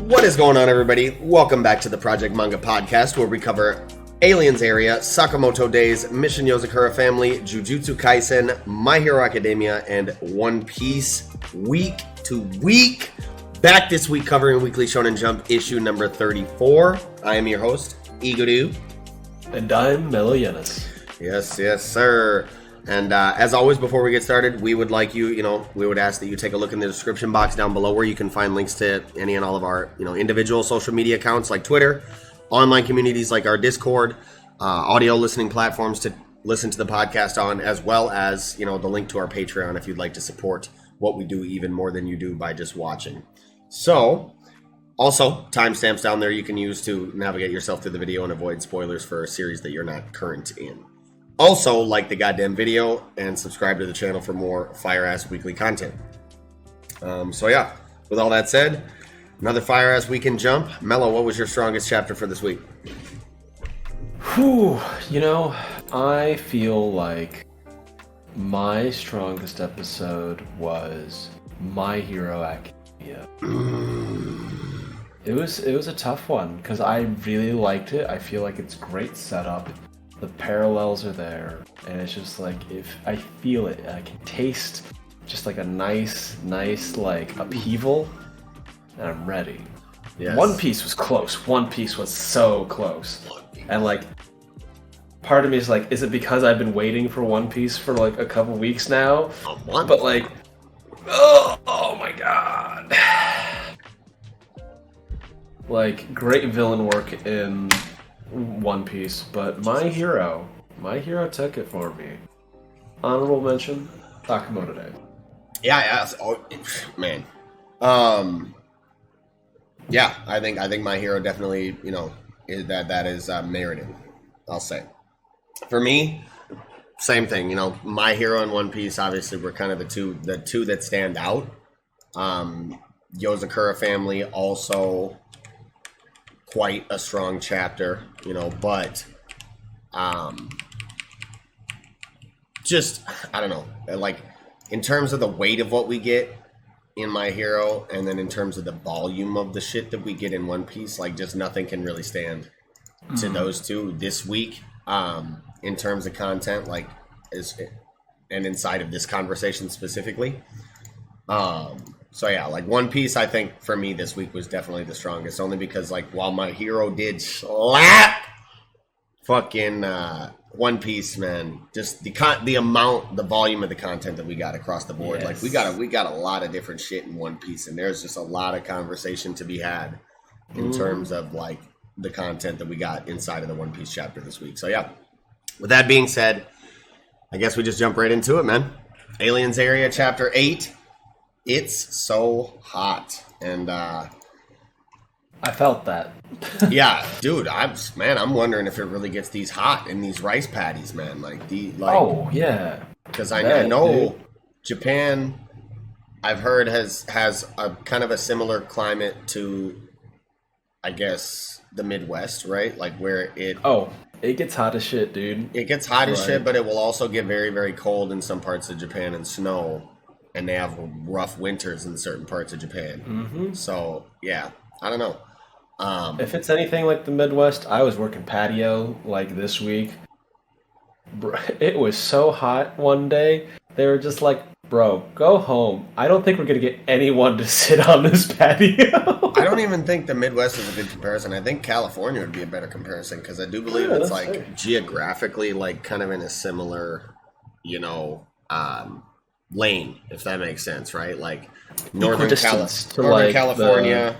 What is going on, everybody? Welcome back to the Project Manga Podcast, where we cover Aliensarea, Sakamoto Days, Mission Yozakura Family, Jujutsu Kaisen, My Hero Academia, and One Piece week to week. Back this week covering Weekly Shonen Jump issue number 34. I am your host, Igudu. And I'm Mellow Yenis. Yes, sir. And as always, before we get started, we would like we would ask that you take a look in the description box down below where you can find links to any and all of our, individual social media accounts like Twitter, online communities like our Discord, audio listening platforms to listen to the podcast on, as well as, the link to our Patreon if you'd like to support what we do even more than you do by just watching. So, also, timestamps down there you can use to navigate yourself through the video and avoid spoilers for a series that you're not current in. Also, like the goddamn video and subscribe to the channel for more fire-ass weekly content. With all that said, another fire-ass weekend jump. Mello, what was your strongest chapter for this week? I feel like my strongest episode was My Hero Academia. It was a tough one because I really liked it. I feel like it's great setup. The parallels are there, and it's just like, if I feel it, I can taste just like a nice like upheaval, and I'm ready. Yes. One Piece was close. One Piece was so close. And like, part of me is like, is it because I've been waiting for One Piece for like a couple weeks now? But like, oh my god. Like, great villain work in One Piece, but My Hero took it for me. Honorable mention, Sakamoto Days. Yeah. Oh, man. I think My Hero definitely, that is merited. I'll say. For me, same thing. My Hero and One Piece obviously were kind of the two that stand out. Yozakura Family also quite a strong chapter, but just, I don't know, like, in terms of the weight of what we get in My Hero, and then in terms of the volume of the shit that we get in One Piece, like, just nothing can really stand to those two this week, in terms of content, like, and inside of this conversation specifically. Like, One Piece, I think, for me this week was definitely the strongest, only because, like, while My Hero did slap, fucking One Piece, man, just the amount, the volume of the content that we got across the board. Yes. Like, we got a lot of different shit in One Piece, and there's just a lot of conversation to be had in terms of, like, the content that we got inside of the One Piece chapter this week. So, yeah. With that being said, I guess we just jump right into it, man. Aliensarea Chapter 8. It's so hot, and I felt that. Yeah, dude, I'm wondering if it really gets these hot in these rice patties, man. Oh yeah, because I know dude. Japan, I've heard has a kind of a similar climate to, I guess, the Midwest, right? Like where it gets hot as shit, dude. It gets hot as shit, but it will also get very, very cold in some parts of Japan and snow. And they have rough winters in certain parts of Japan. Mm-hmm. So, yeah, I don't know. If it's anything like the Midwest, I was working patio like this week. It was so hot one day. They were just like, bro, go home. I don't think we're going to get anyone to sit on this patio. I don't even think the Midwest is a good comparison. I think California would be a better comparison because I do believe it's like fair. Geographically like kind of in a similar, lane, if that makes sense, right? Like Northern California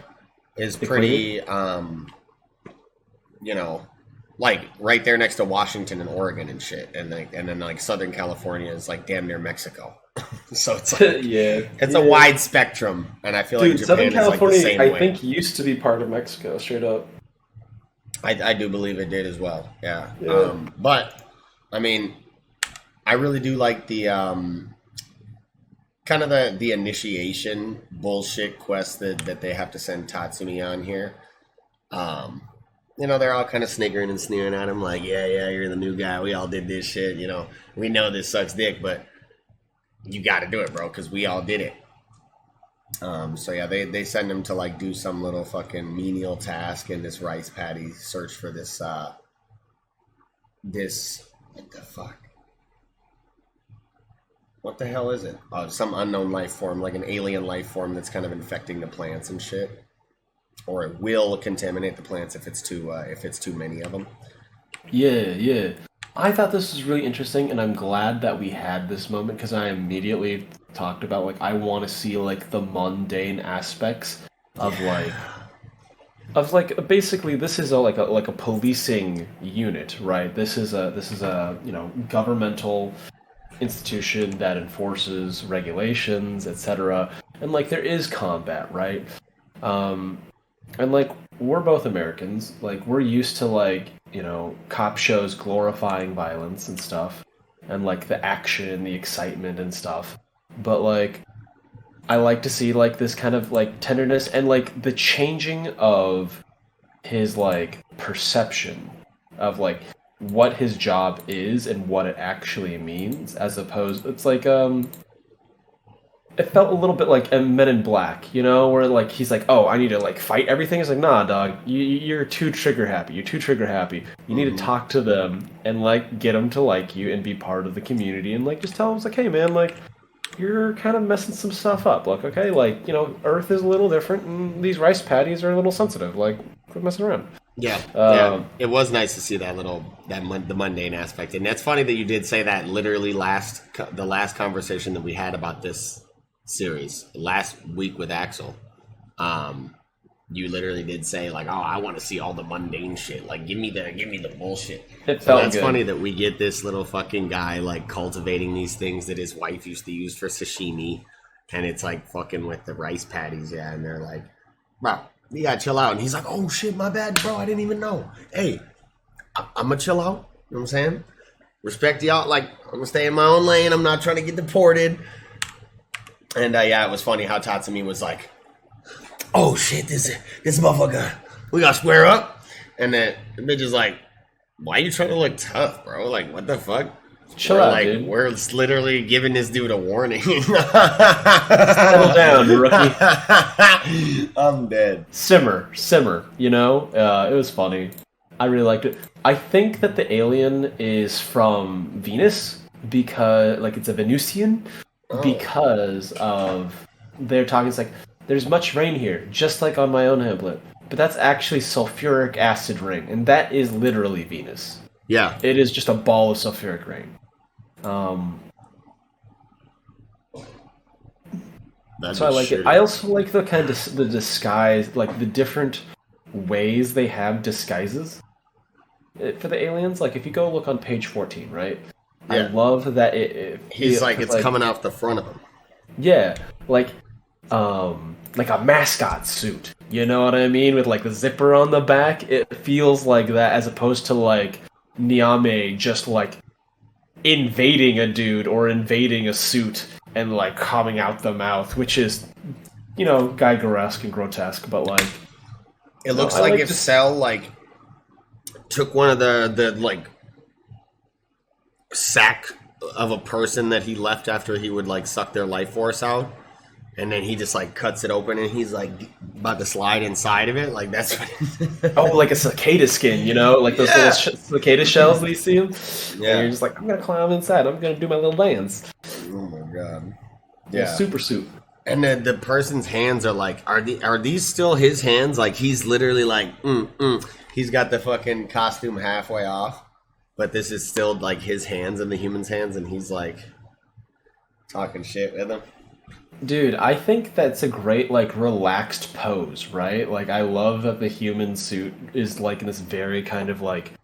is pretty, like right there next to Washington and Oregon and shit, and then Southern California is like damn near Mexico. So it's like, it's a wide spectrum, and I feel like Japan Southern California, is like the same way. I think used to be part of Mexico, straight up. I do believe it did as well. Yeah. But I mean, I really do like the kind of the initiation bullshit quest that they have to send Tatsumi on here. They're all kind of sniggering and sneering at him like, yeah, you're the new guy. We all did this shit. We know this sucks dick, but you got to do it, bro, because we all did it. So yeah, they send him to like do some little fucking menial task in this rice paddy search for this what the fuck? What the hell is it? Some unknown life form, like an alien life form that's kind of infecting the plants and shit, or it will contaminate the plants if it's too many of them. Yeah. I thought this was really interesting, and I'm glad that we had this moment because I immediately talked about like I want to see like the mundane aspects of like basically this is like a policing unit, right? This is a governmental institution that enforces regulations, etc. And like there is combat, right? And like we're both Americans, like we're used to like, cop shows glorifying violence and stuff and like the action, the excitement and stuff. But like I like to see like this kind of like tenderness and like the changing of his like perception of like what his job is and what it actually means, as opposed it's like it felt a little bit like Men in Black, where like he's like, oh, I need to like fight everything. It's like, nah, dog, you're too trigger happy. You're too trigger happy. You need to talk to them and like get them to like you and be part of the community and like just tell them, it's like, hey man, like you're kind of messing some stuff up. Like, okay, like Earth is a little different and these rice paddies are a little sensitive. Like, quit messing around. Yeah, it was nice to see the mundane aspect, and that's funny that you did say that. Literally, the last conversation that we had about this series last week with Axel, you literally did say like, "Oh, I want to see all the mundane shit. Like, give me the bullshit." It felt that's good. Funny that we get this little fucking guy like cultivating these things that his wife used to use for sashimi, and it's like fucking with the rice paddies, yeah. And they're like, "Bro, you gotta chill out." And he's like, "Oh shit, my bad, bro. I didn't even know. Hey, I'm gonna chill out. You know what I'm saying? Respect y'all. Like, I'm gonna stay in my own lane. I'm not trying to get deported." And yeah, it was funny how Tatsumi was like, "Oh shit, this motherfucker, we gotta square up." And then the bitch is like, "Why are you trying to look tough, bro? Like, what the fuck?" Chill out, dude. We're literally giving this dude a warning. Settle down, rookie. I'm dead. Simmer. It was funny. I really liked it. I think that the alien is from Venus because, like, it's a Venusian because of they're talking. It's like there's much rain here, just like on my own Hamlet. But that's actually sulfuric acid rain, and that is literally Venus. Yeah, it is just a ball of sulfuric rain. So I like it. I also like the kind of the disguise, like the different ways they have disguises for the aliens. Like if you go look on page 14, right? Yeah. I love that he's like it's like, coming off the front of him. Yeah, like a mascot suit. You know what I mean? With like the zipper on the back, it feels like that as opposed to like Niame just like invading a dude or invading a suit and like coming out the mouth, which is, Geiger-esque and grotesque, but like it looks like if Cell like took one of the like sack of a person that he left after he would like suck their life force out, and then he just like cuts it open and he's like about to slide inside of it. Like that's what like a cicada skin, like those little cicada shells that you see them. Yeah, and you're just like, I'm gonna climb inside. I'm gonna do my little dance. Oh my god! Yeah, super suit. And then the person's hands are like, are these still his hands? Like he's literally like, he's got the fucking costume halfway off, but this is still like his hands and the human's hands, and he's like talking shit with them. Dude, I think that's a great, like, relaxed pose, right? Like, I love that the human suit is, like, in this very kind of, like,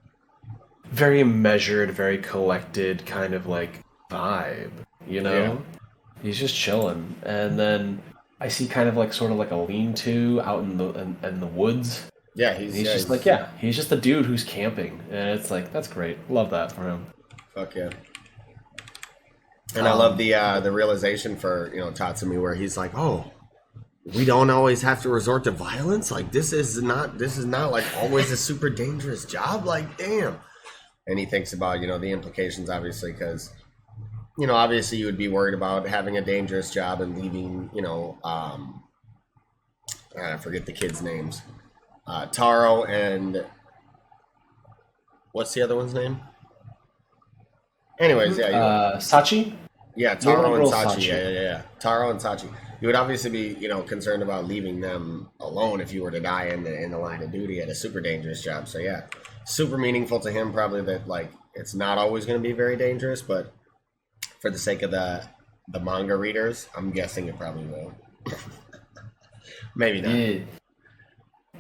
very measured, very collected kind of, like, vibe, Yeah. He's just chilling. And then I see kind of, like, sort of like a lean-to out in the woods. Yeah, he's just a dude who's camping. And it's like, that's great. Love that for him. Fuck yeah. And I love the realization for Tatsumi where he's like, oh, we don't always have to resort to violence. Like this is not like always a super dangerous job. Like damn. And he thinks about the implications obviously because you know, obviously you would be worried about having a dangerous job and leaving, you know, I forget the kids' names. Taro and what's the other one's name? Anyways, yeah, Sachi? yeah, Taro and Sachi. Sachi. Yeah. Taro and Sachi. You would obviously be, you know, concerned about leaving them alone if you were to die in the line of duty at a super dangerous job. So yeah, super meaningful to him. Probably that like it's not always going to be very dangerous, but for the sake of the manga readers, I'm guessing it probably will. Maybe not. Yeah.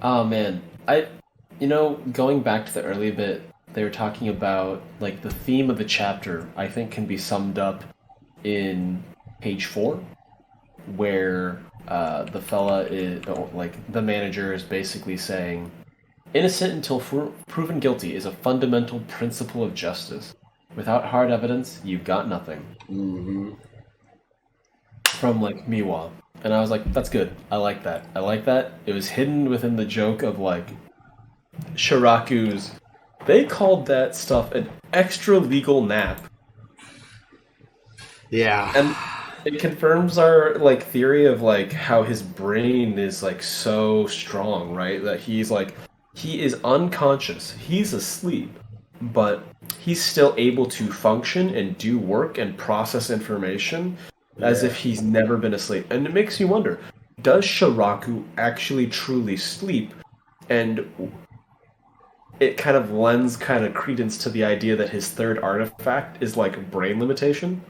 Oh man, going back to the early bit, they were talking about like the theme of the chapter. I think can be summed up in page 4, where the fella is like the manager is basically saying, "Innocent until proven guilty is a fundamental principle of justice. Without hard evidence, you've got nothing." Mm-hmm. From like Miwa. And I was like, that's good. I like that. It was hidden within the joke of like Shiraku's. They called that stuff an extra legal nap. Yeah. And it confirms our like theory of like how his brain is like so strong, right? That he is unconscious. He's asleep, but he's still able to function and do work and process information as if he's never been asleep. And it makes me wonder, does Shiraku actually truly sleep? And it kind of lends kind of credence to the idea that his third artifact is like brain limitation.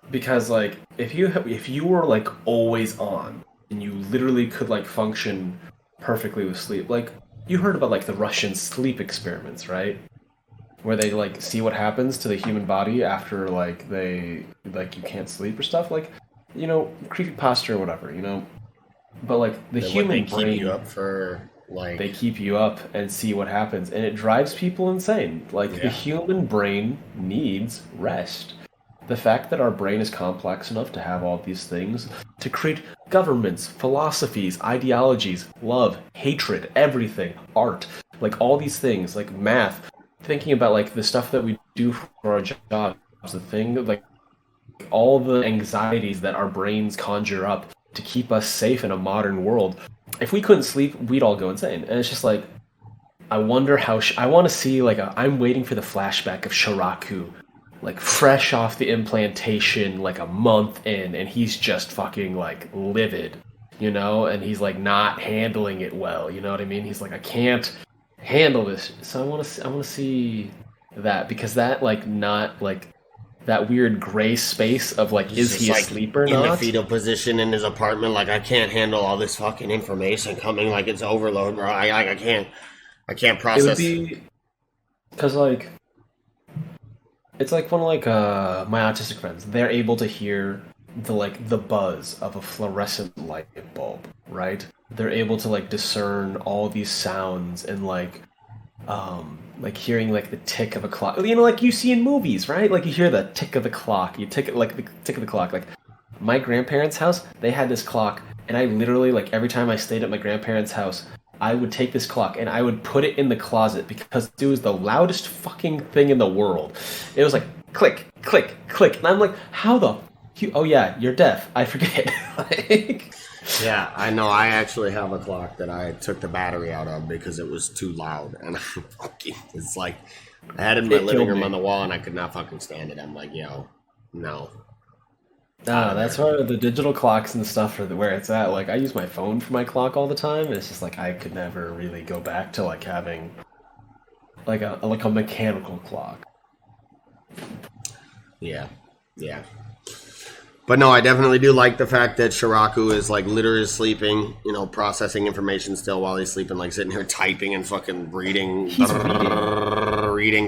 Because like if you were like always on and you literally could like function perfectly with sleep, like you heard about like the Russian sleep experiments, right? Where they like see what happens to the human body after like you can't sleep or stuff, like, you know, creepypasta or whatever, you know. But like the human brain, keep you up for like they keep you up and see what happens, and it drives people insane. Like the human brain needs rest. The fact that our brain is complex enough to have all these things to create governments, philosophies, ideologies, love, hatred, everything, art, like all these things, like math. Thinking about like the stuff that we do for our jobs, the thing like all the anxieties that our brains conjure up to keep us safe in a modern world. If we couldn't sleep, we'd all go insane. And it's just like, I wonder how I want to see like I'm waiting for the flashback of Shiraku, like fresh off the implantation, like a month in, and he's just fucking like livid, you know, and he's like not handling it well. You know what I mean? He's like, I can't handle this. So I want to see that, because that like not like that weird gray space of like, is he like asleep or in not? In the fetal position in his apartment, like I can't handle all this fucking information coming, like it's overload, bro. I can't process. It would be because like it's like one of like my autistic friends. They're able to hear the buzz of a fluorescent light bulb, right? They're able to like discern all these sounds and like hearing like the tick of a clock, you know, like you see in movies, right? Like you hear the tick of the clock, you tick it like the tick of the clock. Like my grandparents' house, they had this clock, and I literally like every time I stayed at my grandparents' house, I would take this clock and I would put it in the closet because it was the loudest fucking thing in the world. It was like click, click, click, and I'm like, how the? Oh yeah, you're deaf. I forget. Like, yeah, I know. I actually have a clock that I took the battery out of because it was too loud, and it's like I had it in my living room on the wall, and I could not fucking stand it. I'm like, yo, no. That's why the digital clocks and stuff are where it's at. Like I use my phone for my clock all the time, and it's just like I could never really go back to like having like a mechanical clock. Yeah. But no, I definitely do like the fact that Shiraku is like literally sleeping, you know, processing information still while he's sleeping, like sitting here typing and fucking reading,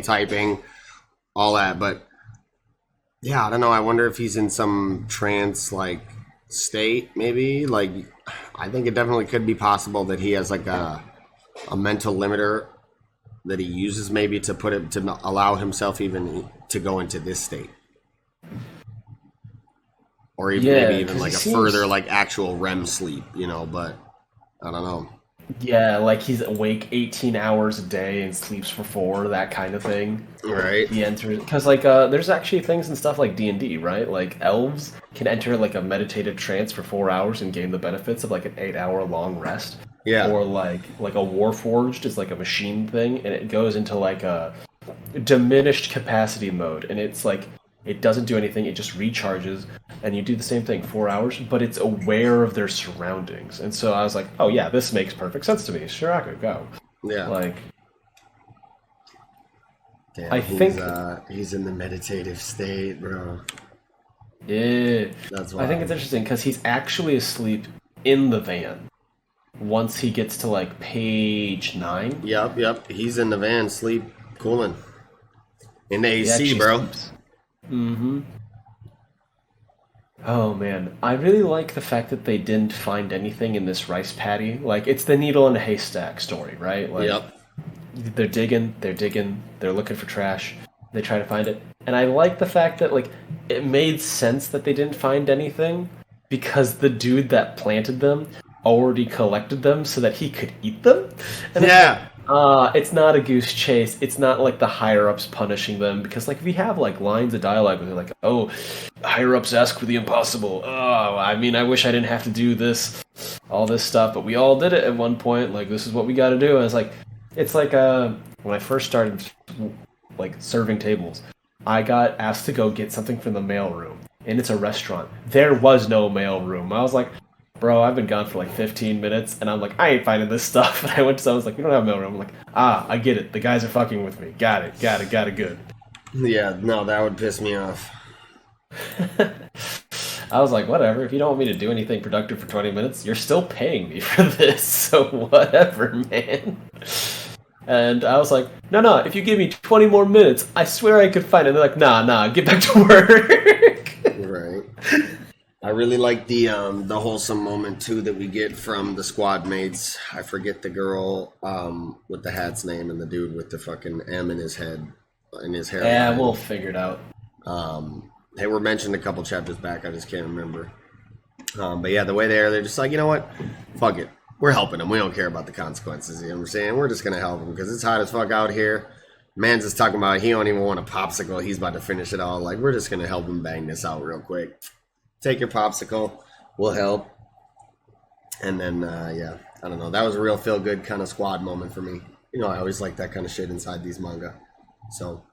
typing, all that. But yeah, I don't know. I wonder if he's in some trance like state, maybe. Like, I think it definitely could be possible that he has like a mental limiter that he uses maybe to put it to allow himself even to go into this state. Or even maybe even like a further like actual REM sleep, you know, but I don't know. Yeah, like he's awake 18 hours a day and sleeps for 4, that kind of thing. Right. He enters because like there's actually things and stuff like D&D, right? Like elves can enter like a meditative trance for 4 hours and gain the benefits of like an 8-hour long rest. Yeah. Or like a warforged is like a machine thing and it goes into like a diminished capacity mode and it's like it doesn't do anything, it just recharges and you do the same thing 4 hours, but it's aware of their surroundings. And so I was like, oh yeah, this makes perfect sense to me. Sure, I could go. Yeah. Like Damn, I think he's in the meditative state, bro. yeah, That's why I think it's interesting because he's actually asleep in the van once he gets to like page 9. Yep. He's in the van, sleep, cooling. In the He AC, actually bro. sleeps. Mm-hmm. Oh man, I really like the fact that they didn't find anything in this rice paddy. Like it's the needle in a haystack story, right? Like Yep. they're digging, they're looking for trash. They try to find it. And I like the fact that like it made sense that they didn't find anything because the dude that planted them already collected them so that he could eat them. And Yeah. it's not a goose chase. It's not like the higher ups punishing them because like we have like lines of dialogue where they're like, "Oh, higher ups ask for the impossible. Oh, I mean, I wish I didn't have to do this, all this stuff, but we all did it at one point. Like this is what we got to do." And it's like when I first started like serving tables, I got asked to go get something from the mailroom, and it's a restaurant. There was no mailroom. I was like, bro, I've been gone for like 15 minutes, and I'm like, I ain't finding this stuff. And I went to someone's like, you don't have a mailroom. I'm like, I get it. The guys are fucking with me. Got it, good. Yeah, no, that would piss me off. I was like, whatever. If you don't want me to do anything productive for 20 minutes, you're still paying me for this, so whatever, man. And I was like, no, if you give me 20 more minutes, I swear I could find it. And they're like, nah, get back to work. Right. I really like the wholesome moment too that we get from the squad mates. I forget the girl with the hat's name and the dude with the fucking M in his head, in his hair. Yeah, we'll figure it out. They were mentioned a couple chapters back. I just can't remember. But yeah, the way they're just like, you know what? Fuck it. We're helping them. We don't care about the consequences. You know what I'm saying? We're just gonna help them because it's hot as fuck out here. Man's just talking about he don't even want a popsicle. He's about to finish it all. Like, we're just gonna help him bang this out real quick. Take your popsicle. We'll help. And then, yeah, I don't know. That was a real feel-good kind of squad moment for me. You know, I always like that kind of shit inside these manga. So,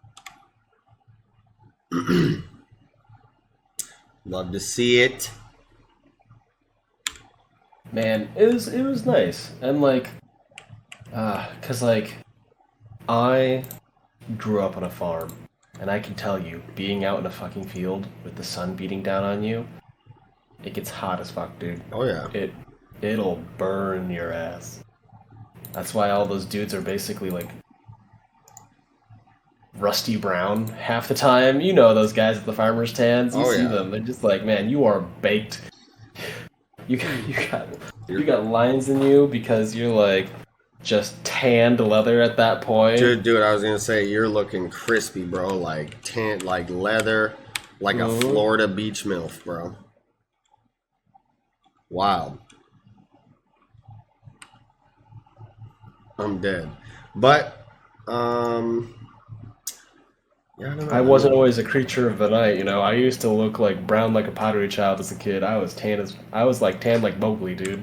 love to see it. Man, it was nice. And like, cause like, I grew up on a farm, and I can tell you, being out in a fucking field with the sun beating down on you, it gets hot as fuck, dude. Oh yeah. It'll burn your ass. That's why all those dudes are basically like rusty brown half the time. You know those guys at the farmer's stands. You see them. They're just like, man, you are baked. You got lines in you because you're like just tanned leather at that point. Dude, I was gonna say you're looking crispy, bro. Like tan, like leather, like a Florida beach MILF, bro. Wild. I'm dead. But yeah, I don't know. I wasn't always a creature of the night, you know. I used to look like brown like a pottery child as a kid. I was tan like Mowgli, dude.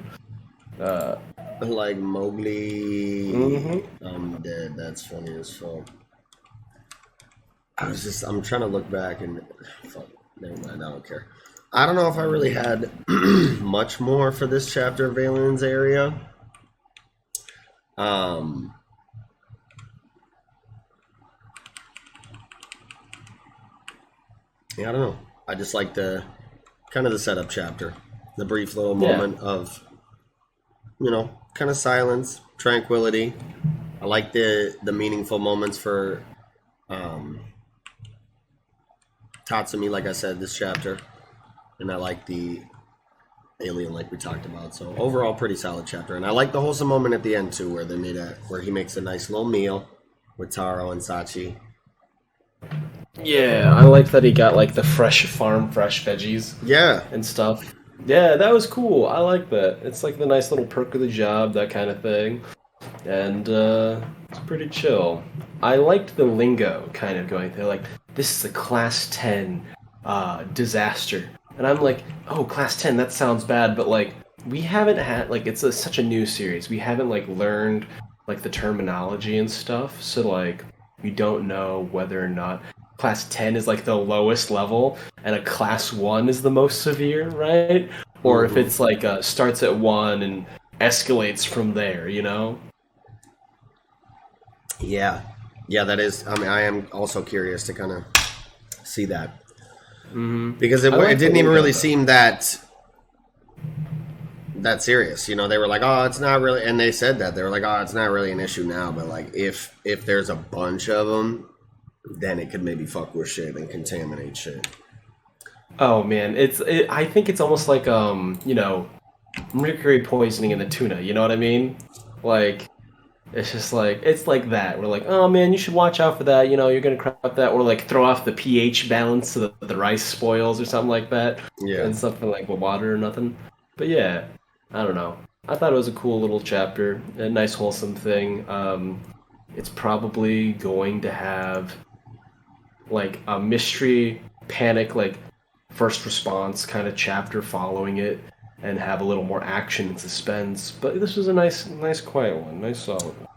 Like Mowgli. I'm dead. That's funny as fuck. I'm trying to look back and fuck, never mind, I don't care. I don't know if I really had much more for this chapter of aliensarea. Yeah, I don't know. I just like the setup chapter, the brief little moment of, you know, kind of silence, tranquility. I like the meaningful moments for Tatsumi, like I said, this chapter, and I like the alien, like we talked about. So overall, pretty solid chapter, and I like the wholesome moment at the end too, where he makes a nice little meal with Taro and Sachi. Yeah, I like that he got like the fresh veggies. Yeah, And stuff. Yeah, that was cool. I like that. It's like the nice little perk of the job, that kind of thing. And it's pretty chill. I liked the lingo kind of going through, like, this is a class 10 disaster. And I'm like, oh, class 10, that sounds bad, but like, we haven't had, like, such a new series. We haven't, like, learned, like, the terminology and stuff, so, like, we don't know whether or not class 10 is, like, the lowest level, and a class 1 is the most severe, right? Or if it's, like, starts at 1 and escalates from there, you know? Yeah. Yeah, that is. I mean, I am also curious to kind of see that. Because it didn't even really seem that serious. You know, they were like, oh, it's not really, and they said that. They were like, oh, it's not really an issue now, but like if there's a bunch of them, then it could maybe fuck with shit and contaminate shit. Oh man, I think it's almost like you know, mercury poisoning in the tuna, you know what I mean? Like it's just like it's like that. We're like, oh man, you should watch out for that. You know, you're gonna crop that, or like throw off the pH balance so that the rice spoils or something like that. Yeah. And something like with water or nothing. But yeah, I don't know. I thought it was a cool little chapter, a nice wholesome thing. It's probably going to have like a mystery, panic, like first response kind of chapter following it, and have a little more action and suspense. But this was a nice quiet one, nice solid one.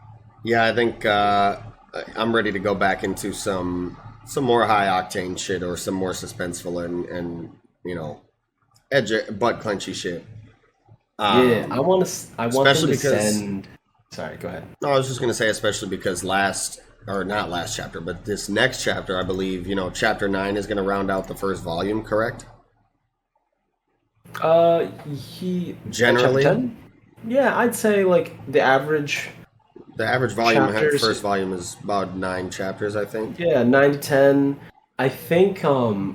Yeah, I think I'm ready to go back into some more high octane shit or some more suspenseful and you know, butt clenchy shit. Yeah, I want them to because, send. Sorry, go ahead. No, I was just gonna say, especially because not last chapter, but this next chapter, I believe, you know, chapter 9 is gonna round out the first volume, correct? Chapter Generally, 10? Yeah, I'd say like the average volume, chapters, first volume is about 9 chapters, I think. yeah, 9 to 10. I think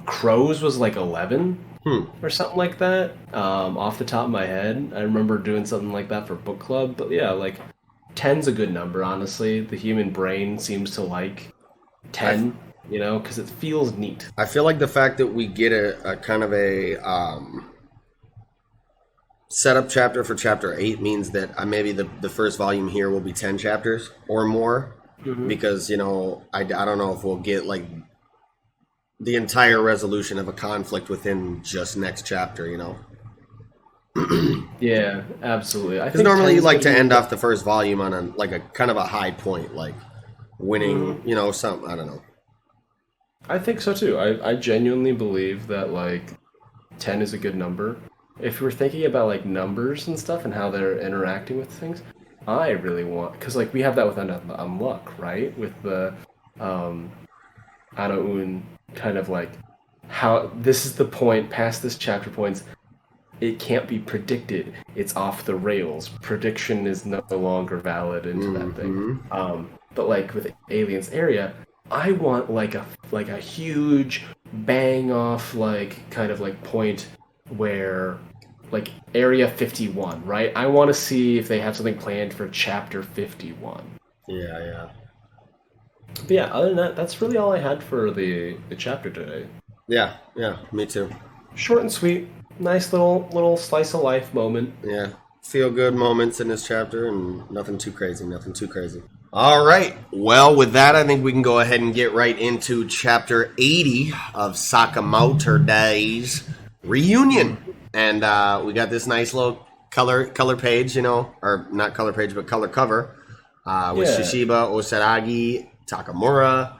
Crows was like 11 or something like that. Off the top of my head, I remember doing something like that for book club. But yeah, like 10's a good number, honestly. The human brain seems to like 10, you know, because it feels neat. I feel like the fact that we get a kind of a setup chapter for chapter 8 means that maybe the first volume here will be 10 chapters or more, because, you know, I don't know if we'll get like the entire resolution of a conflict within just next chapter, you know. Yeah, absolutely. I Because think normally you 10's like to gonna be end off the first volume on a kind of a high point, like winning, you know, something. I don't know. I think so too. I genuinely believe that like 10 is a good number. If we're thinking about like numbers and stuff and how they're interacting with things, I really want, because like we have that with Unluck, right? With the Anaun kind of like how this is the point past this chapter points. It can't be predicted. It's off the rails. Prediction is no longer valid into that thing. But like with aliensarea, I want like a huge bang off like kind of like point where like area 51, right? I want to see if they have something planned for chapter 51. Yeah. But yeah, other than that, that's really all I had for the chapter today. Yeah, me too. Short and sweet, nice little slice of life moment. Yeah, feel good moments in this chapter and nothing too crazy. All right. Well, with that, I think we can go ahead and get right into chapter 80 of Sakamoto Days Reunion. And we got this nice little color page, you know, or not color page, but color cover with Shishiba, Osaragi, Takamura,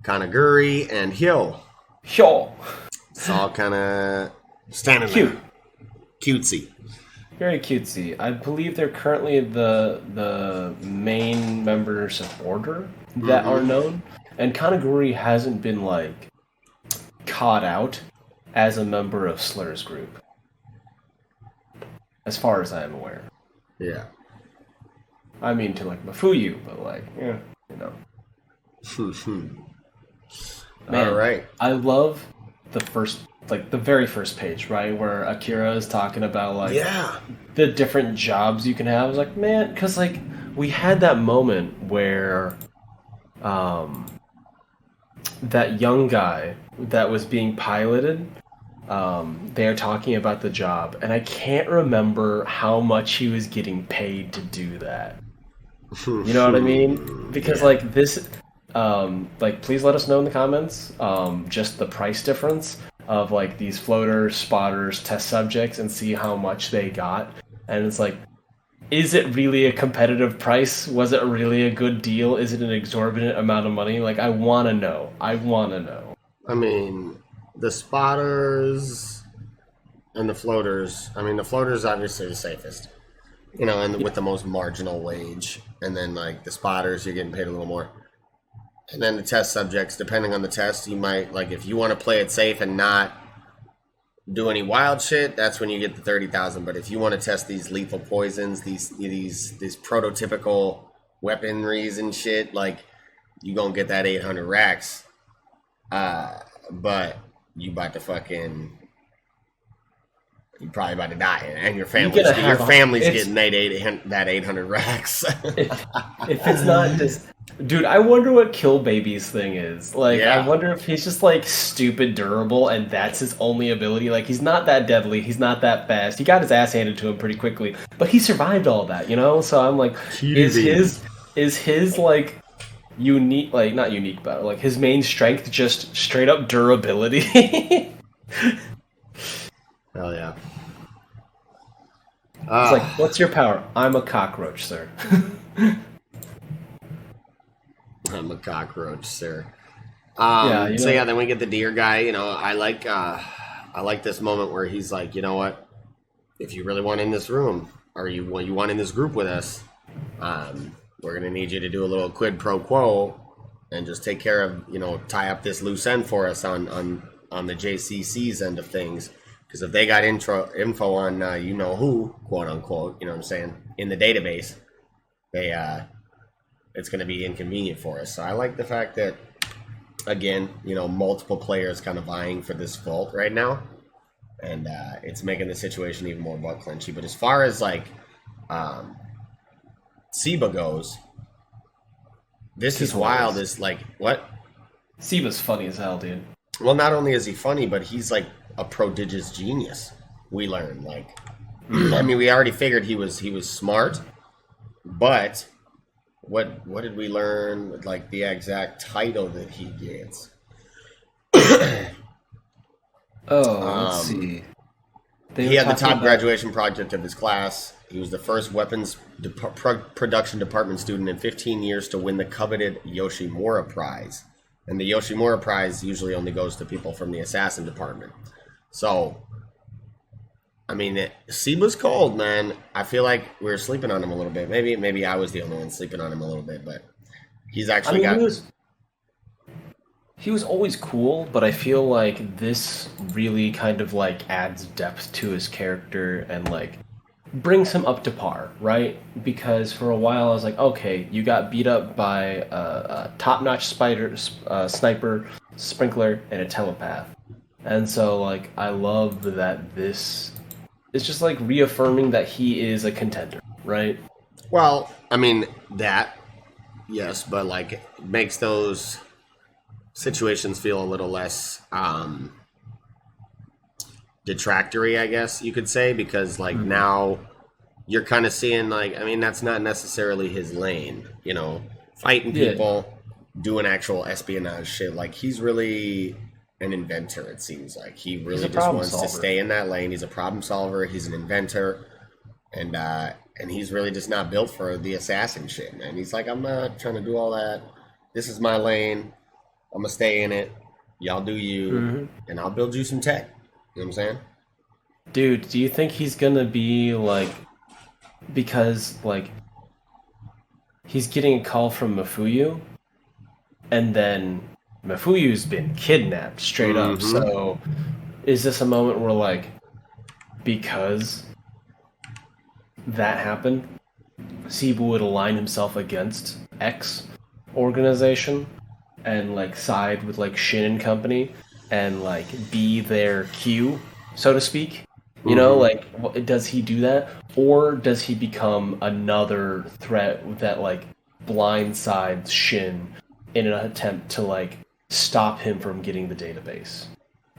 Kanaguri, and Hyo. It's all kind of standing Cute. there. Cutesy. Very cutesy. I believe they're currently the main members of Order that are known. And Kanaguri hasn't been, like, caught out as a member of Slur's group. As far as I am aware. Yeah. I mean, to, like, Mafuyu, but, like, yeah, you know. Man, all right. I love the very first page, right, where Akira is talking about like the different jobs you can have. I was like, man, because like we had that moment where that young guy that was being piloted they're talking about the job, and I can't remember how much he was getting paid to do that. You know what I mean? Because Yeah. like this, like please let us know in the comments, just the price difference of like these floaters, spotters, test subjects, and see how much they got. And it's like, is it really a competitive price? Was it really a good deal? Is it an exorbitant amount of money? Like, I want to know. I want to know. I mean, the spotters and the floaters. I mean, the floaters obviously the safest, you know, and with the most marginal wage. And then like the spotters, you're getting paid a little more. And then the test subjects, depending on the test, you might like if you want to play it safe and not do any wild shit, that's when you get the 30,000. But if you want to test these lethal poisons, these prototypical weaponries and shit, like you gonna get that 800 racks. But you about to fucking, you probably about to die, and your family's getting that 800 racks. If it's not just, dude, I wonder what Kill Baby's thing is. Like, Yeah. I wonder if he's just like stupid durable, and that's his only ability. Like, he's not that deadly, he's not that fast. He got his ass handed to him pretty quickly, but he survived all that, you know. So I'm like, is his like unique, like not unique, but like his main strength just straight up durability? Hell yeah. It's like, what's your power? I'm a cockroach, sir. I'm a cockroach, sir. Yeah, So yeah, then we get the deer guy. You know, I like this moment where he's like, you know what? If you really want in this room, or you want in this group with us, we're gonna need you to do a little quid pro quo and just take care of, you know, tie up this loose end for us on the JCC's end of things. Because if they got info on you know who, quote unquote, you know what I'm saying, in the database, they it's going to be inconvenient for us. So I like the fact that, again, you know, multiple players kind of vying for this vault right now, and it's making the situation even more butt clenchy. But as far as like Siba goes, this is wild. Is like what? Siba's funny as hell, dude. Well, not only is he funny, but he's like a prodigious genius. We learn, like, I mean, we already figured he was smart, but what did we learn with like the exact title that he gets? Let's see. He had the top graduation project of his class. He was the first weapons production department student in 15 years to win the coveted Yoshimura Prize. And the Yoshimura Prize usually only goes to people from the assassin department. So, I mean, Siba's cold, man. I feel like we were sleeping on him a little bit. Maybe I was the only one sleeping on him a little bit, but he's actually He was always cool, but I feel like this really kind of like adds depth to his character and like brings him up to par, right? Because for a while I was like, okay, you got beat up by a top-notch sniper, sprinkler, and a telepath. And so like I love that this is just like reaffirming that he is a contender, right? Well, I mean that, yes, but like it makes those situations feel a little less detractory, I guess you could say, because like now you're kind of seeing like, I mean, that's not necessarily his lane, you know, fighting people, doing actual espionage shit. Like he's really an inventor, it seems like. He really just wants to stay in that lane. He's a problem solver, he's an inventor, and he's really just not built for the assassin shit, man. He's like, I'm not trying to do all that. This is my lane. I'm gonna stay in it. Y'all do you, and I'll build you some tech. You know what I'm saying? Dude, do you think he's gonna be like, because like he's getting a call from Mafuyu, and then Mafuyu's been kidnapped straight up. So is this a moment where like, because that happened, Sibu would align himself against X organization and like side with like Shin and company and like be their Q, so to speak? You know, like, does he do that? Or does he become another threat that like blindsides Shin in an attempt to like stop him from getting the database,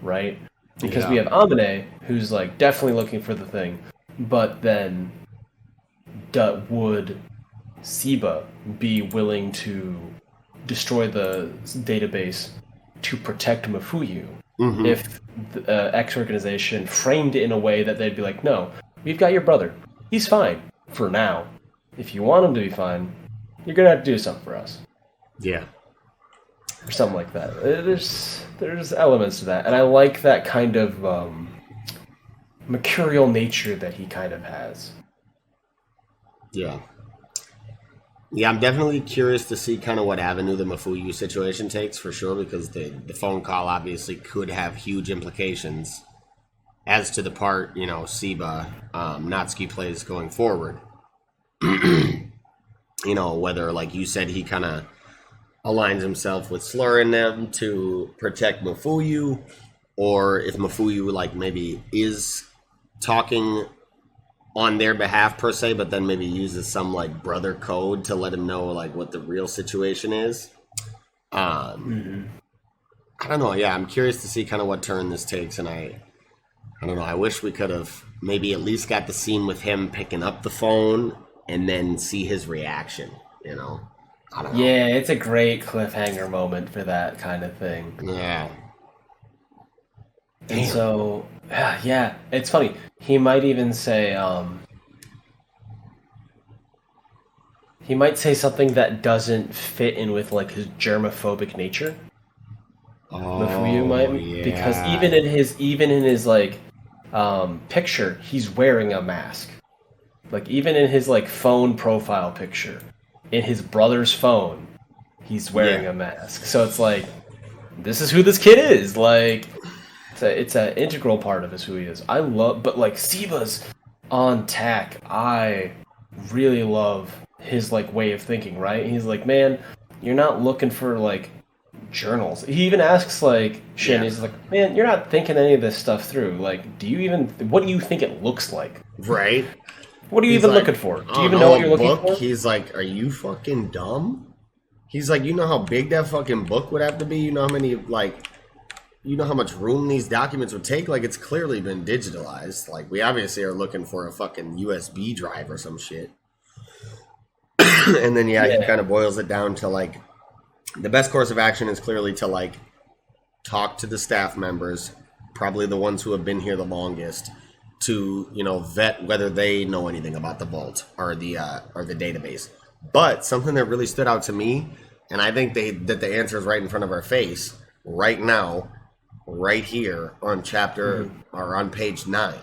right? Because we have Amane, who's like definitely looking for the thing, but then would Siba be willing to destroy the database to protect Mafuyu if the X organization framed it in a way that they'd be like, no, we've got your brother. He's fine for now. If you want him to be fine, you're going to have to do something for us. Yeah. Or something like that. There's elements to that. And I like that kind of mercurial nature that he kind of has. Yeah. Yeah, I'm definitely curious to see kind of what avenue the Mafuyu situation takes, for sure, because the phone call obviously could have huge implications as to the part, Siba, Natsuki plays going forward. Whether, like you said, he kind of aligns himself with Slur and them to protect Mafuyu, or if Mafuyu, like, maybe is talking on their behalf per se, but then maybe uses some like brother code to let him know like what the real situation is. I don't know. Yeah, I'm curious to see kind of what turn this takes, and I don't know. I wish we could have maybe at least got the scene with him picking up the phone and then see his reaction. I don't know. Yeah, it's a great cliffhanger moment for that kind of thing. Yeah. And so, yeah, it's funny. He might even say, he might say something that doesn't fit in with like his germophobic nature. Mafuyu might, because even in his like picture, he's wearing a mask. Like even in his like phone profile picture, in his brother's phone, he's wearing a mask. So it's like, this is who this kid is. Like, it's an integral part of who he is. But like Siba's on tack. I really love his like way of thinking, right? He's like, man, you're not looking for like journals. He even asks like Shin, he's like, man, you're not thinking any of this stuff through. Like, what do you think it looks like? Right. What are you even looking for? Do you even know what you're looking for? He's like, are you fucking dumb? He's like, you know how big that fucking book would have to be? You know how many, like, you know how much room these documents would take? Like, it's clearly been digitalized. Like, we obviously are looking for a fucking USB drive or some shit. And then, he kind of boils it down to, like, the best course of action is clearly to, like, talk to the staff members, probably the ones who have been here the longest, to, vet whether they know anything about the vault or the database. But something that really stood out to me, and I think that the answer is right in front of our face right now, right here on chapter or on page 9.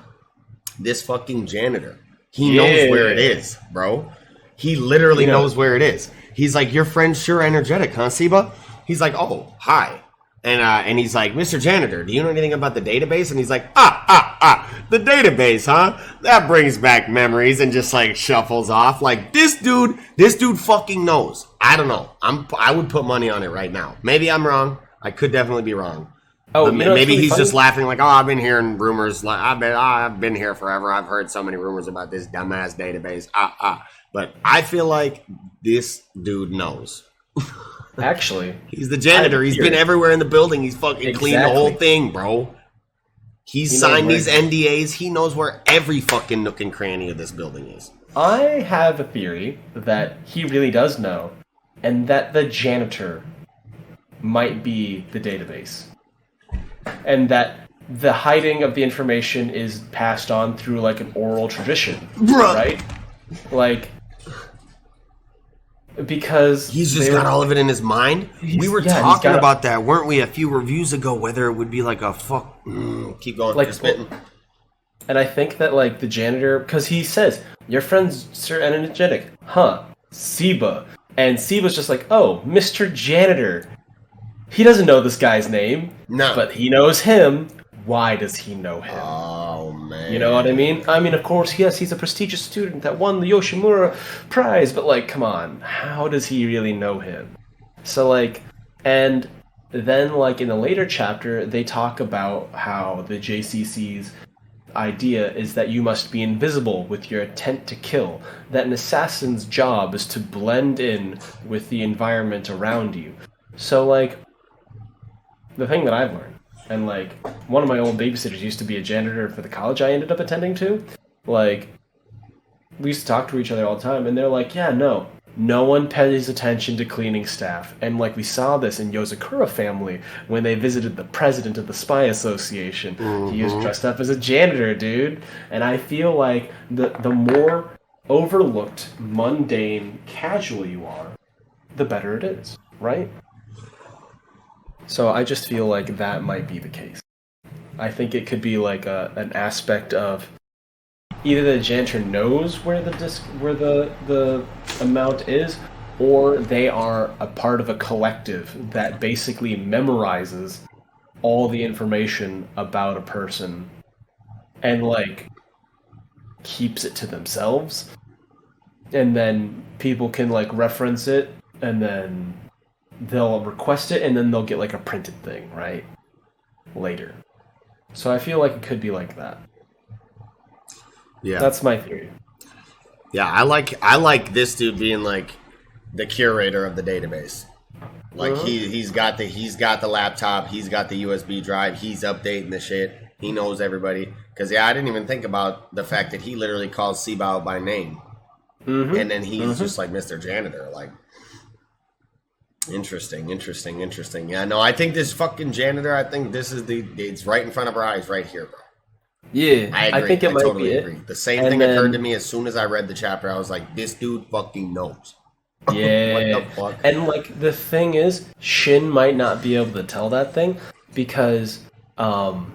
This fucking janitor, he knows where it is, bro. He literally knows where it is. He's like, your friend's sure energetic, huh, Siba? He's like, oh, hi. And he's like, Mr. Janitor, do you know anything about the database? And he's like, the database, huh? That brings back memories, and just like shuffles off. Like, this dude fucking knows. I don't know. I would put money on it right now. Maybe I'm wrong. I could definitely be wrong. Oh, maybe really he's funny. Just laughing like, I've been hearing rumors. Like, I've been here forever. I've heard so many rumors about this dumbass database. But I feel like this dude knows. Actually, he's the janitor. He's been everywhere in the building. He's fucking cleaned the whole thing, bro. He's signed these NDAs. He knows where every fucking nook and cranny of this building is. I have a theory that he really does know, and that the janitor might be the database. And that the hiding of the information is passed on through like an oral tradition, right? Like, because he's just got all of it in his mind. We were talking about that, weren't we, a few reviews ago? Whether it would be like a fuck. Keep going. Like, and I think that like the janitor, because he says your friend's sir energetic, huh? Siba, and Siba's just like, oh, Mr. Janitor. He doesn't know this guy's name, but he knows him. Why does he know him? Oh, man. You know what I mean? I mean, of course, yes, he's a prestigious student that won the Yoshimura Prize, but, like, come on. How does he really know him? So, like, and then, like, in the later chapter, they talk about how the JCC's idea is that you must be invisible with your intent to kill, that an assassin's job is to blend in with the environment around you. So, like, the thing that I've learned And, like, one of my old babysitters used to be a janitor for the college I ended up attending to. Like, we used to talk to each other all the time, and they're like, yeah, no one pays attention to cleaning staff. And, like, we saw this in Yozakura family when they visited the president of the Spy Association. He was dressed up as a janitor, dude. And I feel like the more overlooked, mundane, casual you are, the better it is, right? So I just feel like that might be the case. I think it could be like an aspect of either the janitor knows where the amount is, or they are a part of a collective that basically memorizes all the information about a person and like keeps it to themselves, and then people can like reference it, and then they'll request it, and then they'll get like a printed thing right later. So I feel like it could be like that. Yeah, that's my theory. Yeah, I like this dude being like the curator of the database. Like he's got the laptop, he's got the USB drive, he's updating the shit. He knows everybody. Because I didn't even think about the fact that he literally calls Seabao by name, and then he's just like Mr. Janitor. Like, interesting. Yeah, no, I think this fucking janitor. I think this is it's right in front of our eyes, right here, bro. Yeah, I agree. I think it might totally be agree. it. The same thing occurred to me as soon as I read the chapter. I was like, this dude fucking knows. Yeah. What the fuck? And like the thing is, Shin might not be able to tell that thing because Satoda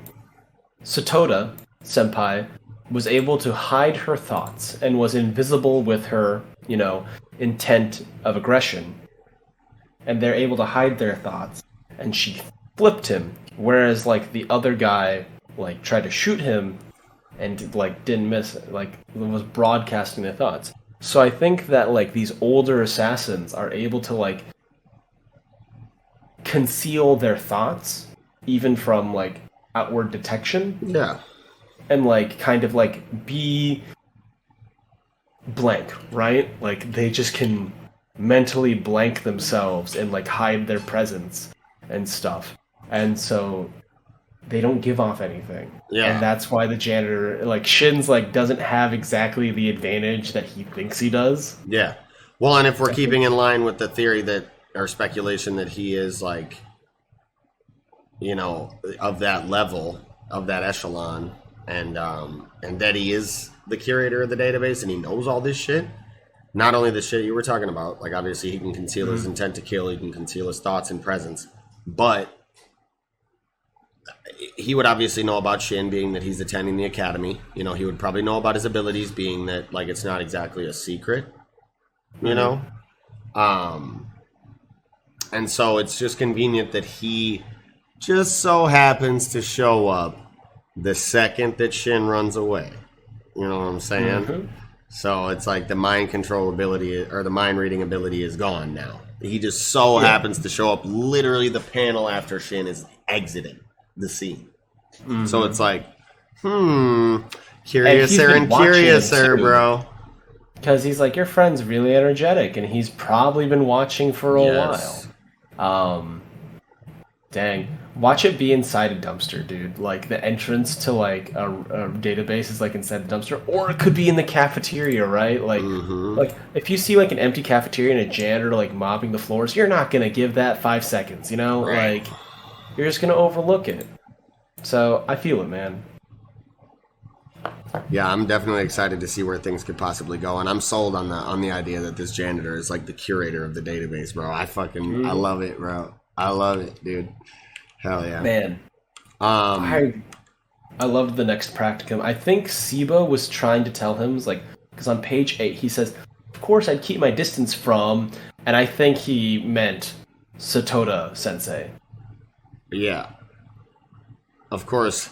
senpai was able to hide her thoughts and was invisible with her, intent of aggression. And they're able to hide their thoughts, and she flipped him, whereas like the other guy like tried to shoot him and like didn't miss it, like was broadcasting their thoughts. So I think that like these older assassins are able to like conceal their thoughts even from like outward detection. Yeah. And like kind of like be blank, right? Like they just can mentally blank themselves and like hide their presence and stuff. And so they don't give off anything. Yeah. And that's why the janitor, like Shin's like doesn't have exactly the advantage that he thinks he does. Yeah. Well, and if we're keeping in line with the theory that, or speculation that he is like, of that level, of that echelon, and that he is the curator of the database and he knows all this shit. Not only the shit you were talking about, like obviously he can conceal his intent to kill, he can conceal his thoughts and presence, but he would obviously know about Shin being that he's attending the academy. He would probably know about his abilities being that like it's not exactly a secret, And so it's just convenient that he just so happens to show up the second that Shin runs away. You know what I'm saying? So it's like the mind control ability or the mind reading ability is gone now. He just so happens to show up literally the panel after Shin is exiting the scene. So it's like, curiouser and curiouser, bro. Because he's like, your friend's really energetic, and he's probably been watching for a while. Dang. Watch it be inside a dumpster, dude. Like, the entrance to, like, a database is, like, inside the dumpster. Or it could be in the cafeteria, right? Like, like if you see, like, an empty cafeteria and a janitor, like, mopping the floors, you're not going to give that 5 seconds, Right. Like, you're just going to overlook it. So, I feel it, man. Yeah, I'm definitely excited to see where things could possibly go. And I'm sold on the idea that this janitor is, like, the curator of the database, bro. I love it, bro. I love it, dude. Hell yeah. Man. I loved the next practicum. I think Siba was trying to tell him, because on page 8 he says, of course I'd keep my distance from, and I think he meant Satoda sensei. Yeah. Of course.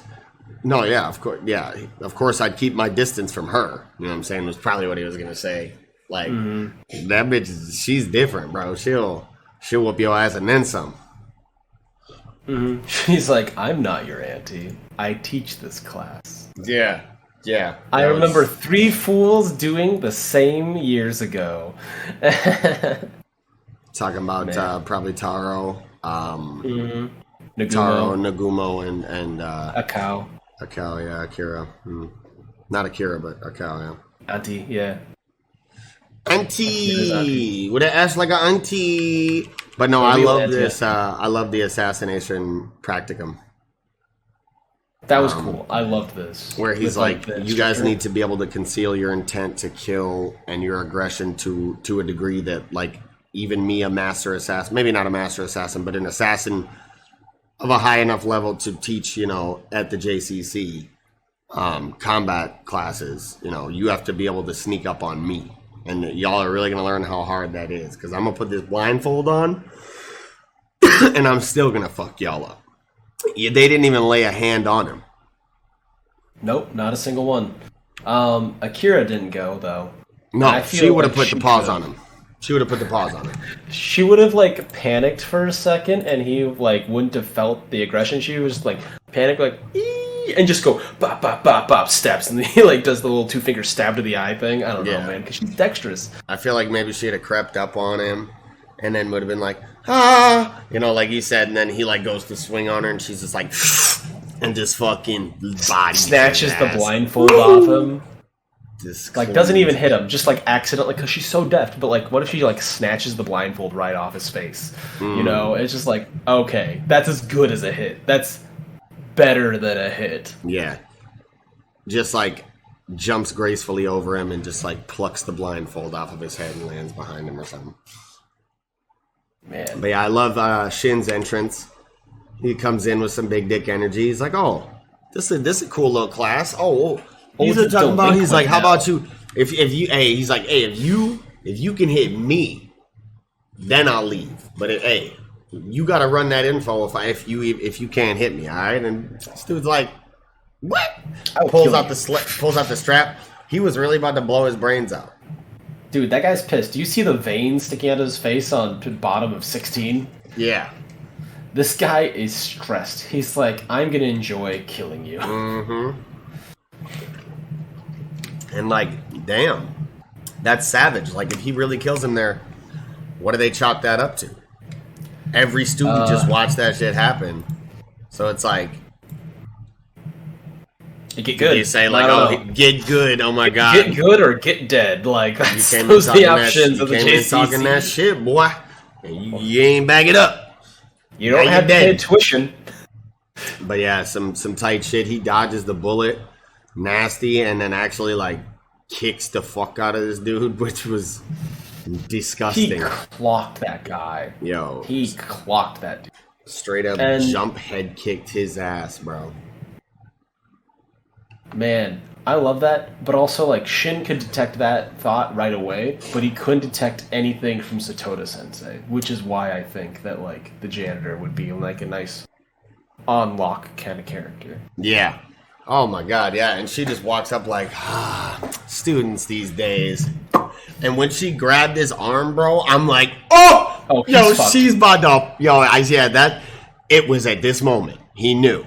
No, yeah, of course. Yeah. Of course I'd keep my distance from her. You know what I'm saying? Was probably what he was going to say. Like, that bitch, she's different, bro. She'll whoop your ass and then some. She's like, I'm not your auntie. I teach this class. Yeah. I remember 3 fools doing the same years ago. Talking about probably Taro. Taro, Nagumo, Nagumo, and Akao, Akao, yeah, Akira. Not Akira, but Akao, yeah. Auntie, yeah. Auntie with an S like an auntie. But no, I love this. I love the assassination practicum. That was cool. I loved this. Where he's like, you guys need to be able to conceal your intent to kill and your aggression to a degree that, like, even me, a master assassin, maybe not a master assassin, but an assassin of a high enough level to teach, at the JCC combat classes, you have to be able to sneak up on me. And y'all are really going to learn how hard that is. Because I'm going to put this blindfold on and I'm still going to fuck y'all up. They didn't even lay a hand on him. Nope, not a single one. Akira didn't go, though. No, she would have put the paws on him. She would have put the paws on him. She would have, like, panicked for a second, and he, like, wouldn't have felt the aggression. She was, like, panic, like, ee, and just go, bop, bop, bop, bop, steps, and he, like, does the little two-finger stab to the eye thing. I don't know, man, because she's dexterous. I feel like maybe she'd have crept up on him, and then would have been like, ah, like you said, and then he, like, goes to swing on her, and she's just like, and just fucking body snatches the blindfold off him. Like, doesn't even hit him, just, like, accidentally, because she's so deft, but, like, what if she, like, snatches the blindfold right off his face? It's just like, okay, that's as good as a hit. That's better than a hit. Yeah. Just, like, jumps gracefully over him and just, like, plucks the blindfold off of his head and lands behind him or something. Man. But yeah, I love Shin's entrance. He comes in with some big dick energy. He's like, oh, this is a cool little class. He's talking about. He's like, how about you? If you, he's like, if you can hit me, then I'll leave. But you got to run that info if you can't hit me, all right? And this dude's like, what? Pulls out the strap. He was really about to blow his brains out. Dude, that guy's pissed. Do you see the veins sticking out of his face on the bottom of 16? Yeah. This guy is stressed. He's like, I'm gonna enjoy killing you. Mm-hmm. And, like, damn, that's savage. Like, if he really kills him there, what do they chalk that up to? Every student just watched that shit happen. So it's like, get good. You say, like, get good, oh my god. Get good or get dead. Like, those are the options of the JCC. Talking that shit, boy. And you ain't back it up. You don't have to pay tuition. But yeah, some tight shit. He dodges the bullet. Nasty, and then actually, like, kicks the fuck out of this dude, which was disgusting. He clocked that guy. Yo. He clocked that dude. Straight up jump head kicked his ass, bro. Man, I love that, but also, like, Shin could detect that thought right away, but he couldn't detect anything from Satoda Sensei, which is why I think that, like, the janitor would be, like, a nice on-lock kind of character. Yeah. Oh my god, yeah. And she just walks up like, students these days. And when she grabbed his arm, bro, I'm like, oh yo, she's about to, it was at this moment he knew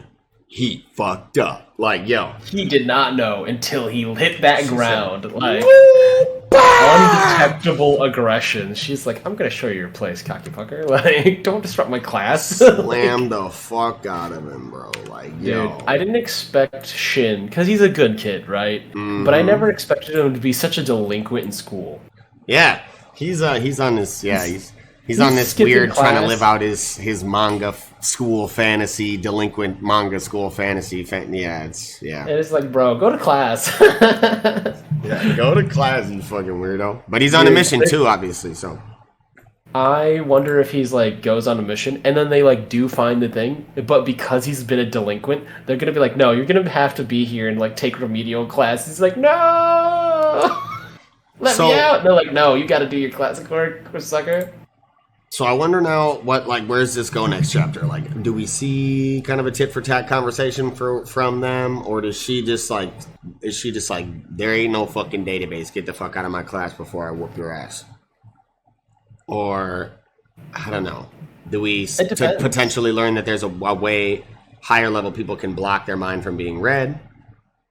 he fucked up. Like, yo. He did not know until he hit that ground. Like, undetectable aggression. She's like, I'm gonna show you your place, cocky fucker. Like, don't disrupt my class. Slam the fuck out of him, bro. Like, yo. Dude, I didn't expect Shin, because he's a good kid, right? Mm-hmm. But I never expected him to be such a delinquent in school. Yeah. He's on this, he's on this weird class, trying to live out his manga school fantasy, delinquent manga school fantasy. And it's like, bro, go to class. Yeah, go to class, you fucking weirdo. But he's on a mission too, obviously, so. I wonder if he's like goes on a mission and then they like do find the thing, but because he's been a delinquent, they're gonna be like, no, you're gonna have to be here and like take remedial class. He's like, no, let me out. And they're like, no, you gotta do your classic work, sucker. So I wonder now where's this go next chapter? Like, do we see kind of a tit for tat conversation from them, or is she just like, there ain't no fucking database, get the fuck out of my class before I whoop your ass? Or, I don't know. Do we potentially learn that there's a way higher level people can block their mind from being read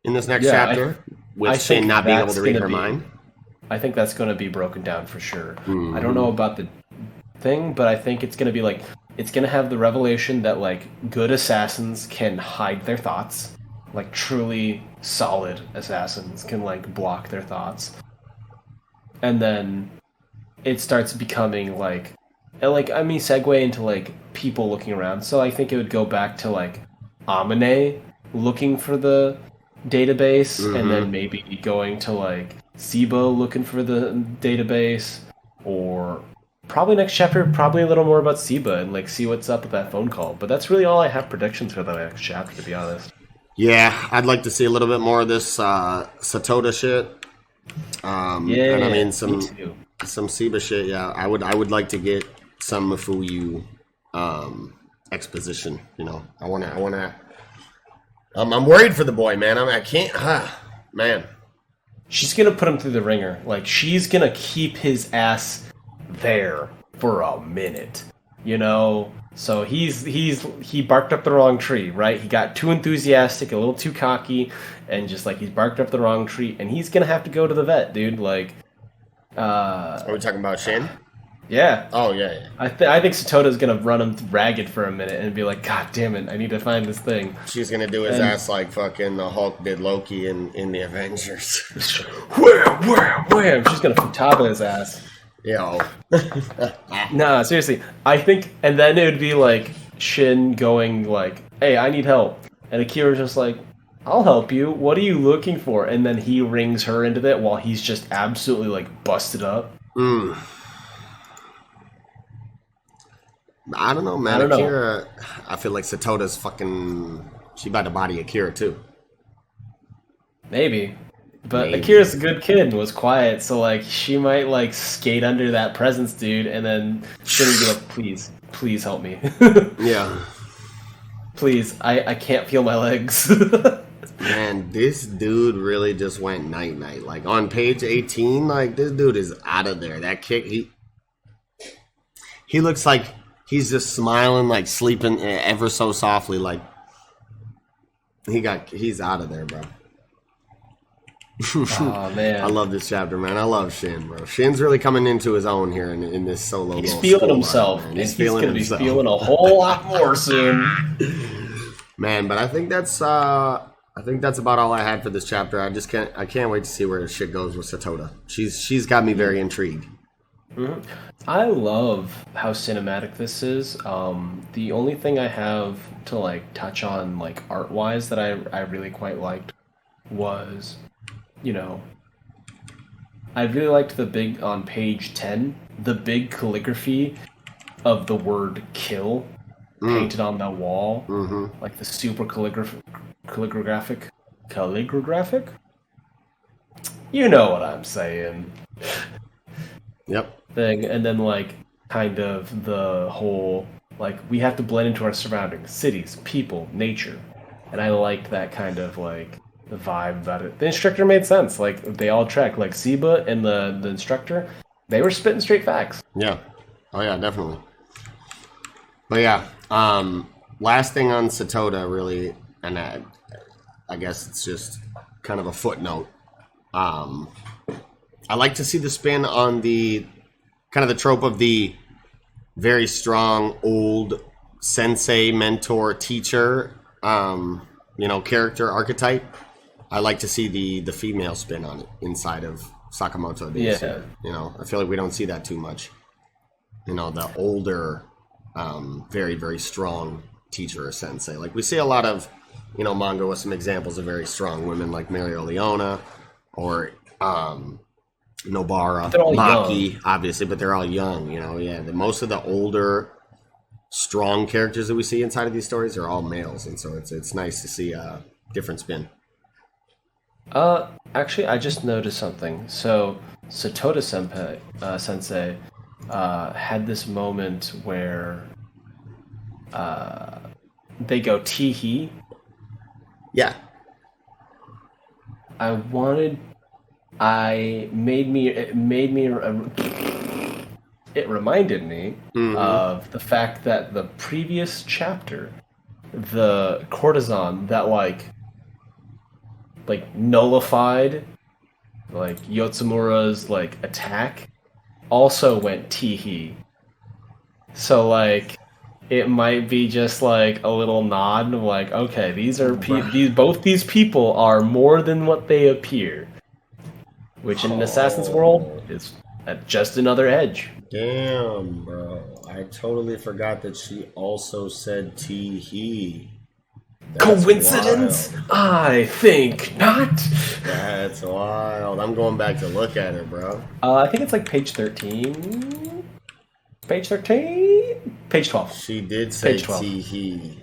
in this next chapter, with Shin not being able to read her mind? I think that's going to be broken down for sure. Mm-hmm. I don't know about the thing, but I think it's going to be like it's gonna have the revelation that like good assassins can hide their thoughts, like truly solid assassins can like block their thoughts, and then it starts becoming like I mean segue into like people looking around. So I think it would go back to like Amane looking for the database, and then maybe going to like Siba looking for the database, or probably next chapter, probably a little more about Siba and like see what's up with that phone call. But that's really all I have predictions for the next chapter, to be honest. Yeah, I'd like to see a little bit more of this Satoda shit. And I mean some Siba shit. Yeah, I would like to get some Mafuyu exposition. You know, I wanna. I'm worried for the boy, man. I can't. Man. She's gonna put him through the ringer. Like she's gonna keep his ass there for a minute. You know. So he barked up the wrong tree, right? He got too enthusiastic, a little too cocky, and just like he's barked up the wrong tree, and he's gonna have to go to the vet, dude. Like, are we talking about Shin? Yeah. Oh yeah. I think Satoda's gonna run him ragged for a minute and be like, God damn it, I need to find this thing. She's gonna do his ass like fucking the Hulk did Loki in the Avengers. Wham, wham, wham. She's gonna futaba his ass. Yo. Nah, seriously. I think, and then it would be like Shin going like, hey, I need help. And Akira's just like, I'll help you. What are you looking for? And then he rings her into that while he's just absolutely like busted up. I don't know, man. Akira, I feel like Satoda's fucking... She about to body Akira, too. Maybe. But Akira's a good kid and was quiet, so, like, she might, like, skate under that presence, dude, and then she'll be like, please help me. Yeah. Please, I can't feel my legs. Man, this dude really just went night-night. Like, on page 18, like, this dude is out of there. That kick, he looks like he's just smiling, like, sleeping ever so softly, like, he's out of there, bro. Oh, man. I love this chapter, man. I love Shin, bro. Shin's really coming into his own here in this solo. He's feeling himself. Line, he's going to be feeling a whole lot more soon. Man, but I think that's about all I had for this chapter. I can't wait to see where shit goes with Satoda. She's got me very intrigued. Mm-hmm. I love how cinematic this is. The only thing I have to like touch on like art wise that I really quite liked was, you know, I really liked the big on page 10, the big calligraphy of the word kill painted on the wall. Like the super calligraphic. You know what I'm saying. Yep. Thing, and then like kind of the whole like we have to blend into our surroundings, cities, people, nature, and I liked that kind of like the vibe about it. The instructor made sense, like they all track, like Siba and the instructor, they were spitting straight facts. Yeah. Oh yeah, definitely. But yeah, last thing on Satoda really, and I guess it's just kind of a footnote. I like to see the spin on the kind of the trope of the very strong old sensei, mentor, teacher, character archetype. I like to see the female spin on it inside of Sakamoto Days. Yeah. You know, I feel like we don't see that too much. You know, the older, very, very strong teacher or sensei. Like we see a lot of, manga with some examples of very strong women like Mario Leona or Nobara, Maki, obviously, but they're all young, most of the older, strong characters that we see inside of these stories are all males, and so it's nice to see a different spin. Actually, I just noticed something. So, Satoda Sensei had this moment where they go teehee. Yeah. It reminded me of the fact that the previous chapter, the courtesan that like nullified like Yotsumura's like attack also went teehee. So like it might be just like a little nod of like, okay, both these people are more than what they appear, which in an assassin's world is just another edge. Damn, bro. I totally forgot that she also said tee-hee. Coincidence? Wild. I think not. That's wild. I'm going back to look at her, bro. I think it's like page 13. Page 13? Page 12. She did say tee-hee.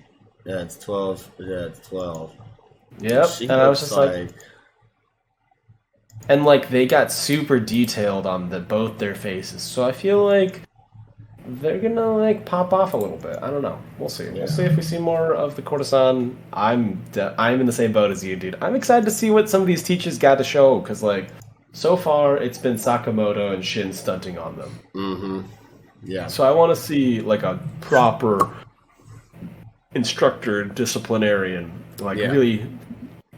Yeah, it's 12. Yeah, it's 12. Yep. And I was just like... And like they got super detailed on both their faces. So I feel like they're gonna like pop off a little bit. I don't know. We'll see. Yeah. We'll see if we see more of the courtesan. I'm in the same boat as you, dude. I'm excited to see what some of these teachers got to show because like so far it's been Sakamoto and Shin stunting on them. Mm-hmm. Yeah. So I want to see like a proper instructor, disciplinarian, like really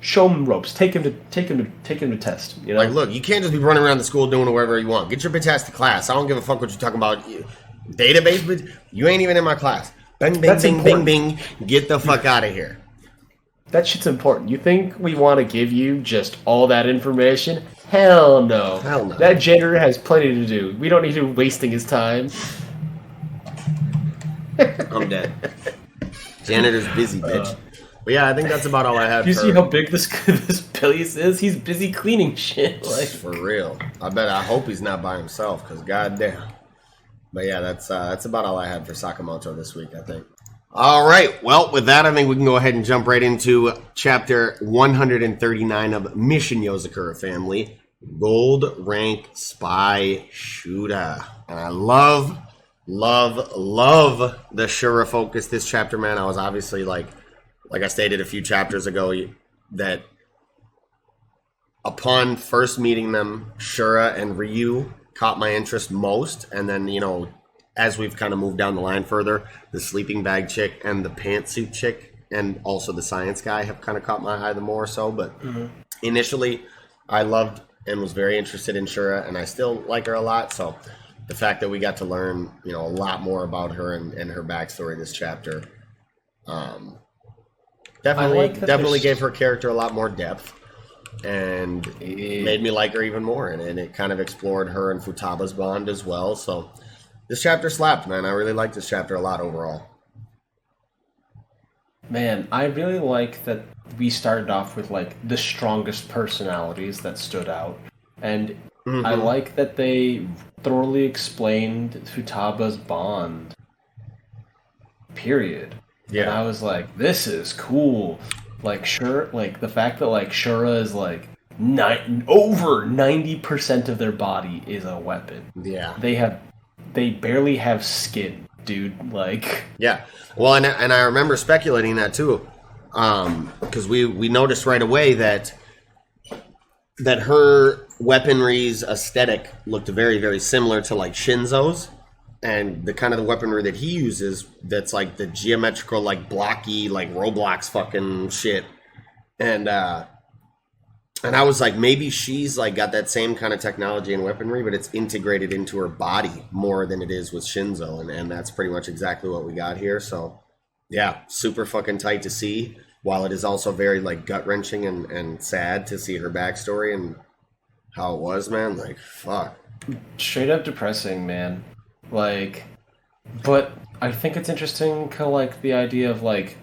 show him ropes. Take him to test. You know, like look, you can't just be running around the school doing whatever you want. Get your bitch ass to class. I don't give a fuck what you're talking about. Database, but you ain't even in my class. Bing, bing, That's bing, important. Bing, bing. Get the fuck out of here. That shit's important. You think we want to give you just all that information? Hell no. Hell no. That janitor has plenty to do. We don't need him wasting his time. I'm dead. Janitor's busy, bitch. But yeah, I think that's about all I have. You see how big this place is? He's busy cleaning shit. Like for real. I hope he's not by himself, because goddamn. But yeah, that's about all I had for Sakamoto this week, I think. All right. Well, with that, I think we can go ahead and jump right into chapter 139 of Mission Yozakura Family, Gold Rank Spy Shooter. And I love the Shura focus this chapter, man. I was obviously like I stated a few chapters ago, that upon first meeting them, Shura and Ryu caught my interest most, and then, you know, as we've kind of moved down the line further, the sleeping bag chick and the pantsuit chick and also the science guy have kind of caught my eye the more so, but initially I loved and was very interested in Shura, and I still like her a lot, so the fact that we got to learn, you know, a lot more about her and her backstory this chapter definitely gave her character a lot more depth. And it made me like her even more, and it kind of explored her and Futaba's bond as well. So this chapter slapped, man. I really liked this chapter a lot overall. Man, I really like that we started off with like the strongest personalities that stood out, and I like that they thoroughly explained Futaba's bond. Period. Yeah, and I was like, this is cool. Like, the fact that, like, Shura is, like, over 90% of their body is a weapon. Yeah. They barely have skin, dude. Like... Yeah. Well, and I remember speculating that, too. Because we noticed right away that her weaponry's aesthetic looked very, very similar to, like, Shinzo's. And the kind of the weaponry that he uses, that's like the geometrical, like blocky, like Roblox fucking shit. And I was like, maybe she's like got that same kind of technology and weaponry, but it's integrated into her body more than it is with Shinzo. And that's pretty much exactly what we got here. So yeah, super fucking tight to see, while it is also very like gut wrenching and sad to see her backstory and how it was, man. Like, fuck. Straight up depressing, man. Like, but I think it's interesting, like, the idea of, like,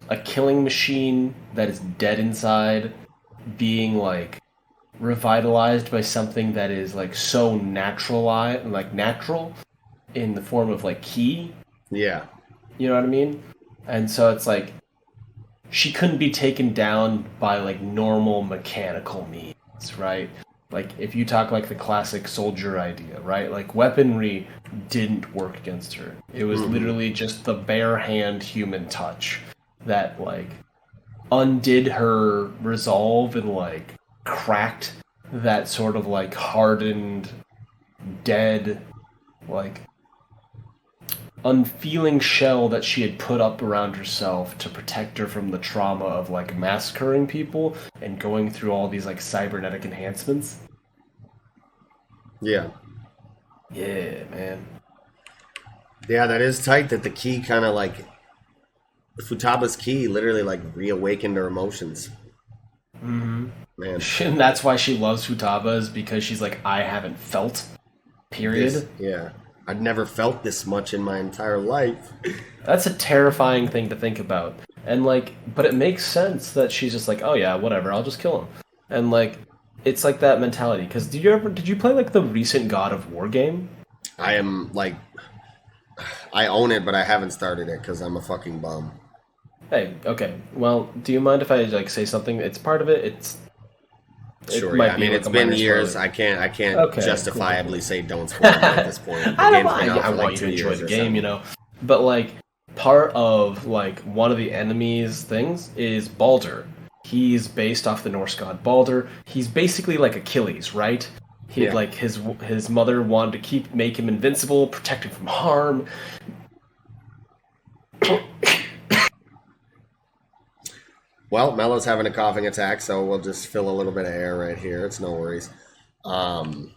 a killing machine that is dead inside being, like, revitalized by something that is, like, so natural in the form of, like, ki. Yeah. You know what I mean? And so it's, like, she couldn't be taken down by, like, normal mechanical means, right? Like, if you talk like the classic soldier idea, right? Like, weaponry didn't work against her. It was literally just the bare hand human touch that, like, undid her resolve and, like, cracked that sort of, like, hardened, dead, like, unfeeling shell that she had put up around herself to protect her from the trauma of, like, massacring people and going through all these, like, cybernetic enhancements. Yeah. Yeah, man. Yeah, that is tight that the key kind of like Futaba's key literally like reawakened her emotions. Mm-hmm. Man. And that's why she loves Futaba, is because she's like, I haven't felt. Period. Yeah. I'd never felt this much in my entire life. That's a terrifying thing to think about. And like, but it makes sense that she's just like, oh yeah, whatever, I'll just kill him. And like, it's like that mentality. Because did you play like the recent God of War game? I am like, I own it, but I haven't started it because I'm a fucking bum. Hey, okay. Well, do you mind if I like say something? It's part of it. Sure. Yeah. I mean, it's been years. I can't justifiably say don't spoil it at this point. I want you to enjoy the game, you know. But like, part of like one of the enemies' things is Baldur. He's based off the Norse god Baldur. He's basically like Achilles, right? Like his mother wanted to make him invincible, protect him from harm. Well, Mello's having a coughing attack, so we'll just fill a little bit of air right here. It's no worries. Another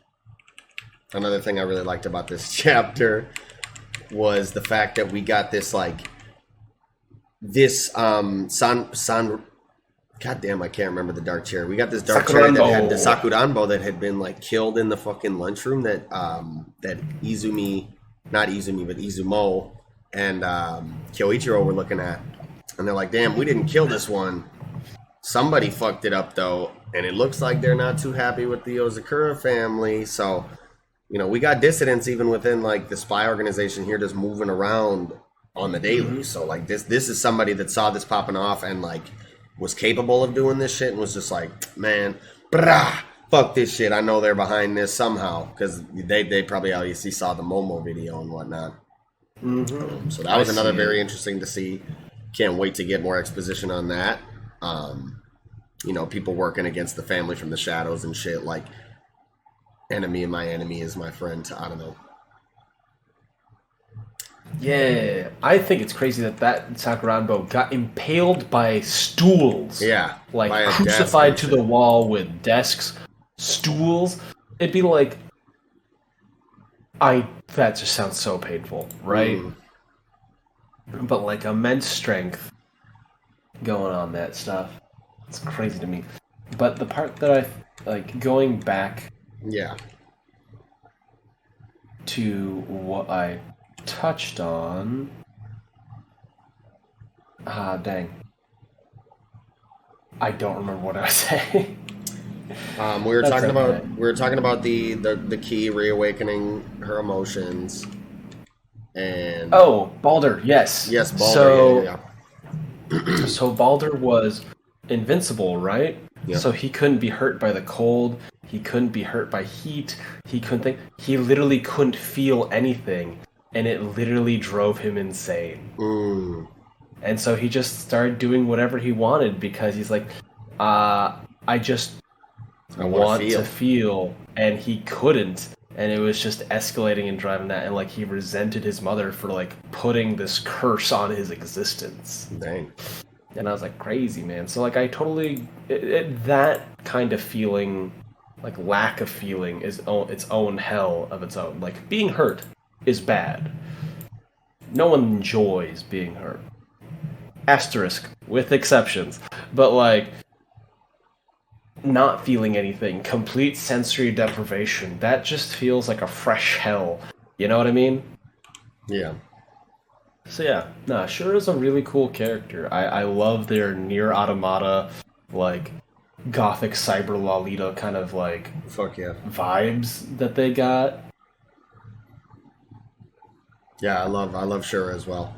thing I really liked about this chapter was the fact that we got this God damn, I can't remember the dark chair. We got this dark chair that had the Sakuranbo that had been like killed in the fucking lunchroom that Izumo and Kyoichiro were looking at. And they're like, damn, we didn't kill this one. Somebody fucked it up, though. And it looks like they're not too happy with the Yozakura family. So, you know, we got dissidents even within, like, the spy organization here just moving around on the daily. Mm-hmm. So, like, this is somebody that saw this popping off and, like, was capable of doing this shit and was just like, man, fuck this shit. I know they're behind this somehow. Because they probably obviously saw the Momo video and whatnot. Mm-hmm. So that was another very interesting to see. Can't wait to get more exposition on that. You know, people working against the family from the shadows and shit, like enemy of my enemy is my friend. I don't know. Yeah, I think it's crazy that Sakuranbo got impaled by stools. Yeah. Like crucified to the wall with desks, stools. It'd be like, that just sounds so painful, right? But like immense strength going on that stuff. It's crazy to me. But the part that I like going back to what I touched on. Dang. I don't remember what I was saying. We were talking about the key reawakening her emotions. And Baldur, yes. Yes, Baldur, So Baldur was invincible, right? Yeah. So he couldn't be hurt by the cold, he couldn't be hurt by heat, he literally couldn't feel anything, and it literally drove him insane. And so he just started doing whatever he wanted because he's like, I want to feel, and he couldn't. And it was just escalating and driving that, and like he resented his mother for like putting this curse on his existence. Dang. And I was like, crazy, man. So like I totally that kind of feeling, like lack of feeling, is its own hell of its own. Like being hurt is bad. No one enjoys being hurt. Asterisk with exceptions, but like. Not feeling anything, complete sensory deprivation, that just feels like a fresh hell. You know what I mean? Yeah. So yeah, Shura is a really cool character. I love their Nier Automata, like, gothic cyber Lolita kind of, like, vibes that they got. Yeah, I love Shura as well.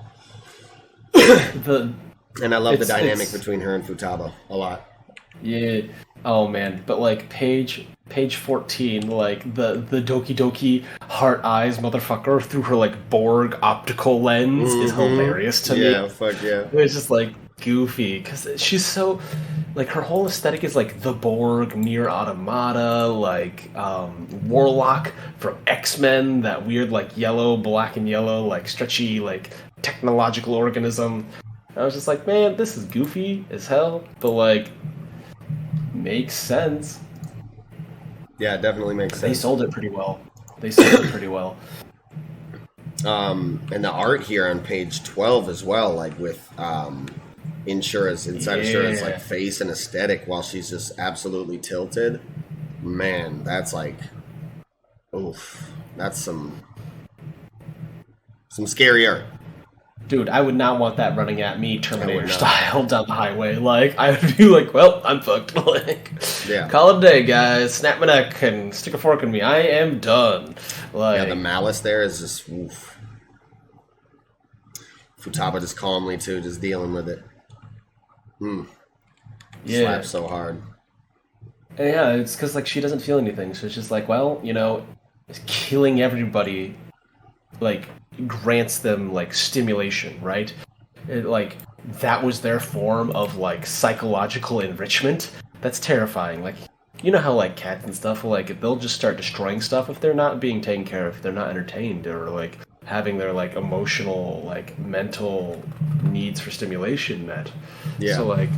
And I love the dynamic between her and Futaba a lot. Yeah. Oh man, but like page 14, like the Doki Doki heart eyes motherfucker through her like Borg optical lens is hilarious to me. Yeah, fuck yeah. It was just like goofy because she's so like her whole aesthetic is like the Borg, Nier Automata, like Warlock from X-Men, that weird like yellow, black and yellow, like stretchy like technological organism. I was just like, man, this is goofy as hell, but like. Makes sense. Yeah, it definitely makes sense. They sold it pretty well. And the art here on page 12 as well, like with inside of Shura's like face and aesthetic while she's just absolutely tilted. Man, that's like, oof, that's some scary art. Dude, I would not want that running at me Terminator style down the highway. Like, I would be like, well, I'm fucked. Like, call it a day, guys. Snap my neck and stick a fork in me. I am done. Like, yeah, the malice there is just, oof. Futaba just calmly, too, just dealing with it. Slaps so hard. And yeah, it's because, like, she doesn't feel anything. So it's just like, well, you know, killing everybody, like, grants them like stimulation, right? Like that was their form of like psychological enrichment. That's terrifying. Like, you know how like cats and stuff, like they'll just start destroying stuff if they're not being taken care of, if they're not entertained, or like having their like emotional, like mental needs for stimulation met. Yeah. So like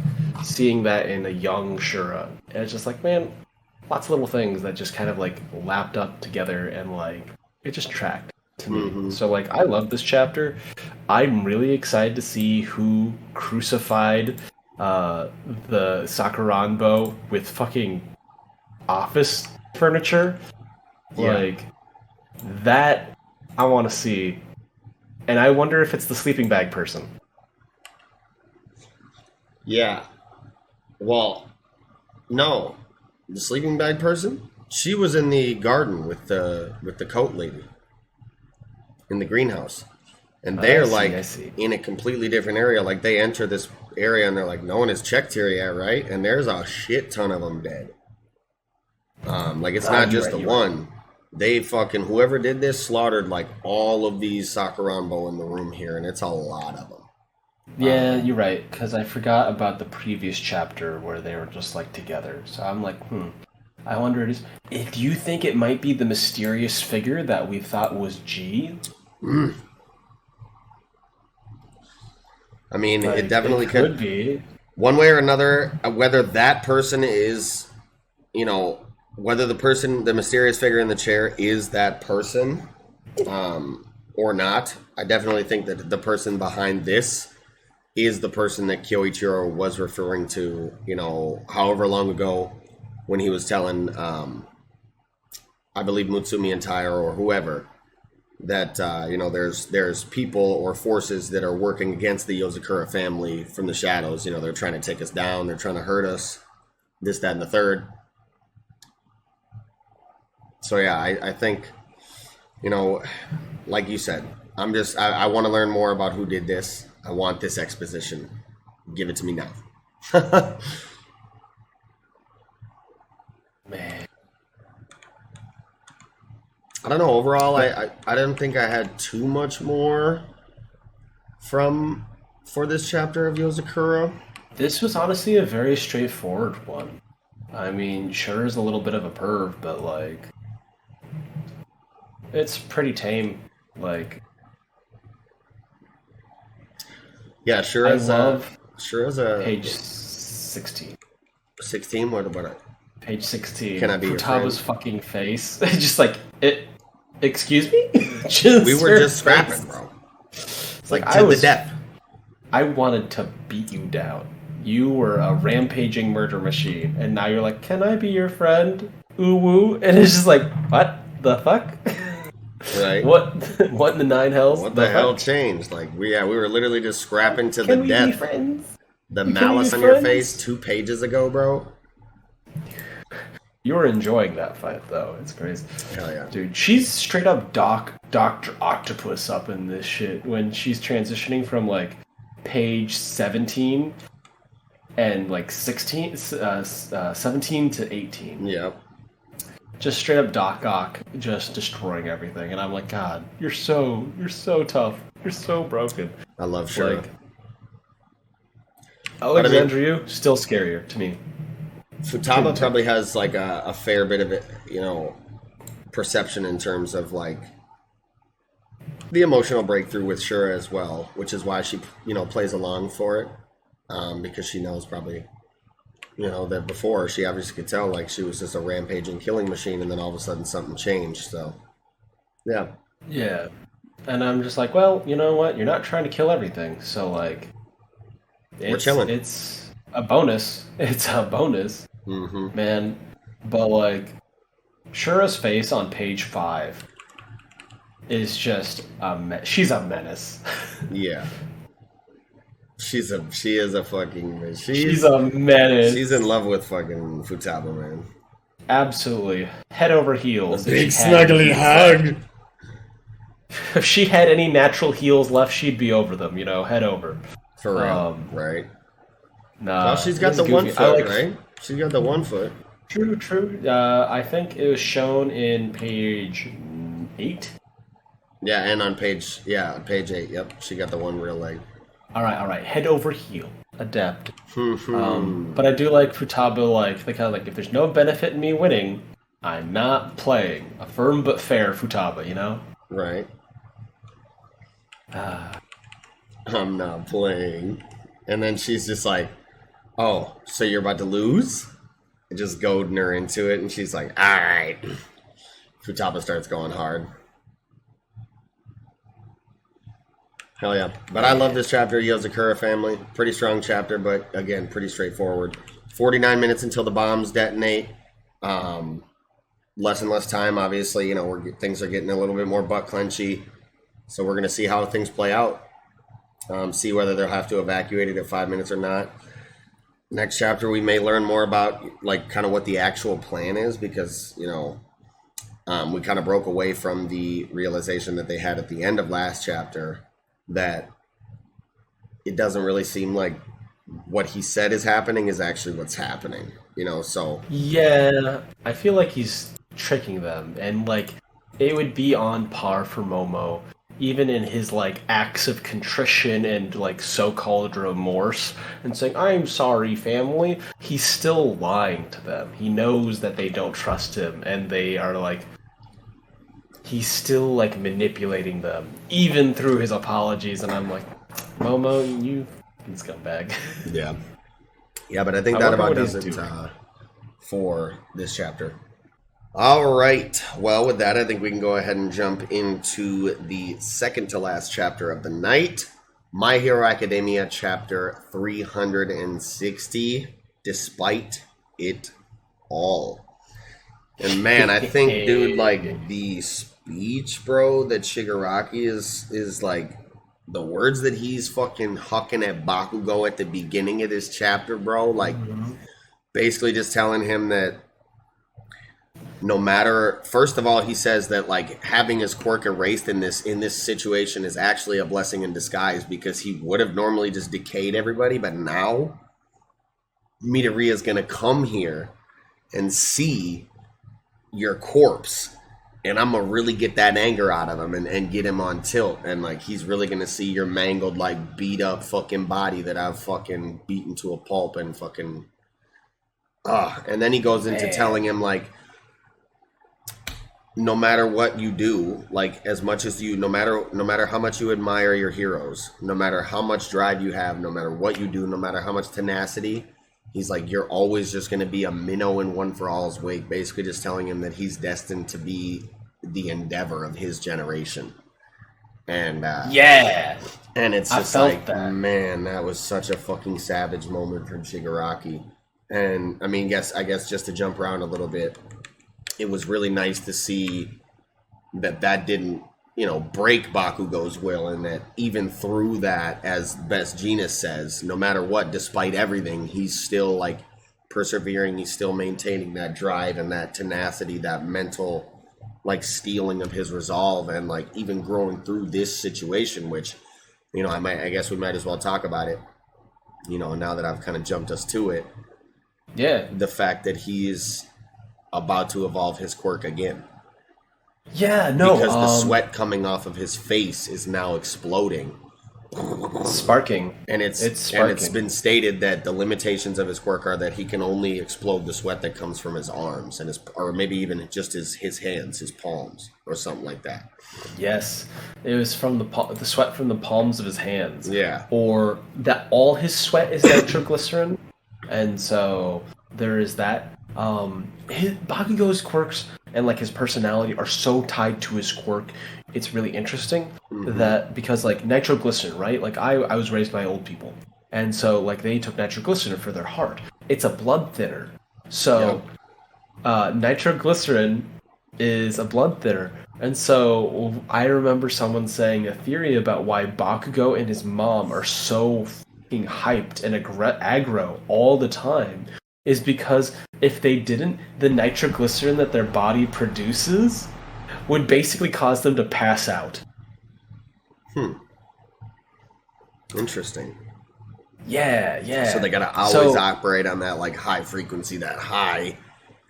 seeing that in a young Shura, it's just like, man, lots of little things that just kind of like lapped up together and like it just tracked to me. So like I love this chapter. I'm really excited to see who crucified the Sakuranbo with fucking office furniture. Like that I want to see. And I wonder if it's the sleeping bag person. Yeah. Well, no. The sleeping bag person? She was in the garden with the coat lady. In the greenhouse. And they're in a completely different area. Like they enter this area and they're like, no one has checked here yet, right? And there's a shit ton of them dead. Like it's not just the one. They fucking, whoever did this slaughtered like all of these Sakuranbo in the room here, and it's a lot of them. Yeah, you're right, because I forgot about the previous chapter where they were just like together. So I'm like, I wonder if you think it might be the mysterious figure that we thought was G. I mean, like, it definitely could be. One way or another, whether that person is, you know, whether the mysterious figure in the chair is that person or not, I definitely think that the person behind this is the person that Kyoichiro was referring to, you know, however long ago when he was telling, I believe Mutsumi and Tairo or whoever, that, you know, there's people or forces that are working against the Yozakura family from the shadows. You know, they're trying to take us down. They're trying to hurt us. This, that, and the third. So, yeah, I think, you know, like you said, I want to learn more about who did this. I want this exposition. Give it to me now. Man. I don't know. Overall, I didn't think I had too much more for this chapter of Yozakura. This was honestly a very straightforward one. I mean, sure is a little bit of a perv, but like, it's pretty tame. Like, yeah, sure is a page 16. 16. What about it? Page 16. Can I be Futaba's fucking face? Just like it. Excuse me? We were just scrapping, bro. It's like to the death. I wanted to beat you down. You were a rampaging murder machine, and now you're like, can I be your friend? Ooh woo. And it's just like, what the fuck? Right. What in the nine hells? What the hell changed? Like we were literally just scrapping to the death. Can we be friends? The malice on your face 2 pages ago, bro. You were enjoying that fight, though. It's crazy. Hell yeah. Dude, she's straight up Dr. Octopus up in this shit when she's transitioning from, like, page 17 and, like, 17 to 18. Yep. Just straight up Doc Ock, just destroying everything. And I'm like, God, you're so tough. You're so broken. I love Shura. Like, Alexandria, still scarier to me. Futaba probably has like a fair bit of it, you know, perception in terms of like the emotional breakthrough with Shura as well, which is why she, you know, plays along for it, because she knows probably, you know, that before she obviously could tell like she was just a rampaging killing machine, and then all of a sudden something changed. So, yeah. And I'm just like, well, you know what? You're not trying to kill everything, so like, we're chilling. It's a bonus. It's a bonus, man. But like, Shura's face on page 5 is just she's a menace. Yeah. She is a fucking she's a menace. She's in love with fucking Futaba, man. Absolutely. Head over heels. A big snuggly hug. If she had any natural heels left, she'd be over them, head over. For real, right? Nah. Well, she's got the 1 foot, right? She's got the 1 foot. True. I think it was shown in page 8. Yeah, and on page 8, yep. She got the 1 real leg. Alright. Head over heel. Adept. But I do like Futaba, like, they kind of like, if there's no benefit in me winning, I'm not playing. A firm but fair Futaba, Right. I'm not playing. And then she's just like, oh, so you're about to lose? And just goading her into it, and she's like, alright. Futaba starts going hard. Hell yeah. But I love this chapter, Yozakura family. Pretty strong chapter, but again, pretty straightforward. 49 minutes until the bombs detonate. Less and less time, obviously. Things are getting a little bit more butt clenchy. So we're going to see how things play out. See whether they'll have to evacuate it at 5 minutes or not. Next chapter, we may learn more about, like, kind of what the actual plan is, because, we kind of broke away from the realization that they had at the end of last chapter that it doesn't really seem like what he said is happening is actually what's happening, so. Yeah, I feel like he's tricking them, and, like, it would be on par for Momo, even in his, like, acts of contrition and, like, so-called remorse, and saying, I'm sorry, family, he's still lying to them. He knows that they don't trust him, and they are, like, he's still, like, manipulating them, even through his apologies, and I'm like, Momo, you scumbag. Yeah. Yeah, but I think that about does it for this chapter. All right. Well, with that, I think we can go ahead and jump into the second to last chapter of the night. My Hero Academia chapter 360, Despite It All. And man, I think, dude, like, the speech, bro, that Shigaraki is like, the words that he's fucking hucking at Bakugo at the beginning of this chapter, bro, like, basically just telling him that no matter, first of all, he says that, like, having his quirk erased in this situation is actually a blessing in disguise, because he would have normally just decayed everybody, but now Midoriya is going to come here and see your corpse, and I'm going to really get that anger out of him and get him on tilt, and, like, he's really going to see your mangled, like, beat up fucking body that I've fucking beaten to a pulp and fucking, and then he goes into telling him, like, no matter what you do, like, as much as you, no matter how much you admire your heroes, no matter how much drive you have, no matter what you do, no matter how much tenacity, he's like, you're always just going to be a minnow in One for All's wake, basically just telling him that he's destined to be the endeavor of his generation. And, yeah. And it's just like, man, that was such a fucking savage moment from Shigaraki. And, I mean, I guess just to jump around a little bit, it was really nice to see that didn't, break Bakugo's will, and that even through that, as Best Genius says, no matter what, despite everything, he's still, like, persevering, he's still maintaining that drive and that tenacity, that mental, like, steeling of his resolve, and, like, even growing through this situation, which, I guess we might as well talk about it, now that I've kind of jumped us to it. Yeah. The fact that he's about to evolve his quirk again. Yeah, no. Because the sweat coming off of his face is now exploding. Sparking. And it's sparking. And it's been stated that the limitations of his quirk are that he can only explode the sweat that comes from his arms, and or maybe even just his hands, his palms, or something like that. Yes. It was from the sweat from the palms of his hands. Yeah. Or that all his sweat is nitroglycerin. And so there is that. Bakugo's quirks, and like his personality are so tied to his quirk. It's really interesting that because like nitroglycerin, right? Like I was raised by old people, and so like they took nitroglycerin for their heart. It's a blood thinner, so nitroglycerin is a blood thinner. And so I remember someone saying a theory about why Bakugo and his mom are so fucking hyped and aggro all the time is because if they didn't, the nitroglycerin that their body produces would basically cause them to pass out. Interesting. Yeah. So they gotta always operate on that like high frequency, that high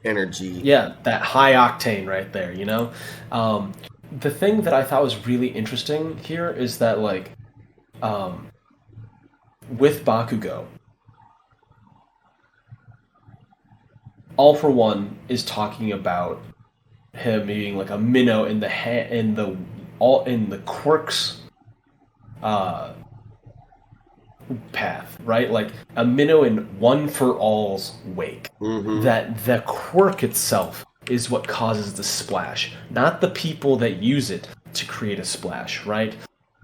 energy. Yeah, that high octane right there, you know? The thing that I thought was really interesting here is that, like, with Bakugo, All For One is talking about him being like a minnow in the quirks path, right? Like a minnow in One For All's wake. That the quirk itself is what causes the splash, not the people that use it to create a splash, right?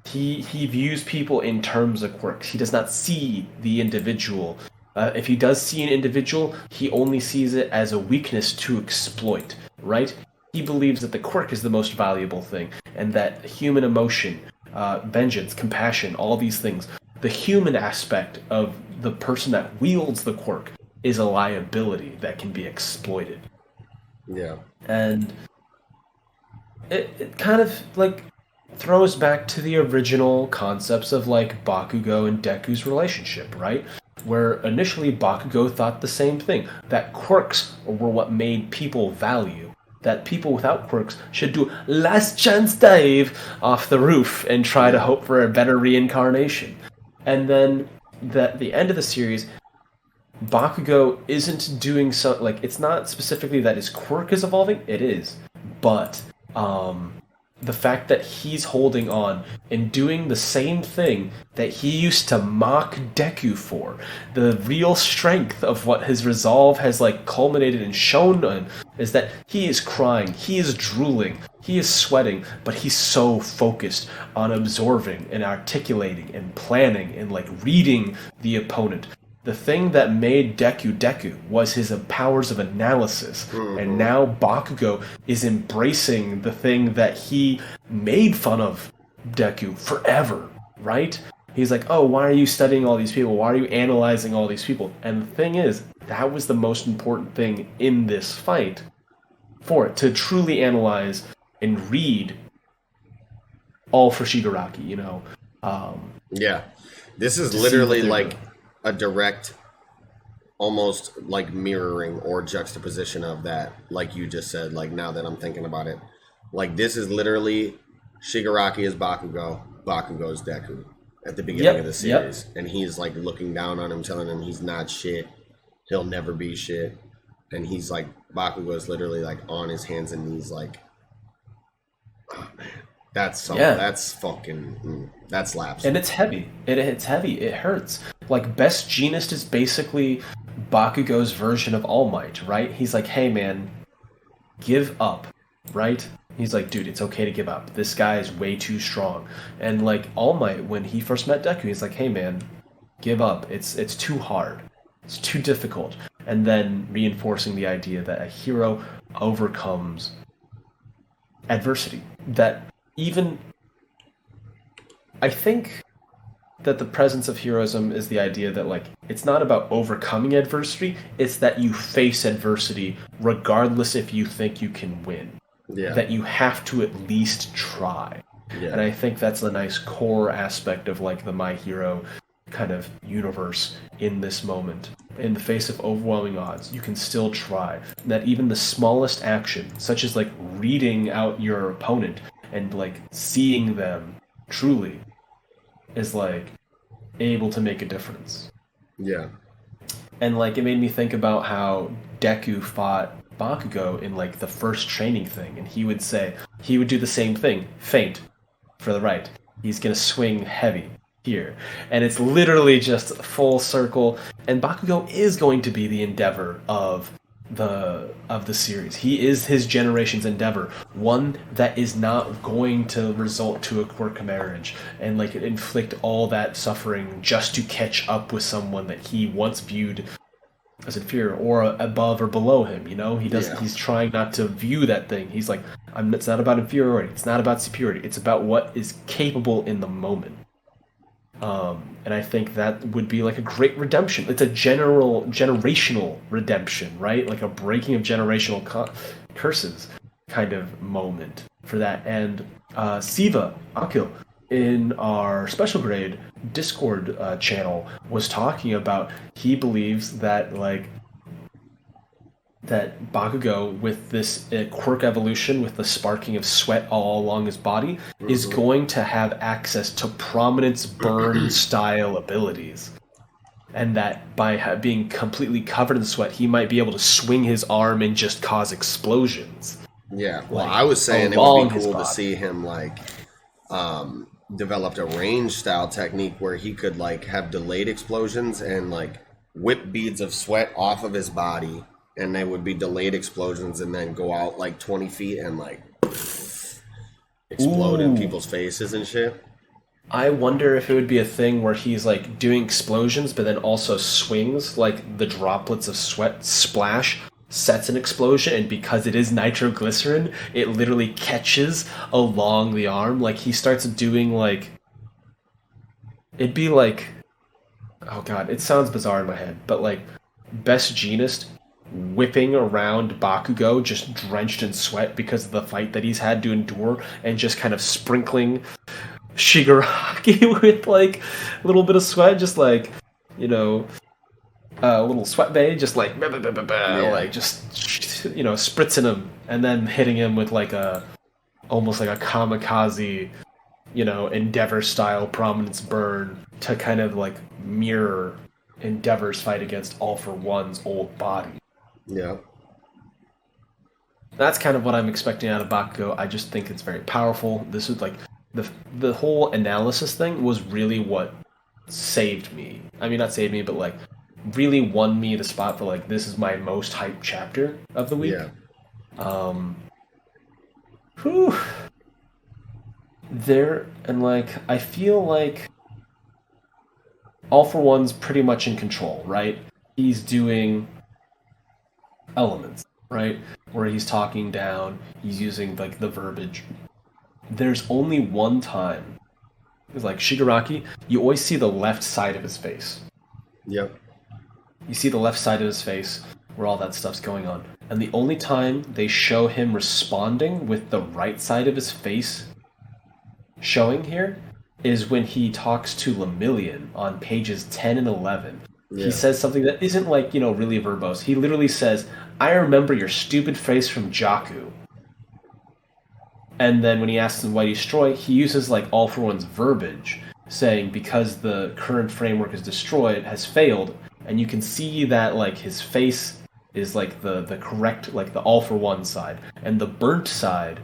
He views people in terms of quirks. He does not see the individual. If he does see an individual, he only sees it as a weakness to exploit, right? He believes that the quirk is the most valuable thing, and that human emotion, vengeance, compassion, all these things, the human aspect of the person that wields the quirk is a liability that can be exploited. Yeah. And it kind of, like, throws back to the original concepts of, like, Bakugo and Deku's relationship, right? Where initially Bakugo thought the same thing, that quirks were what made people value, that people without quirks should do last chance dive off the roof and try to hope for a better reincarnation. And then the end of the series, Bakugo isn't doing so, like, it's not specifically that his quirk is evolving, it is, but the fact that he's holding on and doing the same thing that he used to mock Deku for, the real strength of what his resolve has, like, culminated in Shonen, is that he is crying, he is drooling, he is sweating, but he's so focused on absorbing and articulating and planning and, like, reading the opponent. The thing that made Deku Deku was his powers of analysis, and now Bakugo is embracing the thing that he made fun of Deku forever, right? He's like, oh, why are you studying all these people? Why are you analyzing all these people? And the thing is, that was the most important thing in this fight, for it to truly analyze and read all for Shigaraki, you know? Yeah. This is literally like a direct, almost like mirroring or juxtaposition of that, like you just said, like now that I'm thinking about it. Like this is literally Shigaraki is Bakugo, Bakugo is Deku at the beginning of the series. And he's like looking down on him, telling him he's not shit, he'll never be shit. And he's like, Bakugo is literally like on his hands and knees like, oh man. That's fucking, that slaps. And it's heavy. It's heavy. It hurts. Like, Best Jeanist is basically Bakugo's version of All Might, right? He's like, hey man, give up, right? He's like, dude, it's okay to give up. This guy is way too strong. And like All Might, when he first met Deku, he's like, hey man, give up. It's too hard. It's too difficult. And then reinforcing the idea that a hero overcomes adversity. That even, I think that the presence of heroism is the idea that, like, it's not about overcoming adversity, it's that you face adversity regardless if you think you can win. Yeah. That you have to at least try. Yeah. And I think that's a nice core aspect of, like, the My Hero kind of universe in this moment. In the face of overwhelming odds, you can still try. And that even the smallest action, such as, like, reading out your opponent and, like, seeing them truly, is, like, able to make a difference. Yeah. And, like, it made me think about how Deku fought Bakugo in, like, the first training thing, and he would do the same thing, feint for the right. He's gonna swing heavy here. And it's literally just full circle, and Bakugo is going to be the endeavor of the series. He is his generation's endeavor, one that is not going to result to a quirk marriage and like inflict all that suffering just to catch up with someone that he once viewed as inferior or above or below him. You know, he doesn't. Yeah. He's trying not to view that thing. He's like, it's not about inferiority. It's not about superiority. It's about what is capable in the moment. And I think that would be like a great redemption. It's a generational redemption, right? Like a breaking of generational curses kind of moment for that. And Siva Akil in our special grade Discord channel was talking about, he believes that like that Bakugo with this quirk evolution with the sparking of sweat all along his body is going to have access to prominence burn style abilities, and that by being completely covered in sweat he might be able to swing his arm and just cause explosions. Yeah, well, like, I was saying it would along be his cool to body. see him like developed a range style technique where he could like have delayed explosions and like whip beads of sweat off of his body, and they would be delayed explosions and then go out like 20 feet and like explode in people's faces and shit. I wonder if it would be a thing where he's like doing explosions but then also swings, like the droplets of sweat splash sets an explosion, and because it is nitroglycerin it literally catches along the arm. Like he starts doing like, it'd be like, oh god, it sounds bizarre in my head, but like Best Jeanist whipping around Bakugo just drenched in sweat because of the fight that he's had to endure, and just kind of sprinkling Shigaraki with like a little bit of sweat, just like, you know, a little sweat bay, just like like just, you know, spritzing him and then hitting him with like a almost like a kamikaze, you know, Endeavor style prominence burn to kind of like mirror Endeavor's fight against All for One's old body. Yeah. That's kind of what I'm expecting out of Bakugo. I just think it's very powerful. This is like the whole analysis thing was really what saved me. I mean, not saved me, but like really won me the spot for like, this is my most hyped chapter of the week. Yeah. Whew. There, and like I feel like All for One's pretty much in control, right? He's doing elements, right? Where he's talking down, he's using like the verbiage. There's only one time, it's like Shigaraki, you always see the left side of his face. Yep. You see the left side of his face where all that stuff's going on. And the only time they show him responding with the right side of his face showing here is when he talks to Lemillion on pages 10 and 11. Yeah. He says something that isn't like, you know, really verbose. He literally says, "I remember your stupid face from Jakku." And then when he asks him why he destroy, he uses like All for One's verbiage, saying because the current framework is destroyed, has failed, and you can see that like his face is like the correct, like the All for One side, and the burnt side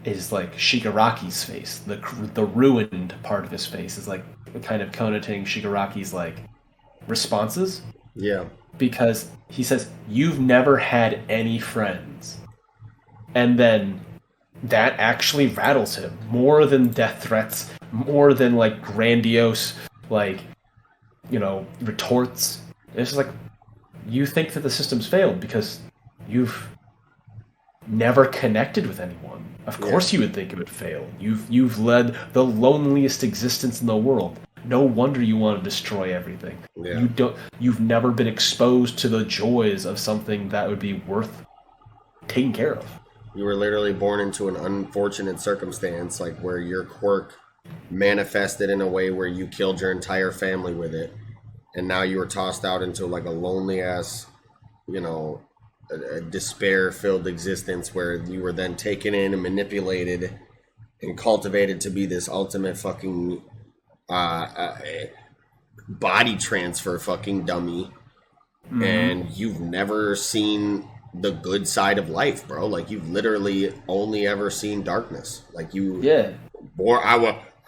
is like Shigaraki's face. The ruined part of his face is like kind of connotating Shigaraki's like responses. Yeah. Because he says, "You've never had any friends," and then that actually rattles him more than death threats, more than like grandiose, like, you know, retorts. It's just like, you think that the system's failed because you've never connected with anyone. Of course you would think it would fail. You've led the loneliest existence in the world. No wonder you want to destroy everything. Yeah. You've never been exposed to the joys of something that would be worth taking care of. You were literally born into an unfortunate circumstance, like where your quirk manifested in a way where you killed your entire family with it, and now you were tossed out into like a lonely ass, you know, a despair-filled existence where you were then taken in and manipulated and cultivated to be this ultimate fucking body transfer fucking dummy. Mm-hmm. And you've never seen the good side of life, bro. Like, you've literally only ever seen darkness. Like, you... Yeah. Boy,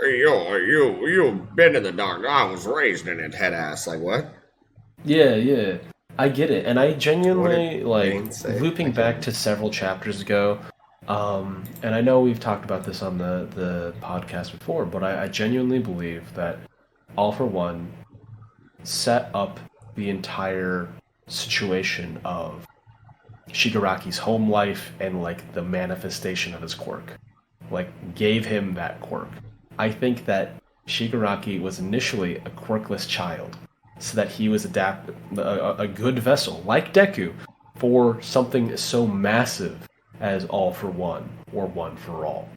you've been in the dark. I was raised in it, head ass. Like, what? Yeah. I get it, and I genuinely Bane say? looping back to several chapters ago. And I know we've talked about this on the podcast before, but I genuinely believe that All for One set up the entire situation of Shigaraki's home life and like the manifestation of his quirk. Like gave him that quirk. I think that Shigaraki was initially a quirkless child, so that he was a good vessel, like Deku, for something so massive as All for One or One for All.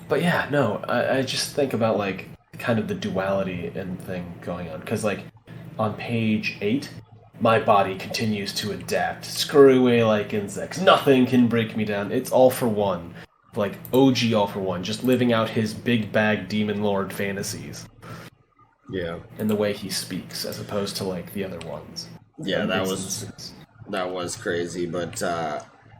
But yeah, no, I just think about like kind of the duality and thing going on, because like on page 8, my body continues to adapt, scurry away like insects. Nothing can break me down. It's All for One, like OG All for One, just living out his big bag demon lord fantasies. Yeah, And the way he speaks, as opposed to like the other ones. yeah, that was crazy. But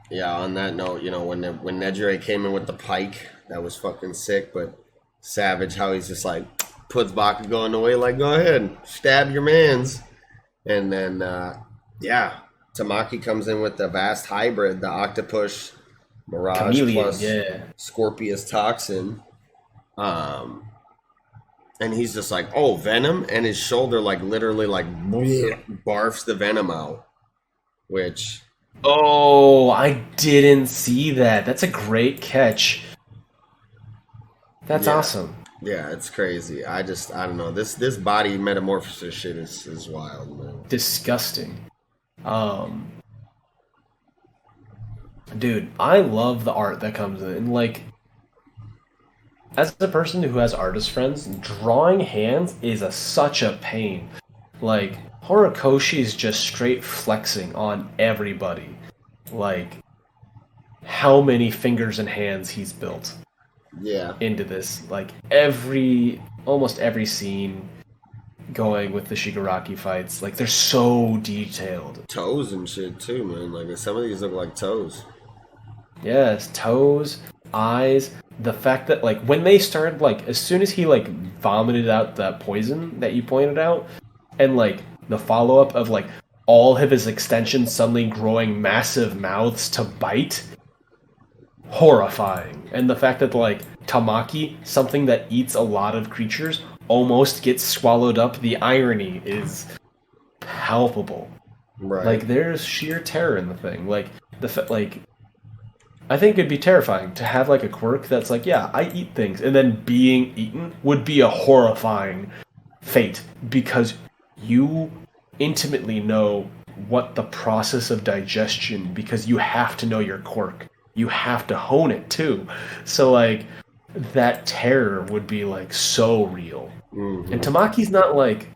yeah, on that note, when Nejire came in with the pike, that was fucking sick. But savage how he's just like puts Bakugo in the way, like go ahead, stab your mans. And then, yeah, Tamaki comes in with the vast hybrid, the Octopus Mirage Chameleon, plus yeah. Scorpius Toxin. And he's just like, oh, Venom? And his shoulder, like, literally, like, barfs the Venom out. Which... Oh, I didn't see that. That's a great catch. That's awesome. Yeah, it's crazy. I don't know. This body metamorphosis shit is wild, man. Disgusting. Dude, I love the art that comes in. Like, as a person who has artist friends, drawing hands is such a pain. Like, Horikoshi is just straight flexing on everybody. Like, how many fingers and hands he's built. Yeah. Into this, like almost every scene going with the Shigaraki fights, like they're so detailed. Toes and shit too, man. Like some of these look like toes. Yes, toes, eyes. The fact that like when they started, like as soon as he like vomited out that poison that you pointed out, and like the follow up of like all of his extensions suddenly growing massive mouths to bite. Horrifying. And the fact that like Tamaki, something that eats a lot of creatures, almost gets swallowed up, the irony is palpable. Right. Like there's sheer terror in the thing. Like I think it'd be terrifying to have like a quirk that's like, yeah, I eat things, and then being eaten would be a horrifying fate, because you intimately know what the process of digestion, because you have to know your quirk. You have to hone it too. So like that terror would be like so real. Mm-hmm. And Tamaki's not like,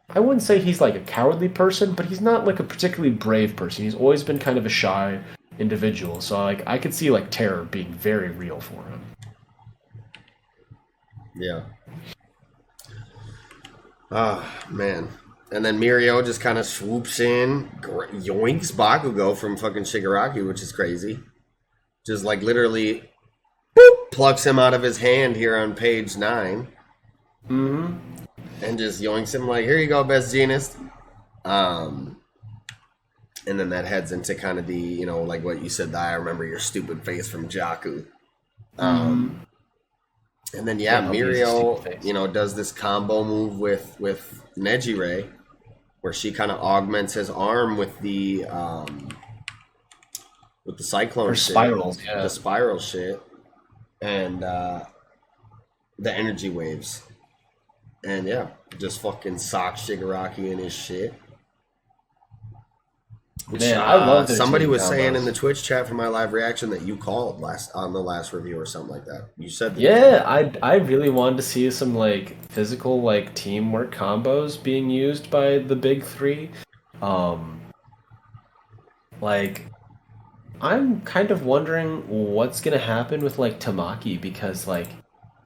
I wouldn't say he's like a cowardly person, but he's not like a particularly brave person. He's always been kind of a shy individual. So like I could see like terror being very real for him. Yeah. Ah, man. And then Mirio just kind of swoops in, yoinks Bakugo from fucking Shigaraki, which is crazy. Just like literally boop, plucks him out of his hand here on page 9. Mm-hmm. And just yoinks him like, here you go, best genist. And then that heads into kind of the, like what you said, I remember your stupid face from Jakku. And then, Mirio, does this combo move with Nejire, where she kind of augments his arm with the cyclone shit. Spirals, yeah. The spiral shit. And the energy waves. And yeah, just fucking socks Shigaraki in his shit. Which, man, I love somebody was saying in the Twitch chat for my live reaction that you called on the last review or something like that. You said that. Yeah, I really wanted to see some like physical like teamwork combos being used by the big three. Like I'm kind of wondering what's gonna happen with like Tamaki, because like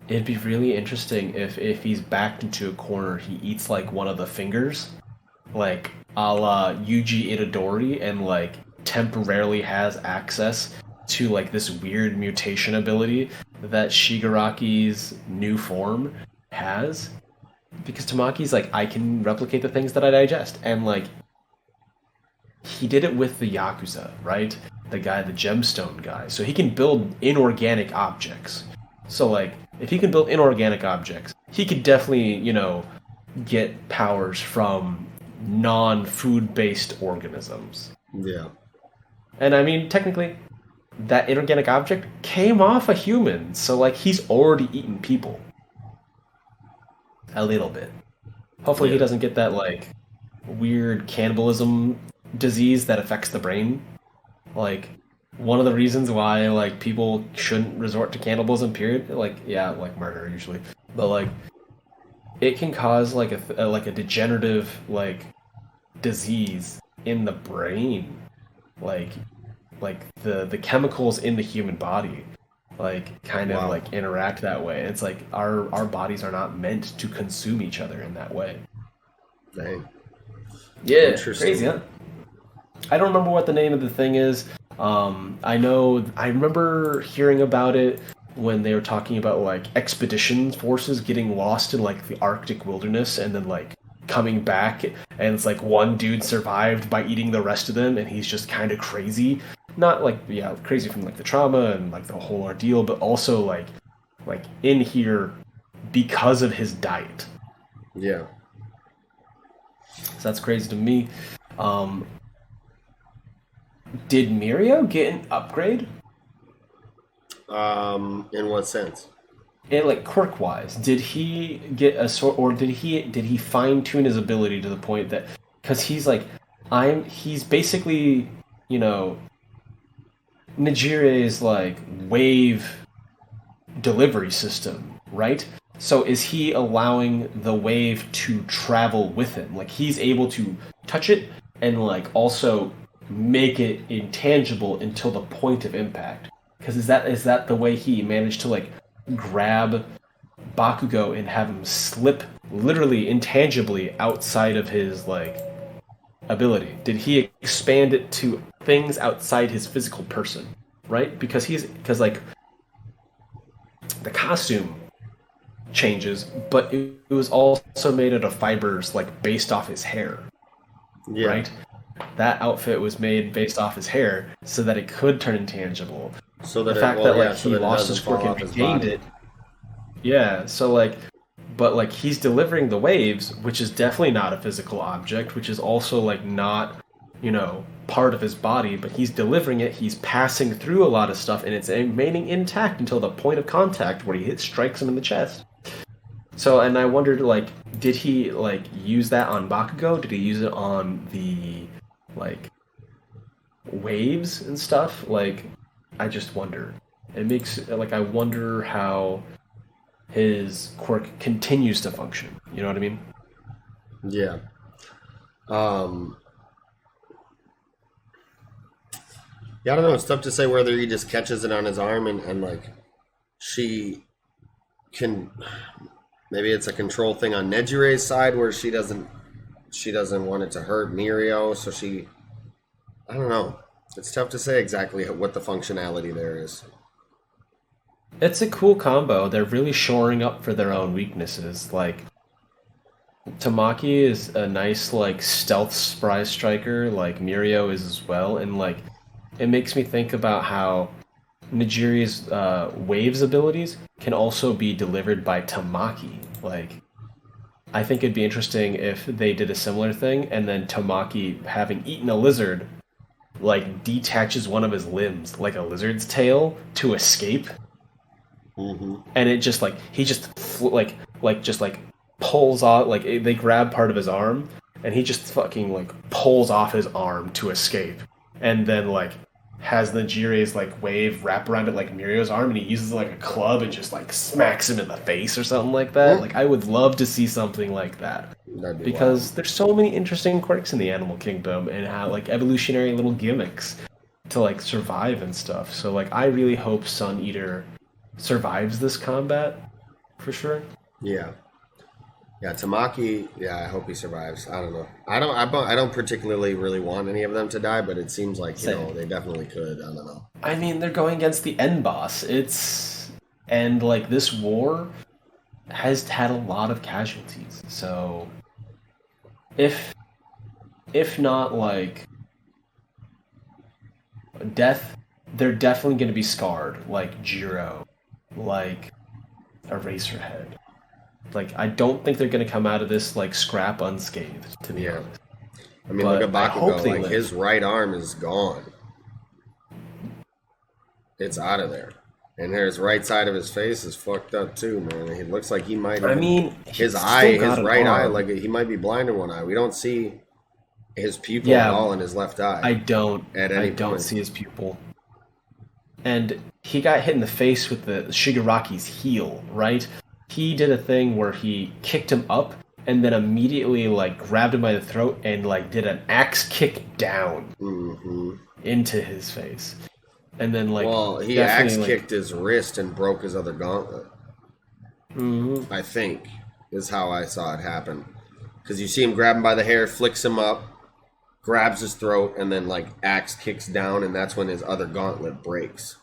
it'd be really interesting if he's backed into a corner, he eats like one of the fingers, like a la Yuji Itadori, and like temporarily has access to like this weird mutation ability that Shigaraki's new form has. because Tamaki's like, I can replicate the things that I digest, and like he did it with the Yakuza, right? The guy, the gemstone guy, so he can build inorganic objects. So like, if he can build inorganic objects, he could definitely, get powers from non-food based organisms. Yeah. And I mean, technically, that inorganic object came off a human, so like he's already eaten people. A little bit. Hopefully he doesn't get that like weird cannibalism disease that affects the brain. Like one of the reasons why like people shouldn't resort to cannibalism, period, like murder usually, but like it can cause like a degenerative like disease in the brain, like the chemicals in the human body like kind of like interact that way. It's like our bodies are not meant to consume each other in that way. Dang. Yeah, crazy, huh? I don't remember what the name of the thing is. I remember hearing about it when they were talking about like expedition forces getting lost in like the Arctic wilderness and then like coming back, and it's like one dude survived by eating the rest of them, and he's just kind of crazy. Not like crazy from like the trauma and like the whole ordeal, but also like in here because of his diet. Yeah. So that's crazy to me. Did Mirio get an upgrade? In what sense? And like quirk wise, did he get a sort, or did he fine tune his ability to the point that, because he's like, he's basically Nijire's like wave delivery system, right? So is he allowing the wave to travel with him? Like he's able to touch it and like also make it intangible until the point of impact. Because is that the way he managed to like grab Bakugo and have him slip literally intangibly outside of his like ability? Did he expand it to things outside his physical person, right? Because like the costume changes, but it was also made out of fibers like based off his hair, right? That outfit was made based off his hair so that it could turn intangible. So that the fact that like he lost his quirk and regained it. Yeah, so like, but like he's delivering the waves, which is definitely not a physical object, which is also like not, part of his body, but he's delivering it, he's passing through a lot of stuff, and it's remaining intact until the point of contact where he strikes him in the chest. So, and I wondered, like, did he like use that on Bakugo? Did he use it on the like waves and stuff? Like, I just wonder. It makes like I wonder how his quirk continues to function. You know what I mean? Yeah. Yeah, I don't know. It's tough to say whether he just catches it on his arm and like she can. Maybe it's a control thing on Nejire's side where she doesn't want it to hurt Mirio, so she. I don't know. It's tough to say exactly what the functionality there is. It's a cool combo. They're really shoring up for their own weaknesses. Like, Tamaki is a nice, like, stealth surprise striker, like Mirio is as well, and, like, it makes me think about how Nijiri's waves abilities can also be delivered by Tamaki. Like, I think it'd be interesting if they did a similar thing, and then Tamaki, having eaten a lizard, like, detaches one of his limbs, like a lizard's tail, to escape. Mm-hmm. And it just like he just pulls off, like they grab part of his arm and he just fucking like pulls off his arm to escape, and then like has the Jire's like wave wrap around it like Mirio's arm, and he uses like a club and just like smacks him in the face or something like that. Like I would love to see something like that, because wild. There's so many interesting quirks in the animal kingdom and how like evolutionary little gimmicks to like survive and stuff. So like I really hope Sun Eater survives this combat for sure. Yeah, Tamaki, I hope he survives. I don't know. I don't particularly really want any of them to die, but it seems like they definitely could. I don't know. I mean, they're going against the end boss. And like this war, has had a lot of casualties. So if not like death, they're definitely going to be scarred, like Jiro, like Eraserhead. Like, I don't think they're going to come out of this like scrap unscathed, to be honest. I mean, look at Bakugo. Like, his right arm is gone. It's out of there. And his right side of his face is fucked up too, man. He looks like he might. I mean, his eye, his right eye, like he might be blind in one eye. We don't see his pupil at all in his left eye. I don't see his pupil. And he got hit in the face with the Shigaraki's heel, right? He did a thing where he kicked him up and then immediately like grabbed him by the throat and like did an axe kick down into his face. And then like, well, he axe kicked his wrist and broke his other gauntlet. I think is how I saw it happen. Because you see him grab him by the hair, flicks him up, grabs his throat, and then like axe kicks down, and that's when his other gauntlet breaks.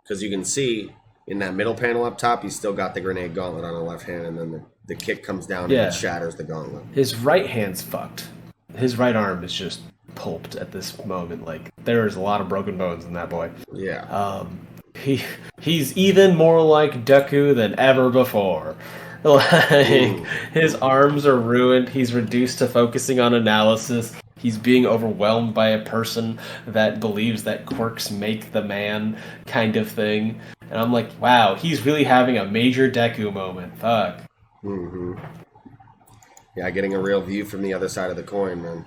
Because you can see in that middle panel up top, he's still got the grenade gauntlet on the left hand, and then the kick comes down and it shatters the gauntlet. His right hand's fucked. His right arm is just pulped at this moment. Like, there's a lot of broken bones in that boy. Yeah. He's even more like Deku than ever before. Like, his arms are ruined. He's reduced to focusing on analysis. He's being overwhelmed by a person that believes that quirks make the man, kind of thing. And I'm like, wow, he's really having a major Deku moment. Fuck. Yeah, getting a real view from the other side of the coin, man.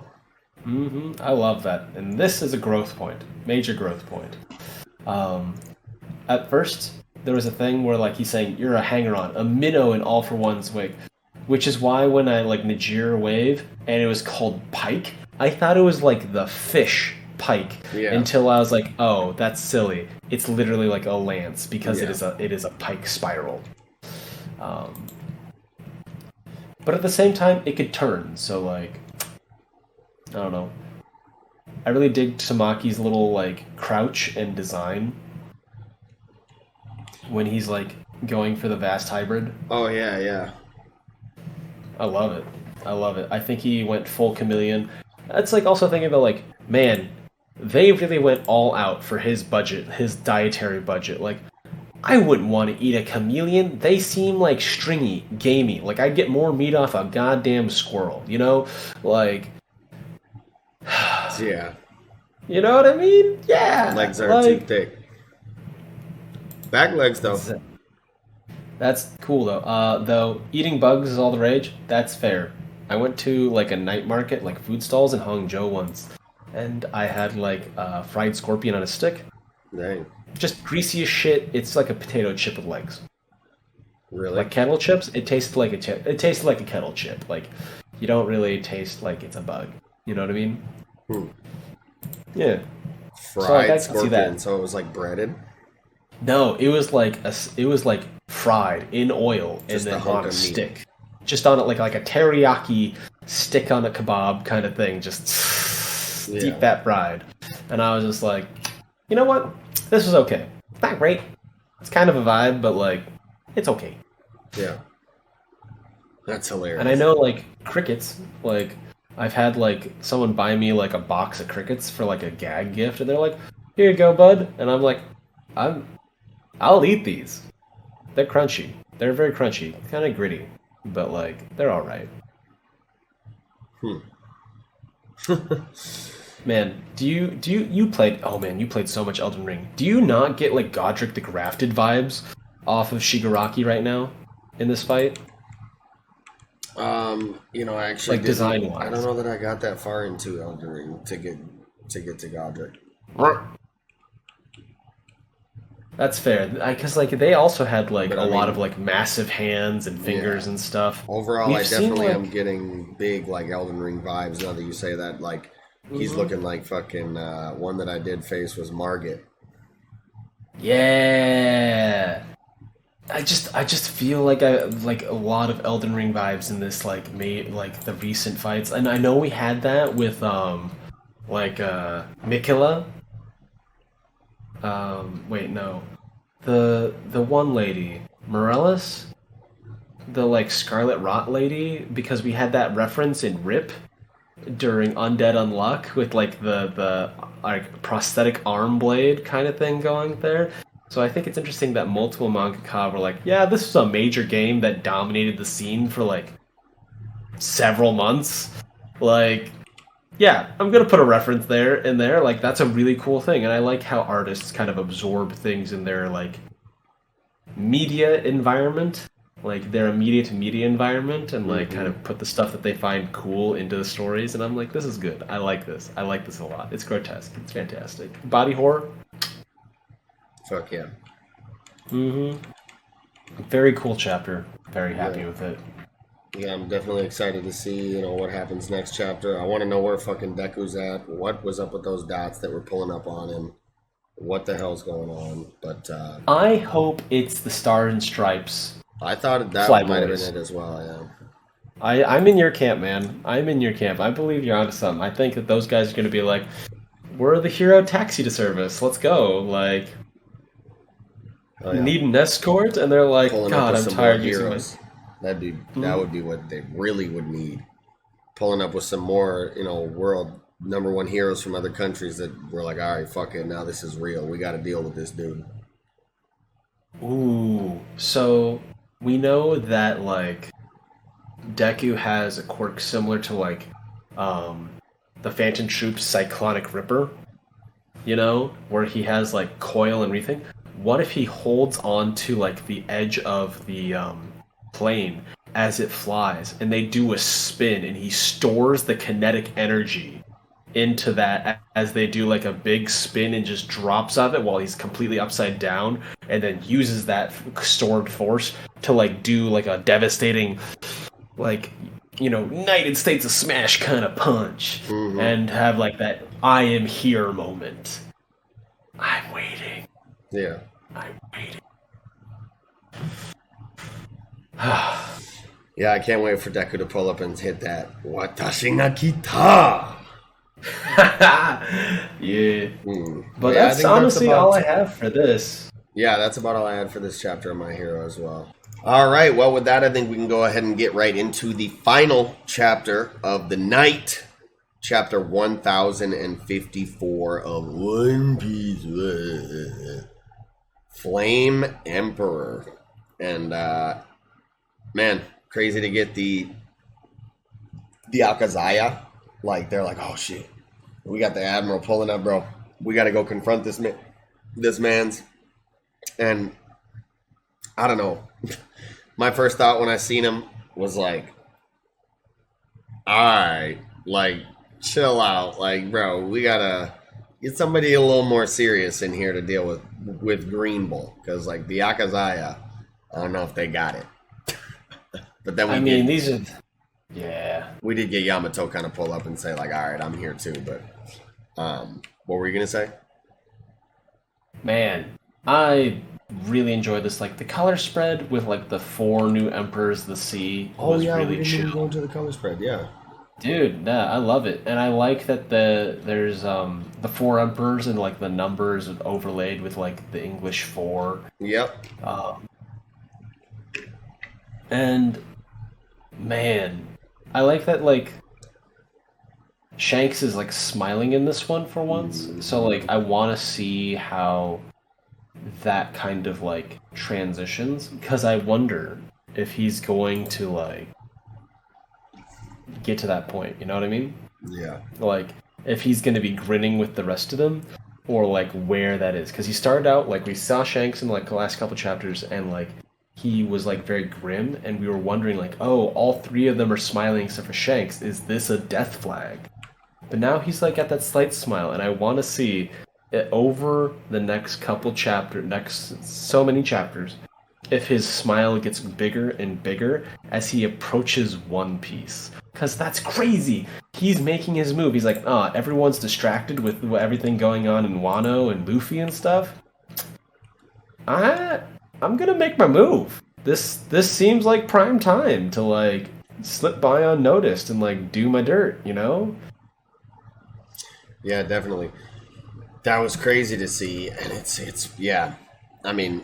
I love that. And this is a growth point. Major growth point. At first, there was a thing where like he's saying, you're a hanger-on, a minnow in All for One's wig. Which is why when I like Najir wave, and it was called Pike, I thought it was like the fish pike until I was like, oh, that's silly. It's literally like a lance because it is a pike spiral. But at the same time, it could turn. So like, I don't know. I really dig Tamaki's little like crouch and design when he's like going for the vast hybrid. Oh yeah. I love it. I think he went full chameleon. That's like also thinking about like, man, they really went all out for his budget, his dietary budget. Like, I wouldn't want to eat a chameleon. They seem like stringy, gamey. Like, I'd get more meat off a goddamn squirrel, you know? Like, yeah. You know what I mean? Yeah. Legs are too thick. Back legs, though. That's cool, though. Though, eating bugs is all the rage. That's fair. I went to, like, a night market, like, food stalls in Hangzhou once. And I had, like, fried scorpion on a stick. Dang. Just greasy as shit. It's like a potato chip with legs. Really? Like kettle chips, it tasted like a chip. It tasted like a kettle chip. Like, you don't really taste like it's a bug. You know what I mean? Yeah. Fried scorpion, so it was like breaded? No, it was like fried in oil and then on a stick. Just on it like a teriyaki stick on a kebab kind of thing. Just deep fat fried. And I was just like, you know what? This was okay. It's not great. It's kind of a vibe, but like, it's okay. Yeah. That's hilarious. And I know like crickets, like I've had like someone buy me like a box of crickets for like a gag gift, and they're like, "Here you go, bud." And I'm like, I'll eat these. They're crunchy. They're very crunchy, kind of gritty, but like they're all right. Man, you played? Oh man, you played so much Elden Ring. Do you not get like Godric the Grafted vibes off of Shigaraki right now in this fight? You know, actually, like design-wise. I don't know that I got that far into Elden Ring to get to Godric. That's fair, because like they also had like a lot of like massive hands and fingers and stuff. Overall, I definitely am getting big like Elden Ring vibes now that you say that. Like he's looking like fucking one that I did face was Margit. Yeah. I just feel like I like a lot of Elden Ring vibes in this like the recent fights, and I know we had that with Mikula. Wait, no, the one lady, Morellis. the like Scarlet Rot lady because we had that reference in Rip during Undead Unluck with like the like prosthetic arm blade kind of thing going there. So I think it's interesting that multiple mangaka were like, yeah, this was a major game that dominated the scene for like several months. Like, yeah, I'm gonna put a reference there in there. Like, that's a really cool thing, and I like how artists kind of absorb things in their like media environment, like their immediate media environment, and like kind of put the stuff that they find cool into the stories. And I'm like, this is good. I like this. I like this a lot. It's grotesque. It's fantastic. Body horror. Fuck yeah. Very cool chapter. Very happy with it. Yeah, I'm definitely excited to see, you know, what happens next chapter. I want to know where fucking Deku's at. What was up with those dots that were pulling up on him? What the hell's going on? But I hope it's the Star and Stripes. I thought that Fly might have Boys. been it as well, yeah. I'm in your camp, man. I'm in your camp. I believe you're onto something. I think that those guys are going to be like, we're the hero taxi to service. Let's go. Like, need an escort? And they're like, Pulling God, up I'm with some tired more using heroes. That would be what they really would need. Pulling up with some more, you know, world #1 heroes from other countries that were like, all right, fuck it, now this is real. We got to deal with this dude. Ooh. So we know that like Deku has a quirk similar to like the Phantom Troop's Cyclonic Ripper, you know, where he has like coil and everything. What if he holds on to like the edge of the plane as it flies and they do a spin and he stores the kinetic energy into that as they do like a big spin and just drops of it while he's completely upside down and then uses that stored force to like do like a devastating like, you know, United States of Smash kind of punch and have like that I am here moment. I'm waiting. Yeah. I'm waiting. Yeah, I can't wait for Deku to pull up and hit that Watashi ga kita. Yeah. But Yeah, that's honestly all I have for this. Yeah, that's about all I had for this chapter of My Hero as well. All right, well, with that, I think we can go ahead and get right into the final chapter of the night. Chapter 1054 of One Piece. Flame Emperor. And, man, crazy to get the Akazaya. Like, they're like, oh, shit. We got the Admiral pulling up, bro. We got to go confront this man's. And, I don't know. My first thought when I seen him was like, alright, like, chill out. Like, bro, we got to get somebody a little more serious in here to deal with Green Bull. Because, like, the Akazaya, I don't know if they got it. But then these are... Yeah. We did get Yamato kind of pull up and say, like, all right, I'm here too. But what were you going to say? Man, I really enjoyed this. Like, the color spread with, like, the 4 new Emperors of the Sea was really we didn't chill. even go into the color spread, yeah. Dude, yeah, I love it. And I like that there's the 4 Emperors and, like, the numbers overlaid with, like, the English 4. Yep. And, man... I like that, like, Shanks is, like, smiling in this one for once. So, like, I want to see how that kind of, like, transitions. Because I wonder if he's going to, like, get to that point. You know what I mean? Yeah. Like, if he's going to be grinning with the rest of them. Or, like, where that is. Because he started out, like, we saw Shanks in, like, the last couple chapters. And, like... he was like very grim and we were wondering like, oh, all 3 of them are smiling except for Shanks. Is this a death flag? But now he's like got that slight smile and I want to see it over the next couple so many chapters if his smile gets bigger and bigger as he approaches One Piece. Because that's crazy. He's making his move. He's like, everyone's distracted with everything going on in Wano and Luffy and stuff. I'm gonna make my move. This seems like prime time to like slip by unnoticed and like do my dirt, you know? Yeah, definitely. That was crazy to see, and it's yeah. I mean,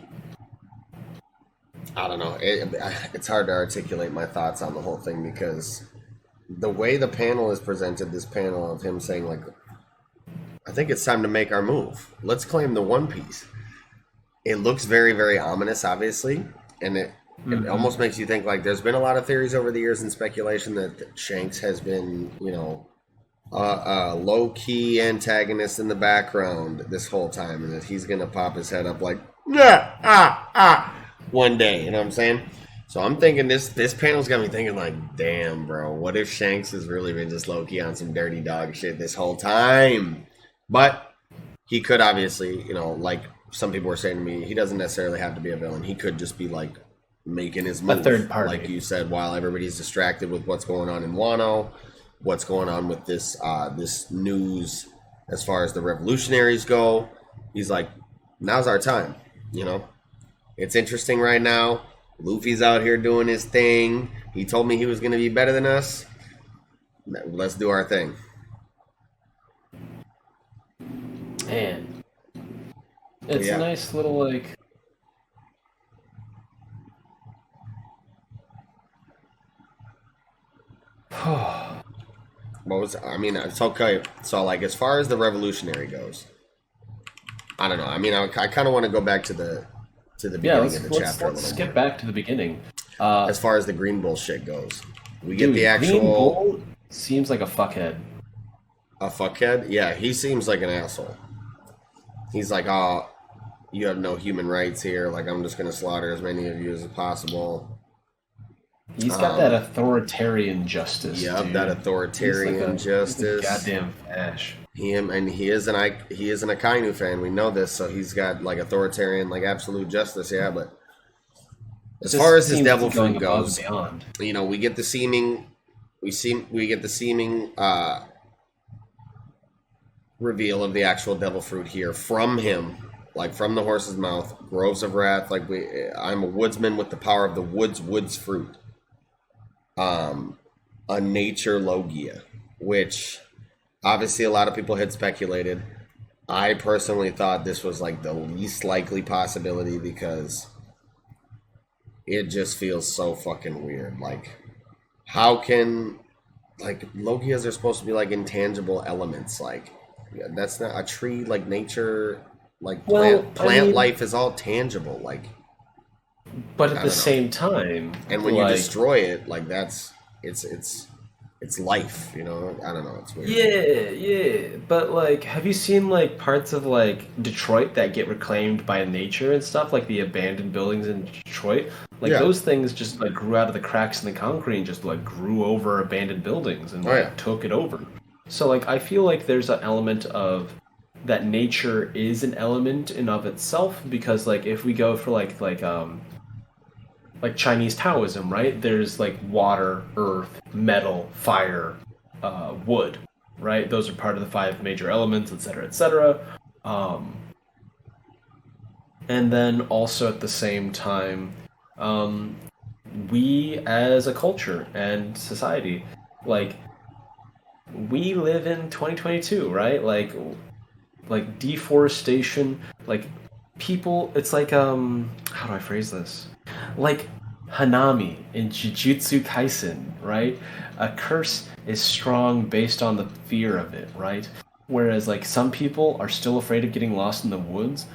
I don't know. It's hard to articulate my thoughts on the whole thing because the way the panel is presented, this panel of him saying like, I think it's time to make our move. Let's claim the One Piece. It looks very, very ominous, obviously, and it almost makes you think like there's been a lot of theories over the years and speculation that Shanks has been, you know, a low-key antagonist in the background this whole time, and that he's gonna pop his head up like one day. You know what I'm saying? So I'm thinking this panel's got me thinking like, damn, bro, what if Shanks has really been just low-key on some dirty dog shit this whole time? But he could obviously, you know, like some people were saying to me, he doesn't necessarily have to be a villain. He could just be like making his move, a third party, like you said, while everybody's distracted with what's going on in Wano, what's going on with this this news as far as the revolutionaries go. He's like, now's our time, you know. It's interesting right now. Luffy's out here doing his thing. He told me he was going to be better than us. Let's do our thing. Man, it's a nice little like. What was I mean? It's okay. So like, as far as the revolutionary goes, I don't know. I mean, I kind of want to go back to the beginning of the chapter. Let's skip back to the beginning. As far as the Green Bull shit goes, we get the actual. Green Bull seems like a fuckhead. A fuckhead? Yeah, he seems like an asshole. He's like, oh, you have no human rights here. Like, I'm just going to slaughter as many of you as possible. He's got that authoritarian justice. Yep, dude. that authoritarian justice. Goddamn Ash. He is an Akainu fan. We know this, so he's got like authoritarian, like absolute justice. Yeah, but as far as his devil fruit goes, you know, we get the seeming reveal of the actual devil fruit here from him, like from the horse's mouth. Groves of wrath. Like I'm a woodsman with the power of the woods fruit. A nature logia, which obviously a lot of people had speculated. I personally thought this was like the least likely possibility because it just feels so fucking weird. Like, how can, like, logias are supposed to be like intangible elements. Like, that's not a tree. Like nature, like plant life is all tangible. Like, but at the same time, and when you destroy it, like that's it's life, you know. I don't know. It's weird. Yeah. But like, have you seen like parts of like Detroit that get reclaimed by nature and stuff? Like the abandoned buildings in Detroit. Like those things just like grew out of the cracks in the concrete and just like grew over abandoned buildings and took it over. So like, I feel like there's an element of that nature is an element in of itself, because like if we go for like Chinese Taoism, right? There's like water, earth, metal, fire, wood, right? Those are part of the 5 major elements, etc., etc. And then also at the same time, we as a culture and society, like, we live in 2022, right? Like deforestation, like people, it's like, how do I phrase this? Like Hanami in Jujutsu Kaisen, right? A curse is strong based on the fear of it, right? Whereas like some people are still afraid of getting lost in the woods.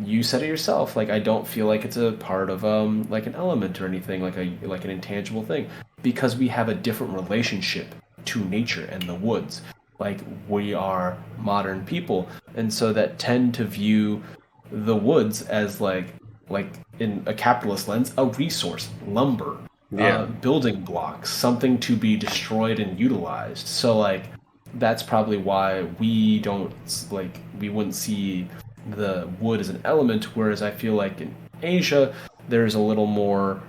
You said it yourself, like I don't feel like it's a part of like an element or anything, like an intangible thing, because we have a different relationship to nature and the woods. Like, we are modern people, and so that tend to view the woods as like in a capitalist lens, a resource, lumber, building blocks, something to be destroyed and utilized. So like, that's probably why we wouldn't see the wood as an element, whereas I feel like in Asia there's a little more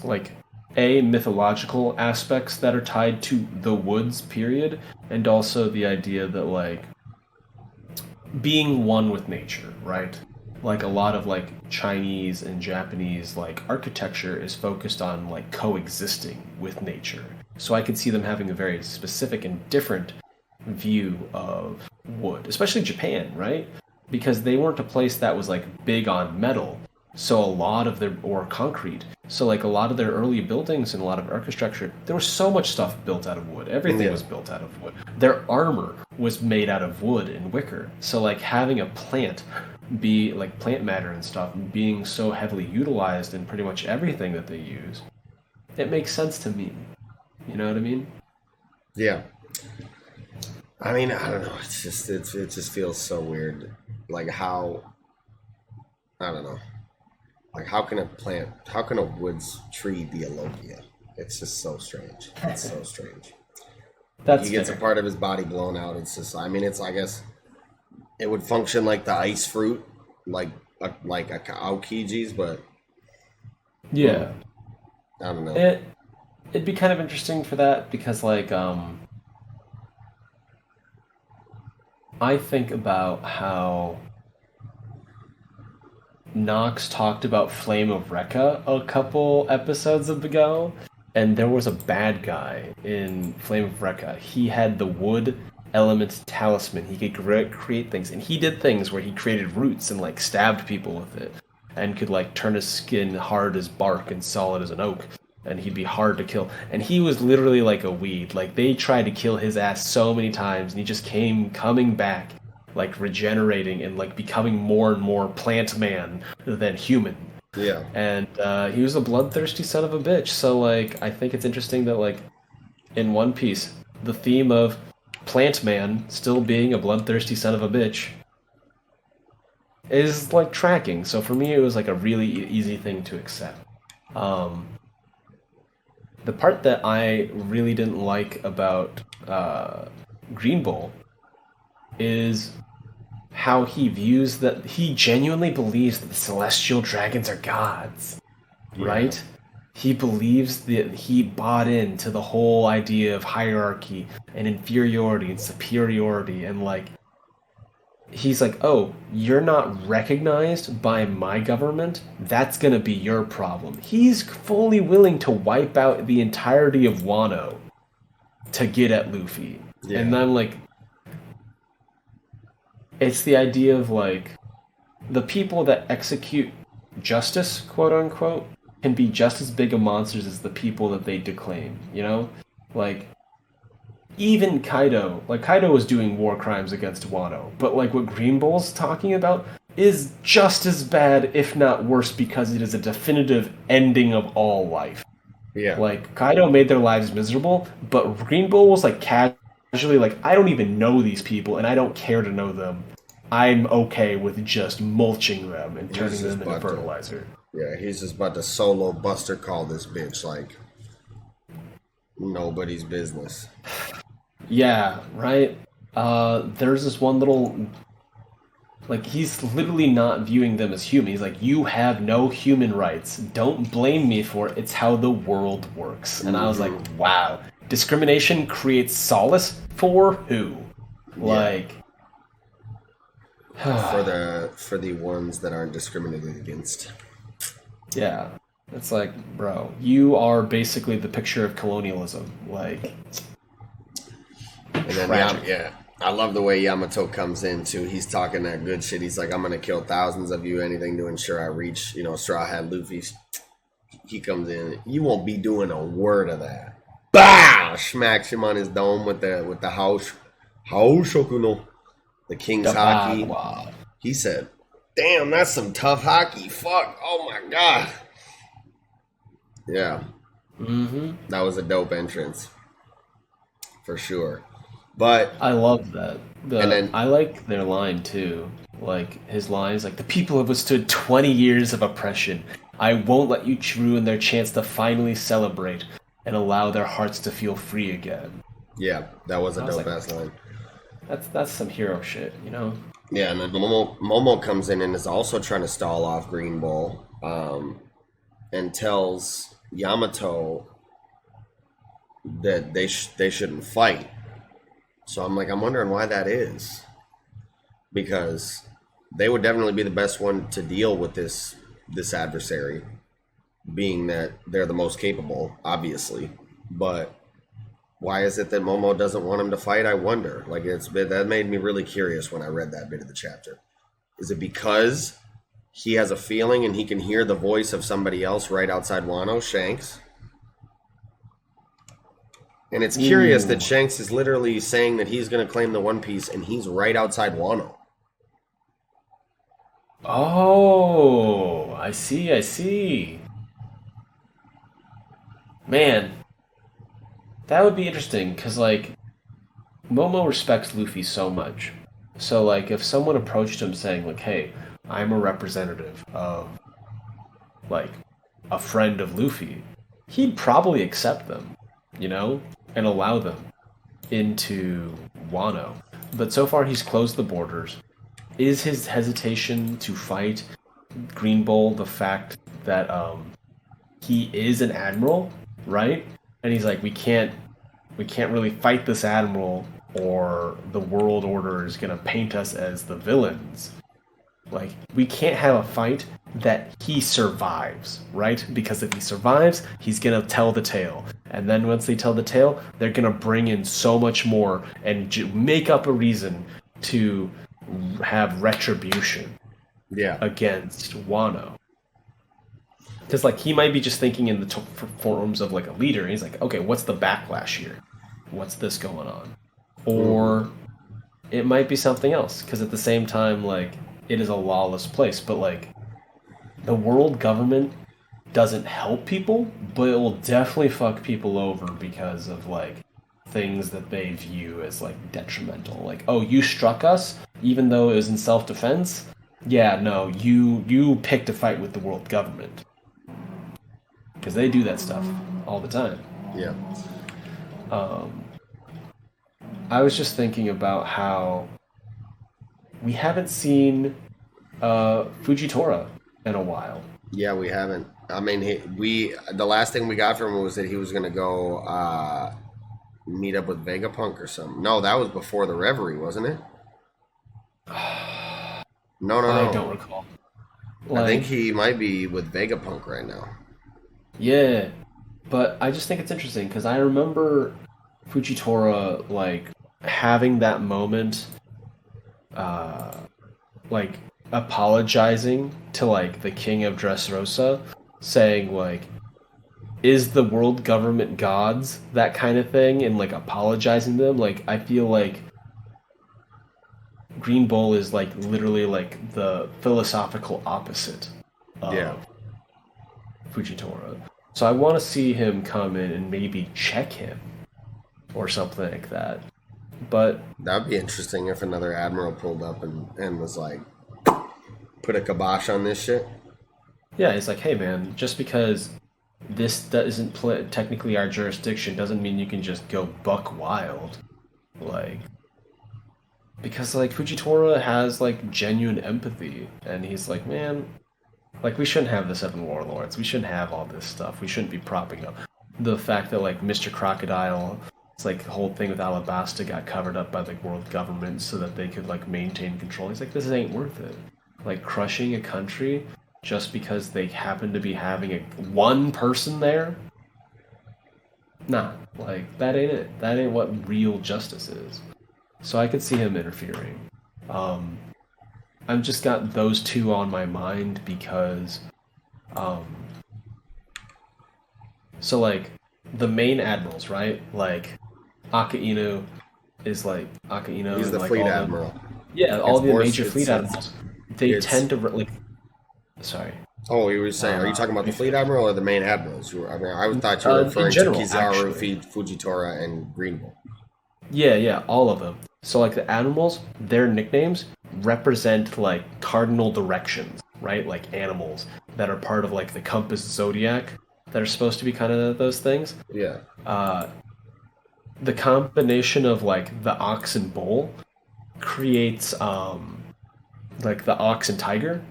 like mythological aspects that are tied to the woods, period, and also the idea that like being one with nature, right? Like a lot of like Chinese and Japanese like architecture is focused on like coexisting with nature. So I could see them having a very specific and different view of wood, especially Japan, right? Because they weren't a place that was like big on metal. So a lot of their or concrete. So like a lot of their early buildings and a lot of architecture, there was so much stuff built out of wood. Everything was built out of wood. Their armor was made out of wood and wicker. So like having a plant be like plant matter and stuff being so heavily utilized in pretty much everything that they use, it makes sense to me. You know what I mean? Yeah. I mean, I don't know. It's just it just feels so weird. Like how, I don't know. Like how can a woods tree be a Logia? It's just so strange. It's so strange. He gets a part of his body blown out. It's just, I mean, it's, I guess it would function like the ice fruit, like a Aokiji's, but yeah, I don't know. It'd be kind of interesting for that because like I think about how Nox talked about Flame of Rekka a couple episodes ago, and there was a bad guy in Flame of Rekka. He had the wood element talisman. He could create things, and he did things where he created roots and like stabbed people with it, and could like turn his skin hard as bark and solid as an oak, and he'd be hard to kill. And he was literally like a weed. Like they tried to kill his ass so many times, and he just coming back, like regenerating and like becoming more and more plant man than human. Yeah. And he was a bloodthirsty son of a bitch. So like I think it's interesting that like in One Piece, the theme of plant man still being a bloodthirsty son of a bitch is like tracking. So for me it was like a really easy thing to accept. The part that I really didn't like about Green Bull is how he views that he genuinely believes that the celestial dragons are gods, right? He believes that he bought into the whole idea of hierarchy and inferiority and superiority, and like he's like, oh, you're not recognized by my government? That's gonna be your problem. He's fully willing to wipe out the entirety of Wano to get at Luffy. Yeah. And I'm like, it's the idea of like the people that execute justice, quote unquote, can be just as big of monsters as the people that they declaim, you know? Like even Kaido was doing war crimes against Wano, but like what Green Bull's talking about is just as bad, if not worse, because it is a definitive ending of all life. Yeah. Like Kaido made their lives miserable, but Green Bull was like casually like, I don't even know these people and I don't care to know them. I'm okay with just mulching them and turning them into fertilizer. Yeah, he's just about to solo Buster Call this bitch like nobody's business. Yeah, right? There's this one little... Like, he's literally not viewing them as human. He's like, you have no human rights. Don't blame me for it. It's how the world works. And I was like, wow. Discrimination creates solace for who? Like... for the ones that aren't discriminated against. Yeah. It's like, bro, you are basically the picture of colonialism. Like... And then, I love the way Yamato comes in, too. He's talking that good shit. He's like, I'm going to kill thousands of you, anything to ensure I reach, Straw Hat Luffy. He comes in, you won't be doing a word of that. Bah! Smacks him on his dome with the House Shokuno, the King's Haki. He said, damn, that's some tough hockey. Fuck. Oh, my God. Yeah. Mm-hmm. That was a dope entrance. For sure. But I love that. I like their line too. Like his lines, like the people have withstood 20 years of oppression. I won't let you ruin their chance to finally celebrate and allow their hearts to feel free again. Yeah, that was a dope ass line. That's some hero shit, you know? Yeah, and then Momo comes in and is also trying to stall off Green Bull, and tells Yamato that they shouldn't fight. So I'm wondering why that is. Because they would definitely be the best one to deal with this adversary, being that they're the most capable, obviously. But why is it that Momo doesn't want him to fight? I wonder. That made me really curious when I read that bit of the chapter. Is it because he has a feeling and he can hear the voice of somebody else right outside Wano, Shanks. And it's curious that Shanks is literally saying that he's going to claim the One Piece and he's right outside Wano. Oh, I see. Man, that would be interesting, because, like, Momo respects Luffy so much. So, like, if someone approached him saying, like, hey, I'm a representative of, like, a friend of Luffy, he'd probably accept them, you know, and allow them into Wano. But so far, he's closed the borders. Is his hesitation to fight Green Bull the fact that he is an admiral, right? And he's like, we can't really fight this admiral, or the world order is gonna paint us as the villains. Like, we can't have a fight that he survives, right? Because if he survives, he's gonna tell the tale. And then once they tell the tale, they're gonna bring in so much more and make up a reason to have retribution against Wano. Because, like, he might be just thinking in the forms of, like, a leader. And he's like, okay, what's the backlash here? What's this going on? Or it might be something else. Because at the same time, like, it is a lawless place. But, like, the world government doesn't help people, but it will definitely fuck people over because of, like, things that they view as, like, detrimental. Like, oh, you struck us, even though it was in self-defense? Yeah, no, you picked a fight with the world government. Because they do that stuff all the time. Yeah. I was just thinking about how we haven't seen Fujitora in a while. Yeah, we haven't. I mean, the last thing we got from him was that he was going to go meet up with Vegapunk or something. No, that was before the Reverie, wasn't it? No. I don't recall. Like, I think he might be with Vegapunk right now. Yeah, but I just think it's interesting because I remember Fujitora, like, having that moment, like, apologizing to, like, the king of Dressrosa, saying, like, is the world government gods, that kind of thing, and, like, apologizing to them. Like, I feel like Green Bull is, like, literally, like, the philosophical opposite of Fujitora. So I want to see him come in and maybe check him or something like that. But that'd be interesting if another admiral pulled up and was like, put a kibosh on this shit. Yeah, it's like, hey man, just because this isn't technically our jurisdiction doesn't mean you can just go buck wild. Like, because, like, Fujitora has, like, genuine empathy, and he's like, man, like, we shouldn't have the Seven Warlords. We shouldn't have all this stuff. We shouldn't be propping up the fact that, like, Mr. Crocodile, it's like the whole thing with Alabasta got covered up by the world government so that they could, like, maintain control. He's like, this ain't worth it. Like, crushing a country just because they happen to be having one person there? Nah, like, that ain't it. That ain't what real justice is. So I could see him interfering. I've just got those two on my mind because, so, like, the main admirals, right? Like, Akainu is, like, Akainu. He's the like, fleet admiral. All the major fleet admirals. They tend to, like, sorry. Oh, you were saying, are you talking about the fleet admiral or the main admirals? I mean, I thought you were referring to Kizaru, Fujitora, and Green Bull. Yeah, all of them. So, like, the animals, their nicknames represent, like, cardinal directions, right? Like, animals that are part of, like, the compass zodiac that are supposed to be kind of those things. Yeah. The combination of, like, the ox and bull creates, like, the ox and tiger,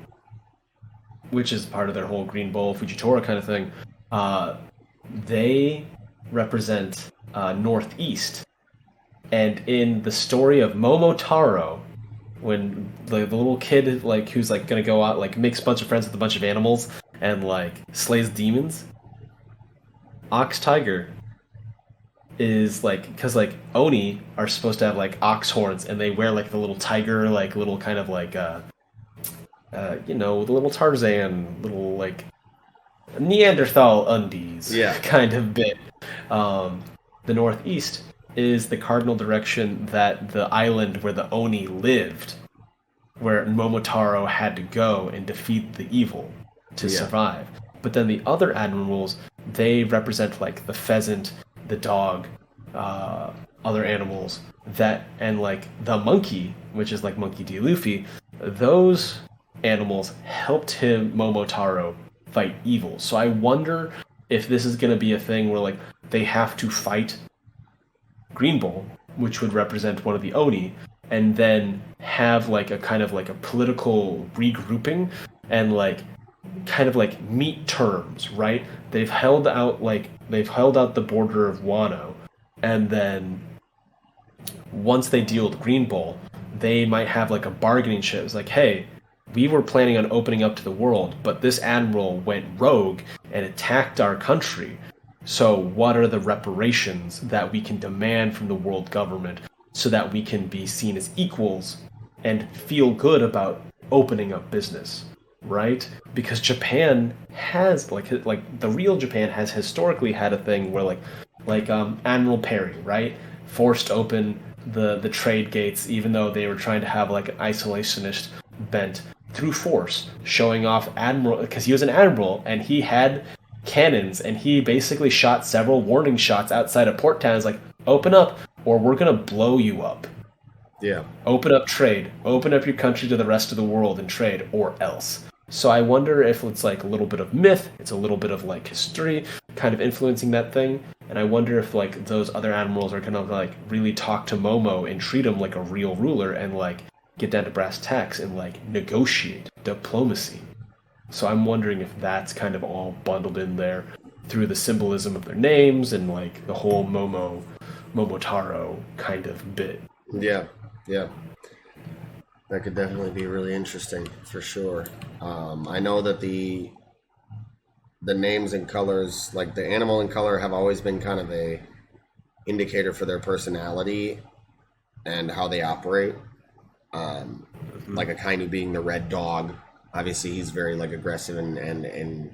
which is part of their whole Green Bull, Fujitora kind of thing. They represent northeast. And in the story of Momotaro, when the little kid, like, who's, like, gonna go out, like, makes a bunch of friends with a bunch of animals and, like, slays demons, Ox Tiger is, like, because, like, Oni are supposed to have, like, ox horns, and they wear, like, the little tiger, like, little kind of, like, the little Tarzan, little like Neanderthal undies, Yeah. kind of bit. The northeast is the cardinal direction that the island where the Oni lived, where Momotaro had to go and defeat the evil to survive. But then the other admirals, they represent like the pheasant, the dog, other animals and like the monkey, which is like Monkey D. Luffy. Those animals helped Momotaro fight evil. So I wonder if this is going to be a thing where like they have to fight Green Bull, which would represent one of the Oni, and then have like a kind of like a political regrouping and like kind of like meet terms, right? They've held out the border of Wano, and then once they deal with Green Bull, they might have like a bargaining chip. It's like, hey, we were planning on opening up to the world, but this admiral went rogue and attacked our country. So what are the reparations that we can demand from the world government so that we can be seen as equals and feel good about opening up business, right? Because Japan has like the real Japan has historically had a thing where like Admiral Perry, right, forced open the trade gates even though they were trying to have like an isolationist bent through force, showing off admiral because he was an admiral and he had cannons and he basically shot several warning shots outside of port towns like, open up or we're gonna blow you up. Yeah. Open up trade. Open up your country to the rest of the world and trade, or else. So I wonder if it's like a little bit of myth, it's a little bit of like history kind of influencing that thing. And I wonder if like those other admirals are gonna like really talk to Momo and treat him like a real ruler and like get down to brass tacks and like negotiate diplomacy. So I'm wondering if that's kind of all bundled in there through the symbolism of their names and like the whole Momotaro kind of bit. Yeah. That could definitely be really interesting for sure. I know that the names and colors, like the animal and color, have always been kind of a indicator for their personality and how they operate. Like Akainu being the red dog, obviously he's very like aggressive and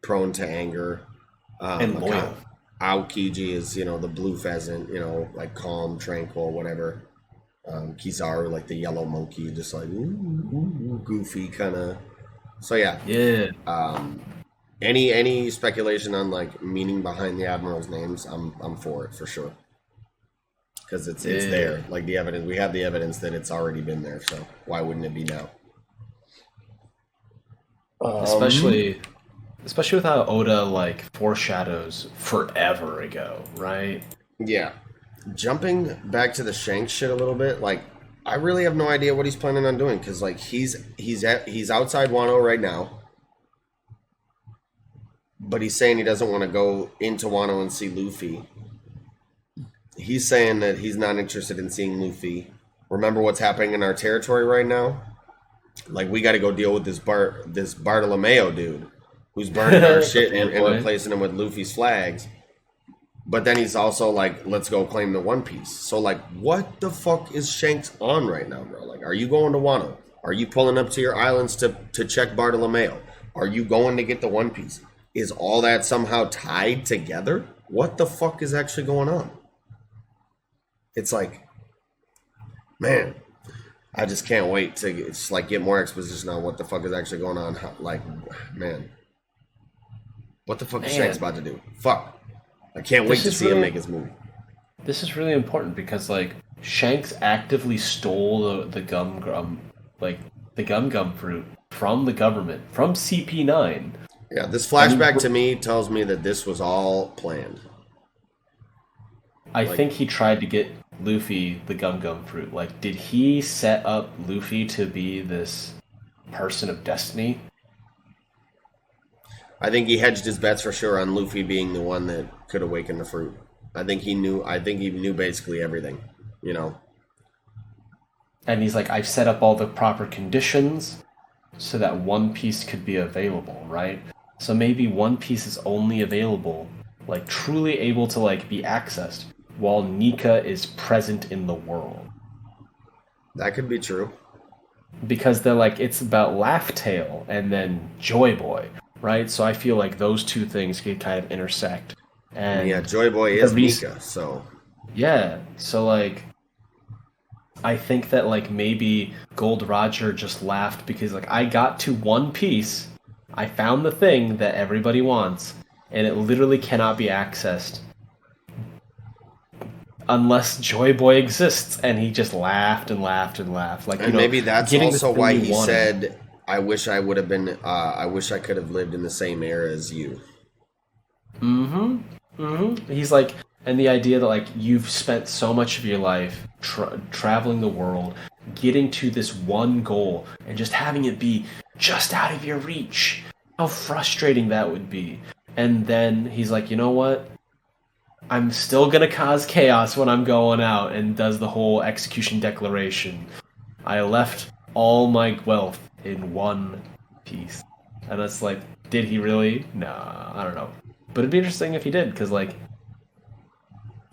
prone to anger. And loyal. Aokiji is, the blue pheasant, like calm, tranquil, whatever. Kizaru, like the yellow monkey, just like goofy kind of. So yeah. Yeah. Any speculation on like meaning behind the admirals' names, I'm for it for sure. Because it's there, like the evidence. We have the evidence that it's already been there. So why wouldn't it be now? Especially with how Oda like foreshadows forever ago, right? Yeah. Jumping back to the Shanks shit a little bit, like I really have no idea what he's planning on doing because like he's outside Wano right now, but he's saying he doesn't want to go into Wano and see Luffy. He's saying that he's not interested in seeing Luffy. Remember what's happening in our territory right now? Like we got to go deal with this Bartolomeo dude who's burning our shit and replacing him with Luffy's flags. But then he's also like, let's go claim the One Piece. So like, what the fuck is Shanks on right now, bro? Like, are you going to Wano? Are you pulling up to your islands to check Bartolomeo? Are you going to get the One Piece? Is all that somehow tied together? What the fuck is actually going on? It's like, man, I just can't wait to just like get more exposition on what the fuck is actually going on. Like, man, what the fuck is Shanks about to do? Fuck. I can't wait to see him make his movie. This is really important because like Shanks actively stole the gum fruit from the government, from CP9. Yeah, this flashback to me tells me that this was all planned. I think he tried to get Luffy the gum fruit. Like, did he set up Luffy to be this person of destiny? I think he hedged his bets for sure on Luffy being the one that could awaken the fruit. I think he knew basically everything, And he's like, I've set up all the proper conditions so that One Piece could be available, right? So maybe One Piece is only available, like truly able to like be accessed while Nika is present in the world. That could be true. because they're like it's about Laugh Tale and then Joy Boy, right? So I feel like those two things could kind of intersect. And yeah, Joy Boy is Mika, so yeah, so like I think that like maybe Gold Roger just laughed because like I got to One Piece, I found the thing that everybody wants, and it literally cannot be accessed unless Joy Boy exists, and he just laughed and laughed and laughed. Like, and maybe that's also why he wanted. said, "I wish I would have been. I wish I could have lived in the same era as you." He's like, and the idea that like you've spent so much of your life traveling the world, getting to this one goal, and just having it be just out of your reach. How frustrating that would be. And then he's like, you know what? I'm still gonna cause chaos when I'm going out, and does the whole execution declaration. I left all my wealth in one piece. And it's like, did he really? Nah, I don't know. But it'd be interesting if he did, because like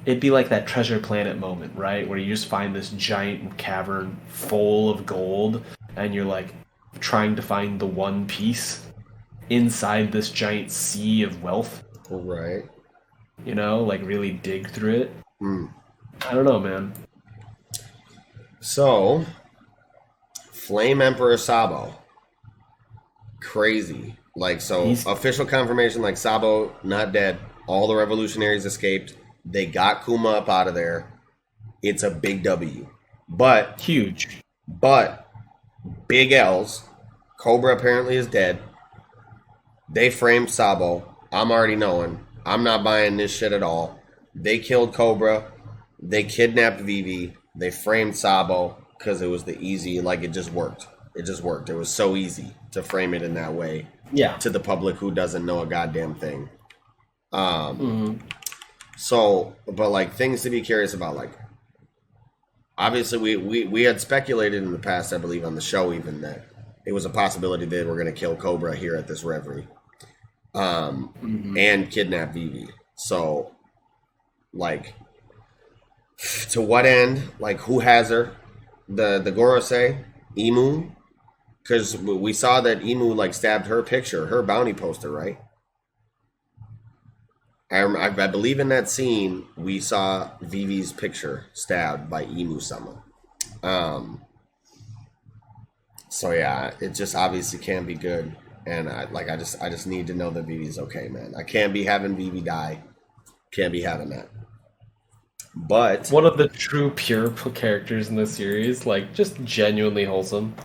it'd be like that Treasure Planet moment, right? Where you just find this giant cavern full of gold, and you're like trying to find the one piece inside this giant sea of wealth. Right. You know, like really dig through it. I don't know, man. So, Flame Emperor Sabo. Crazy. Like, so official confirmation, like Sabo not dead. All the revolutionaries escaped. They got Kuma up out of there. It's a big W. But Huge. But big L's. Cobra apparently is dead. They framed Sabo. I'm already knowing. I'm not buying this shit at all. They killed Cobra. They kidnapped Vivi. They framed Sabo because it was the easy, like it just worked. It just worked. It was so easy to frame it in that way. Yeah. To the public who doesn't know a goddamn thing. So, but like things to be curious about, like obviously we had speculated in the past, I believe on the show even, that it was a possibility they were going to kill Cobra here at this reverie. And kidnap Vivi. So, like, to what end? Like, who has her? The Gorosei? Imu? Because we saw that Imu, like, stabbed her picture, her bounty poster, right? I believe in that scene, we saw Vivi's picture stabbed by Imu-sama. So, yeah, it just obviously can't be good. And I just need to know that Vivi's okay, man. I can't be having Vivi die. Can't be having that. But one of the true pure characters in the series, like just genuinely wholesome.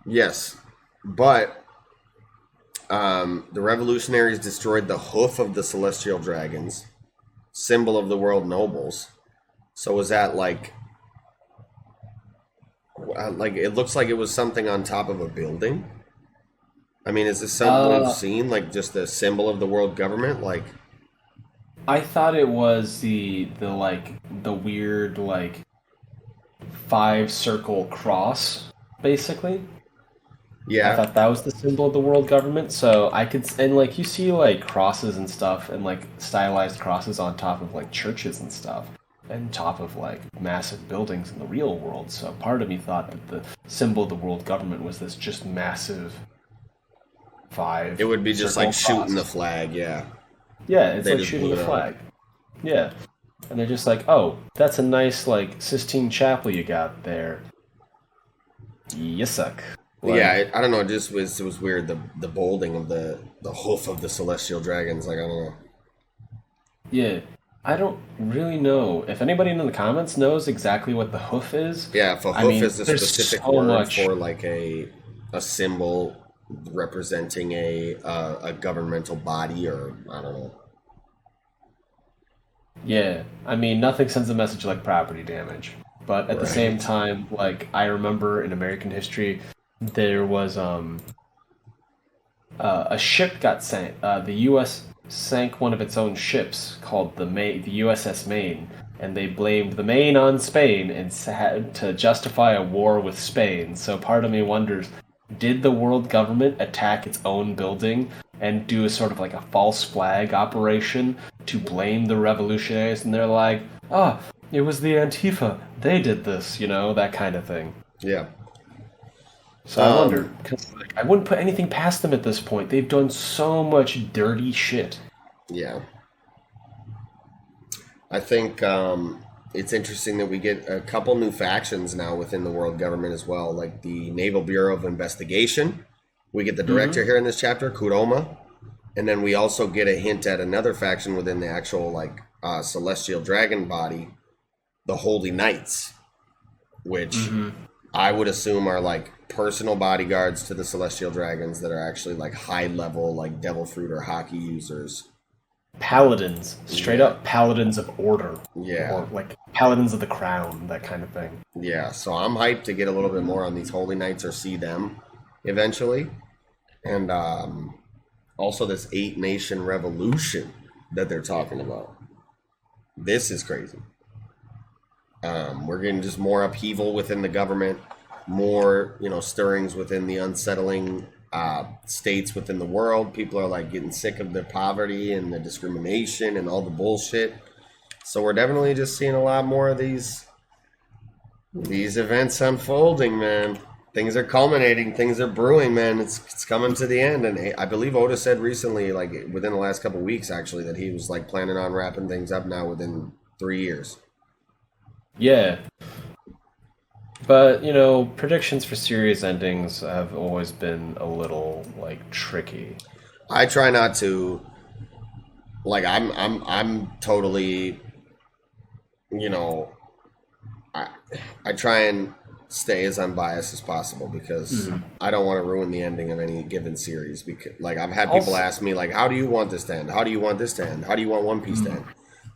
Yes, but the revolutionaries destroyed the hoof of the celestial dragons, symbol of the world nobles. So was that like it looks like it was something on top of a building? I mean, is this something we've seen, like just the symbol of the world government? Like, I thought it was the weird like 5-circle cross, basically. Yeah, I thought that was the symbol of the world government. So I could, and like you see like crosses and stuff, and like stylized crosses on top of like churches and stuff, and top of like massive buildings in the real world. So part of me thought that the symbol of the world government was this just massive 5. It would be just like cross. shooting the flag, yeah. Yeah, it's They like just shooting blew a it flag. Yeah. And they're just like, oh, that's a nice like Sistine Chapel you got there. You suck. Like, Yeah, I don't know. It was weird. The bolding of the hoof of the celestial dragons. Like, I don't know. Yeah. I don't really know. If anybody in the comments knows exactly what the hoof is. Yeah, if a hoof is a there's specific so word much. for like a symbol representing a governmental body, or I don't know. Yeah. I mean, nothing sends a message like property damage. But at the same time, like I remember in American history, there was a ship got sank. The U.S. sank one of its own ships called the USS Maine, and they blamed the Maine on Spain and had to justify a war with Spain. So part of me wonders, did the world government attack its own building and do a sort of like a false flag operation to blame the revolutionaries? And they're like, it was the Antifa. They did this, that kind of thing. Yeah. So I wonder, because like, I wouldn't put anything past them at this point. They've done so much dirty shit. Yeah. I think it's interesting that we get a couple new factions now within the world government as well, like the Naval Bureau of Investigation. We get the director here in this chapter, Kuroma. And then we also get a hint at another faction within the actual like celestial dragon body, the Holy Knights, which I would assume are like personal bodyguards to the celestial dragons that are actually like high level like devil fruit or hockey users. Paladins, straight up paladins of order. Yeah. Or like paladins of the crown, that kind of thing. Yeah, so I'm hyped to get a little bit more on these Holy Knights or see them eventually. And also this 8-nation revolution that they're talking about. This is crazy. We're getting just more upheaval within the government, more, stirrings within the unsettling states within the world. People are like getting sick of the poverty and the discrimination and all the bullshit. So we're definitely just seeing a lot more of these events unfolding, man. Things are culminating. Things are brewing, man. It's coming to the end. And I believe Oda said recently, like within the last couple of weeks, actually, that he was like planning on wrapping things up now within 3 years. Yeah. But, predictions for series endings have always been a little, like, tricky. I try not to, like, I'm totally, I try and stay as unbiased as possible because I don't want to ruin the ending of any given series. Because, like, I've had people ask me, like, how do you want this to end? How do you want this to end? How do you want One Piece to end?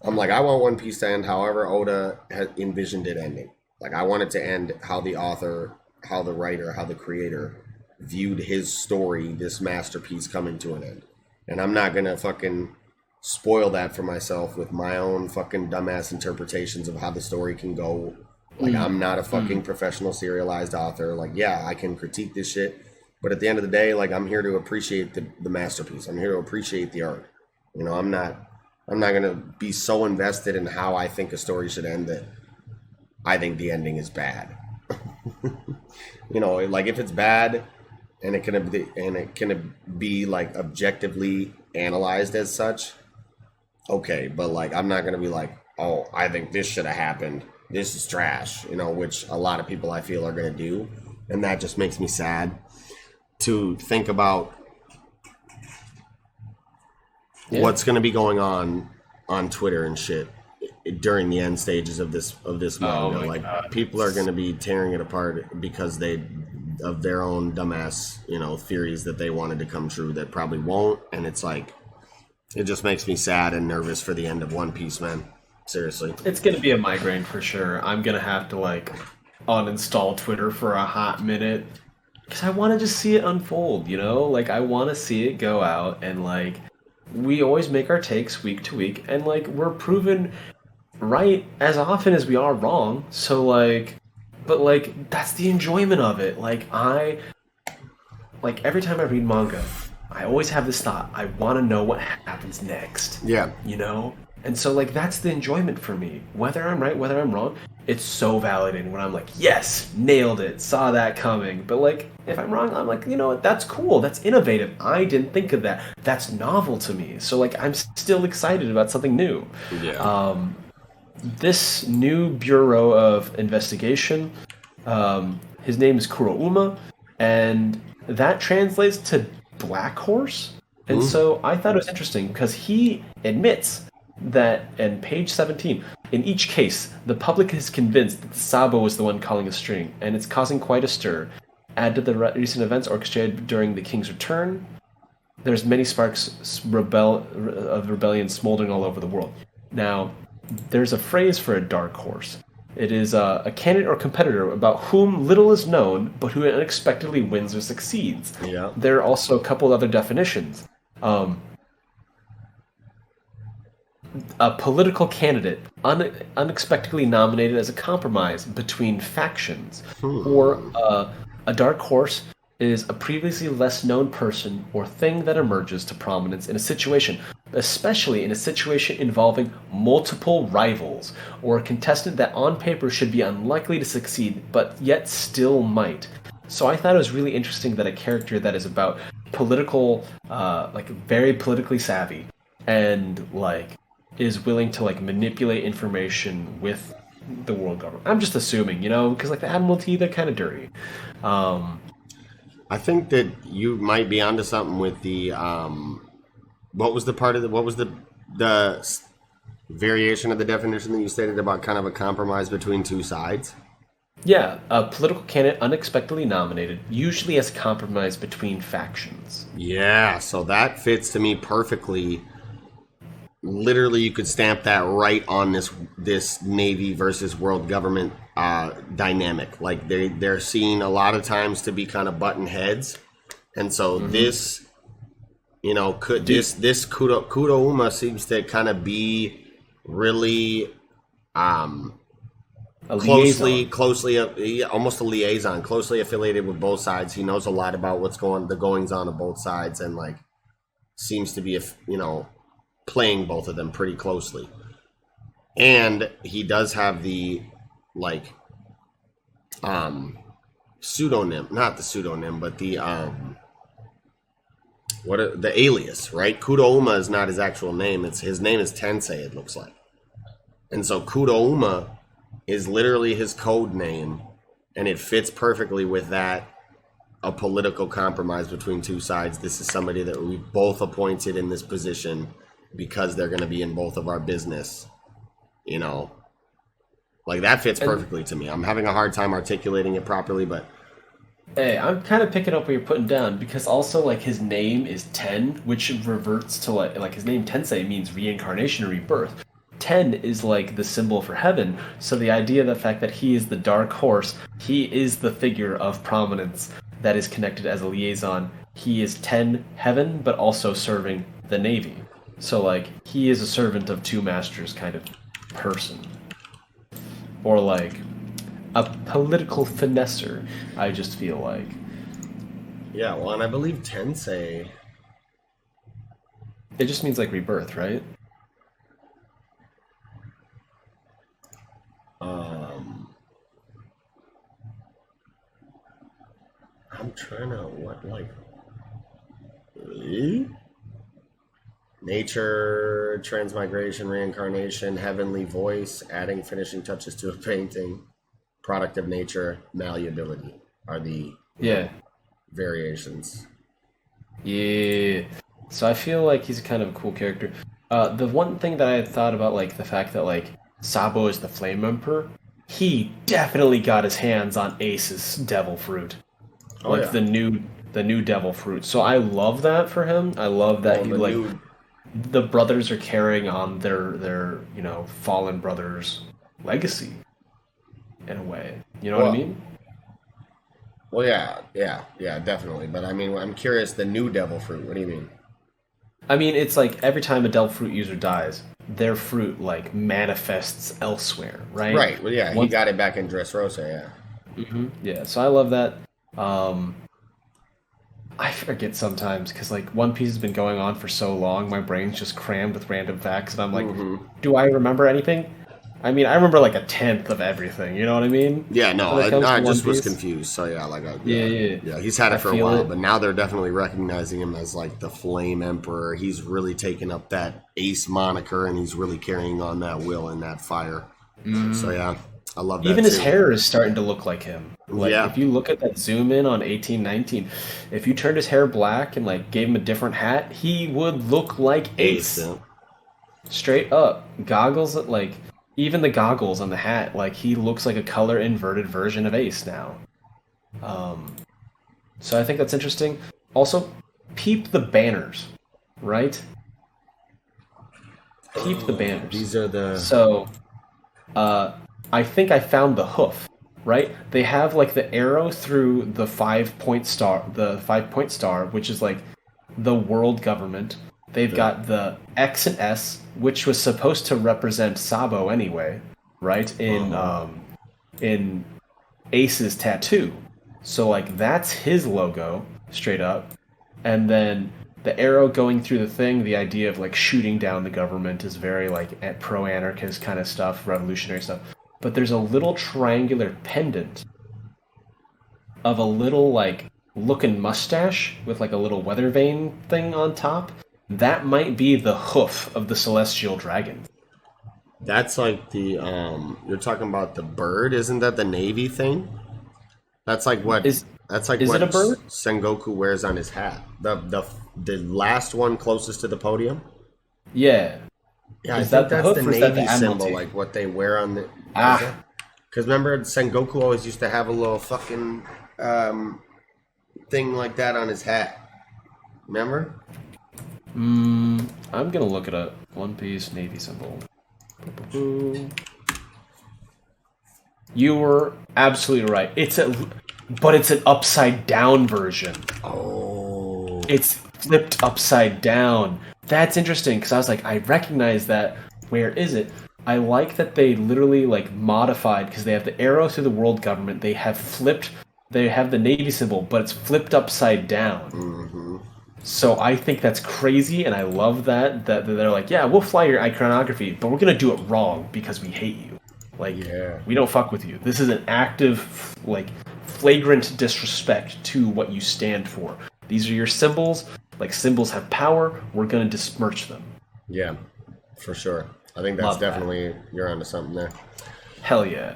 I'm like, I want One Piece to end however Oda has envisioned it ending. Like, I want it to end how the author, how the writer, how the creator viewed his story, this masterpiece coming to an end. And I'm not going to fucking spoil that for myself with my own fucking dumbass interpretations of how the story can go. Like, I'm not a fucking professional serialized author. Like, yeah, I can critique this shit. But at the end of the day, like, I'm here to appreciate the masterpiece. I'm here to appreciate the art. I'm not going to be so invested in how I think a story should end that I think the ending is bad. Like if it's bad and it can be like objectively analyzed as such, okay, but like I'm not gonna be like, oh, I think this should have happened. This is trash, which a lot of people I feel are gonna do, and that just makes me sad to think about what's gonna be going on Twitter and shit during the end stages of this manga. God. People are going to be tearing it apart because of their own dumbass theories that they wanted to come true that probably won't, and it's like it just makes me sad and nervous for the end of One Piece, man. Seriously, it's going to be a migraine for sure. I'm going to have to like uninstall Twitter for a hot minute because I want to just see it unfold. Like I want to see it go out, and like we always make our takes week to week, and like we're proven right as often as we are wrong. So like, but like that's the enjoyment of it. Like every time I read manga, I always have this thought: I want to know what happens next. Yeah, And so like that's the enjoyment for me. Whether I'm right, whether I'm wrong, it's so validating when I'm like, yes, nailed it, saw that coming. But like if I'm wrong, I'm like, what? That's cool. That's innovative. I didn't think of that. That's novel to me. So like I'm still excited about something new. Yeah. This new Bureau of Investigation, his name is Kurouma, and that translates to Black Horse. And so I thought it was interesting because he admits that in page 17, in each case, the public is convinced that Sabo was the one calling a string, and it's causing quite a stir. Add to the recent events orchestrated during the king's return, there's many sparks of rebellion smoldering all over the world. Now, there's a phrase for a dark horse. It is a candidate or competitor about whom little is known, but who unexpectedly wins or succeeds. Yeah. There are also a couple other definitions. A political candidate unexpectedly nominated as a compromise between factions, or a dark horse is a previously less known person or thing that emerges to prominence in a situation, especially in a situation involving multiple rivals, or a contestant that on paper should be unlikely to succeed but yet still might. So I thought it was really interesting that a character that is about political, like very politically savvy, and like is willing to like manipulate information with the world government. I'm just assuming, because like the Admiralty, they're kind of dirty. I think that you might be onto something with the what was the variation of the definition that you stated about kind of a compromise between two sides? Yeah, a political candidate unexpectedly nominated, usually as compromise between factions. Yeah, so that fits to me perfectly. Literally, you could stamp that right on this Navy versus world government dynamic. Like they're seen a lot of times to be kind of button heads, and so this, this Kudo Uma seems to kind of be really closely almost a liaison, closely affiliated with both sides. He knows a lot about the goings on of both sides, and like seems to be playing both of them pretty closely. And he does have the like pseudonym, not the pseudonym, but the the alias, right? Kudo Uma is not his actual name. His name is Tensei, it looks like. And so Kudo Uma is literally his code name, and it fits perfectly with that, a political compromise between two sides. This is somebody that we both appointed in this position because they're going to be in both of our business, like that fits perfectly to me. I'm having a hard time articulating it properly, but hey, I'm kind of picking up what you're putting down, because also like his name is Ten, which reverts to like his name Tensei means reincarnation or rebirth. 10 is like the symbol for heaven, so the idea of the fact that he is the dark horse, he is the figure of prominence that is connected as a liaison. He is 10 heaven, but also serving the Navy. So like he is a servant of two masters kind of person, or like a political finesser. I just feel like. Yeah, well, and I believe Tensei, it just means like rebirth, right? I'm trying to nature, transmigration, reincarnation, heavenly voice, adding finishing touches to a painting, product of nature, malleability are the variations. Yeah. So I feel like he's kind of a cool character. The one thing that I had thought about, like the fact that like Sabo is the Flame Emperor, he definitely got his hands on Ace's Devil Fruit. The new Devil Fruit. So I love that for him. I love that the brothers are carrying on their fallen brothers' legacy in a way. You know what I mean? Well, yeah, definitely. But I mean, I'm curious, the new Devil Fruit, what do you mean? I mean, it's like every time a Devil Fruit user dies, their fruit like manifests elsewhere, right? Right. Well, yeah, he got it back in Dressrosa, yeah. Mm-hmm. Yeah, so I love that. I forget sometimes because like One Piece has been going on for so long, my brain's just crammed with random facts, and I'm like, do I remember anything? I mean, I remember like a tenth of everything. You know what I mean? Yeah, no, I just was confused. So yeah, he's had it for a while, but now they're definitely recognizing him as like the Flame Emperor. He's really taken up that Ace moniker, and he's really carrying on that will and that fire. So yeah, I love that. Even his hair is starting to look like him. Like if you look at that zoom in on 1819, if you turned his hair black and like gave him a different hat, he would look like Ace. Yeah. Straight up. Goggles, like even the goggles on the hat, like he looks like a color inverted version of Ace now. So I think that's interesting. Also, peep the banners, right? Peep the banners. These are the... So, I think I found the hoof, right? They have like the arrow through the 5-point star, which is like the world government. They've got the X and S, which was supposed to represent Sabo anyway, right? In Ace's tattoo. So like that's his logo, straight up. And then the arrow going through the thing, the idea of like shooting down the government is very like pro-anarchist kind of stuff, revolutionary stuff. But there's a little triangular pendant of a little like looking mustache with like a little weather vane thing on top. That might be the hoof of the celestial dragon. That's like the you're talking about the bird, isn't that the navy thing? That's like what Is that's like is what it a bird? Sengoku wears on his hat. The last one closest to the podium. Yeah. Yeah, Is I that think the that's hoof the or is that navy the symbol, admiralty? like what they wear on the. Ah, Because remember, Sengoku always used to have a little fucking thing like that on his hat. Remember? I'm gonna look it up. One Piece Navy symbol. You were absolutely right. But it's an upside down version. Oh. It's flipped upside down. That's interesting because I was like, I recognize that. Where is it? I like that they literally like modified because they have the arrow through the world government. They have the Navy symbol, but it's flipped upside down. Mm-hmm. So I think that's crazy, and I love that they're like, yeah, we'll fly your iconography, but we're gonna do it wrong because we hate you. Like, we don't fuck with you. This is an active, like, flagrant disrespect to what you stand for. These are your symbols. Like, symbols have power. We're gonna besmirch them. Yeah, for sure. I think that's Love that. definitely you're onto something there. Hell yeah.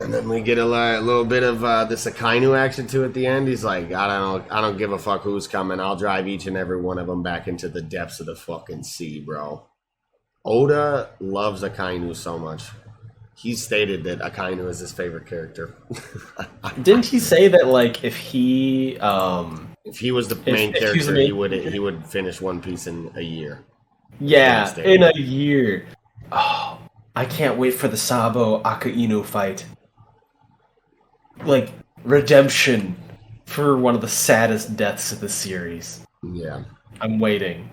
And then we get a little bit of this Akainu action too at the end. He's like, I don't give a fuck who's coming. I'll drive each and every one of them back into the depths of the fucking sea, bro. Oda loves Akainu so much. He stated that Akainu is his favorite character. Didn't he say that, like, if he was the main character, he would finish One Piece in a year. Yeah, in a year. Oh, I can't wait for the Sabo Akainu fight. Like, redemption for one of the saddest deaths of the series. Yeah, I'm waiting.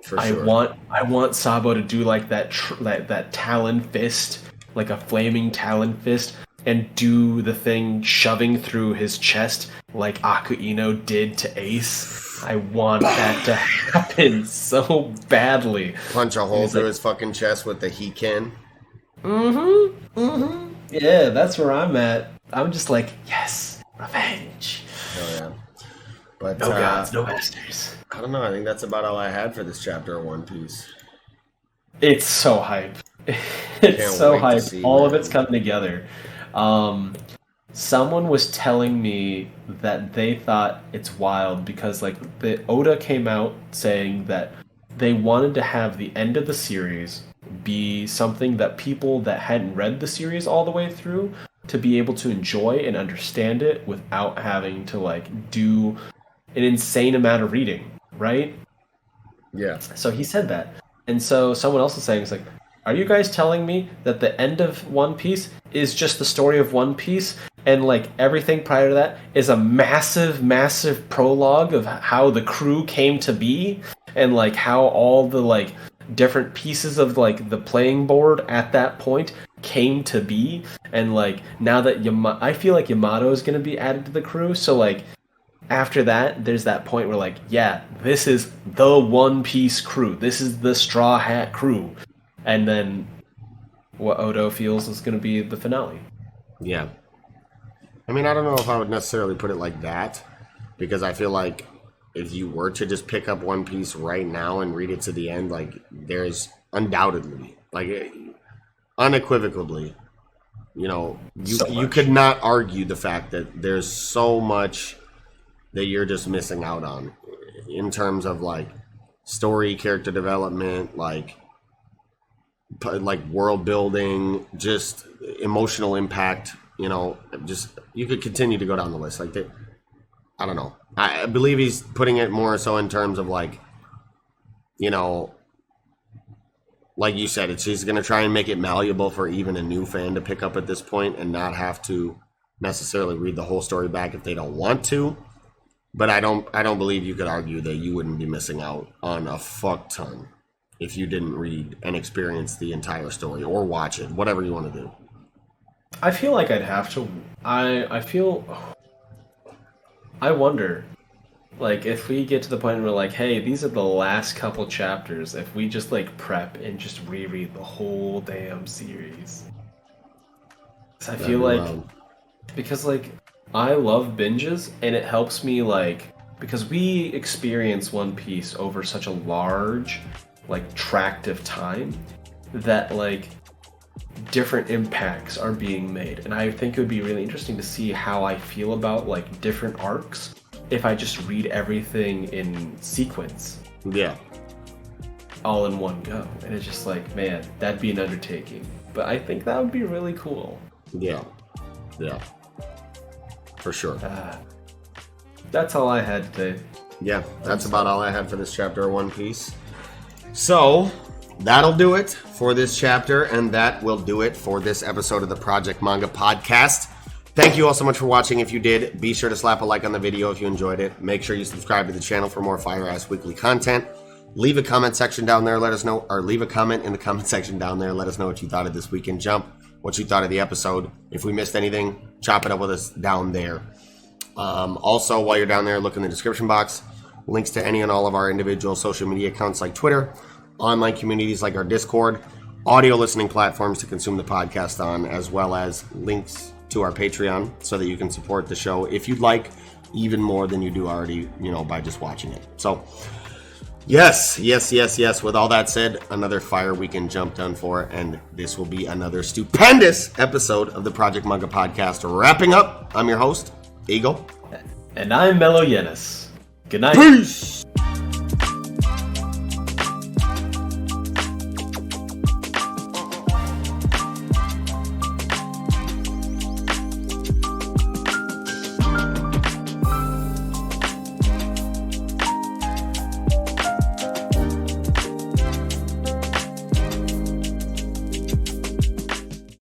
for sure. I want Sabo to do like that talon fist, like a flaming talon fist, and do the thing shoving through his chest like Akainu did to Ace. I want that to happen so badly. Punch a hole through his fucking chest with the Hiken. Yeah, that's where I'm at. I'm just like, yes, revenge. Oh yeah. But No gods, no masters. I don't know. I think that's about all I had for this chapter of One Piece. It's so hype. Can't It's so wait to hype. see, All of man. it's coming together. Someone was telling me that they thought it's wild because like the Oda came out saying that they wanted to have the end of the series be something that people that hadn't read the series all the way through to be able to enjoy and understand it without having to like do an insane amount of reading, right? Yeah. So he said that. And so someone else is saying, it's like, are you guys telling me that the end of One Piece is just the story of One Piece and like everything prior to that is a massive, massive prologue of how the crew came to be and like how all the like different pieces of like the playing board at that point came to be and like now that I feel like Yamato is going to be added to the crew, so like after that, there's that point where, like, yeah, this is the One Piece crew. This is the Straw Hat crew. And then what Odo feels is going to be the finale. Yeah. I mean, I don't know if I would necessarily put it like that, because I feel like if you were to just pick up One Piece right now and read it to the end, like, there's undoubtedly, like, unequivocally, you know, you could not argue the fact that there's so much that you're just missing out on in terms of like story, character development, like world building, just emotional impact, you know, just you could continue to go down the list like that. I don't know. I believe he's putting it more so in terms of like, you know, like you said, he's going to try and make it malleable for even a new fan to pick up at this point and not have to necessarily read the whole story back if they don't want to. But I don't believe you could argue that you wouldn't be missing out on a fuck ton if you didn't read and experience the entire story or watch it, whatever you want to do. I feel like I'd have to. I wonder, like, if we get to the point where, like, hey, these are the last couple chapters, if we just, like, prep and just reread the whole damn series. 'Cause I feel like, because, like, I love binges, and it helps me, like, because we experience One Piece over such a large, like, tract of time that, like, different impacts are being made. And I think it would be really interesting to see how I feel about, like, different arcs if I just read everything in sequence. Yeah. All in one go. And it's just like, man, that'd be an undertaking. But I think that would be really cool. Yeah. Yeah. For sure. That's all I had today. Yeah, that's about all I had for this chapter of One Piece. So, that'll do it for this chapter, and that will do it for this episode of the Project Manga Podcast. Thank you all so much for watching. If you did, be sure to slap a like on the video if you enjoyed it. Make sure you subscribe to the channel for more fire-ass weekly content. Leave a comment section down there, let us know, or leave a comment in the comment section down there. Let us know what you thought of this Weekend Jump, what you thought of the episode. If we missed anything, chop it up with us down there. Also, while you're down there, look in the description box. Links to any and all of our individual social media accounts like Twitter, online communities like our Discord, audio listening platforms to consume the podcast on, as well as links to our Patreon so that you can support the show if you'd like, even more than you do already, by just watching it. So, yes. With all that said, another fire Weekend Jump done for, and this will be another stupendous episode of the Project Manga Podcast. Wrapping up, I'm your host, Eagle. And I'm Mellow Yenis. Good night. Peace!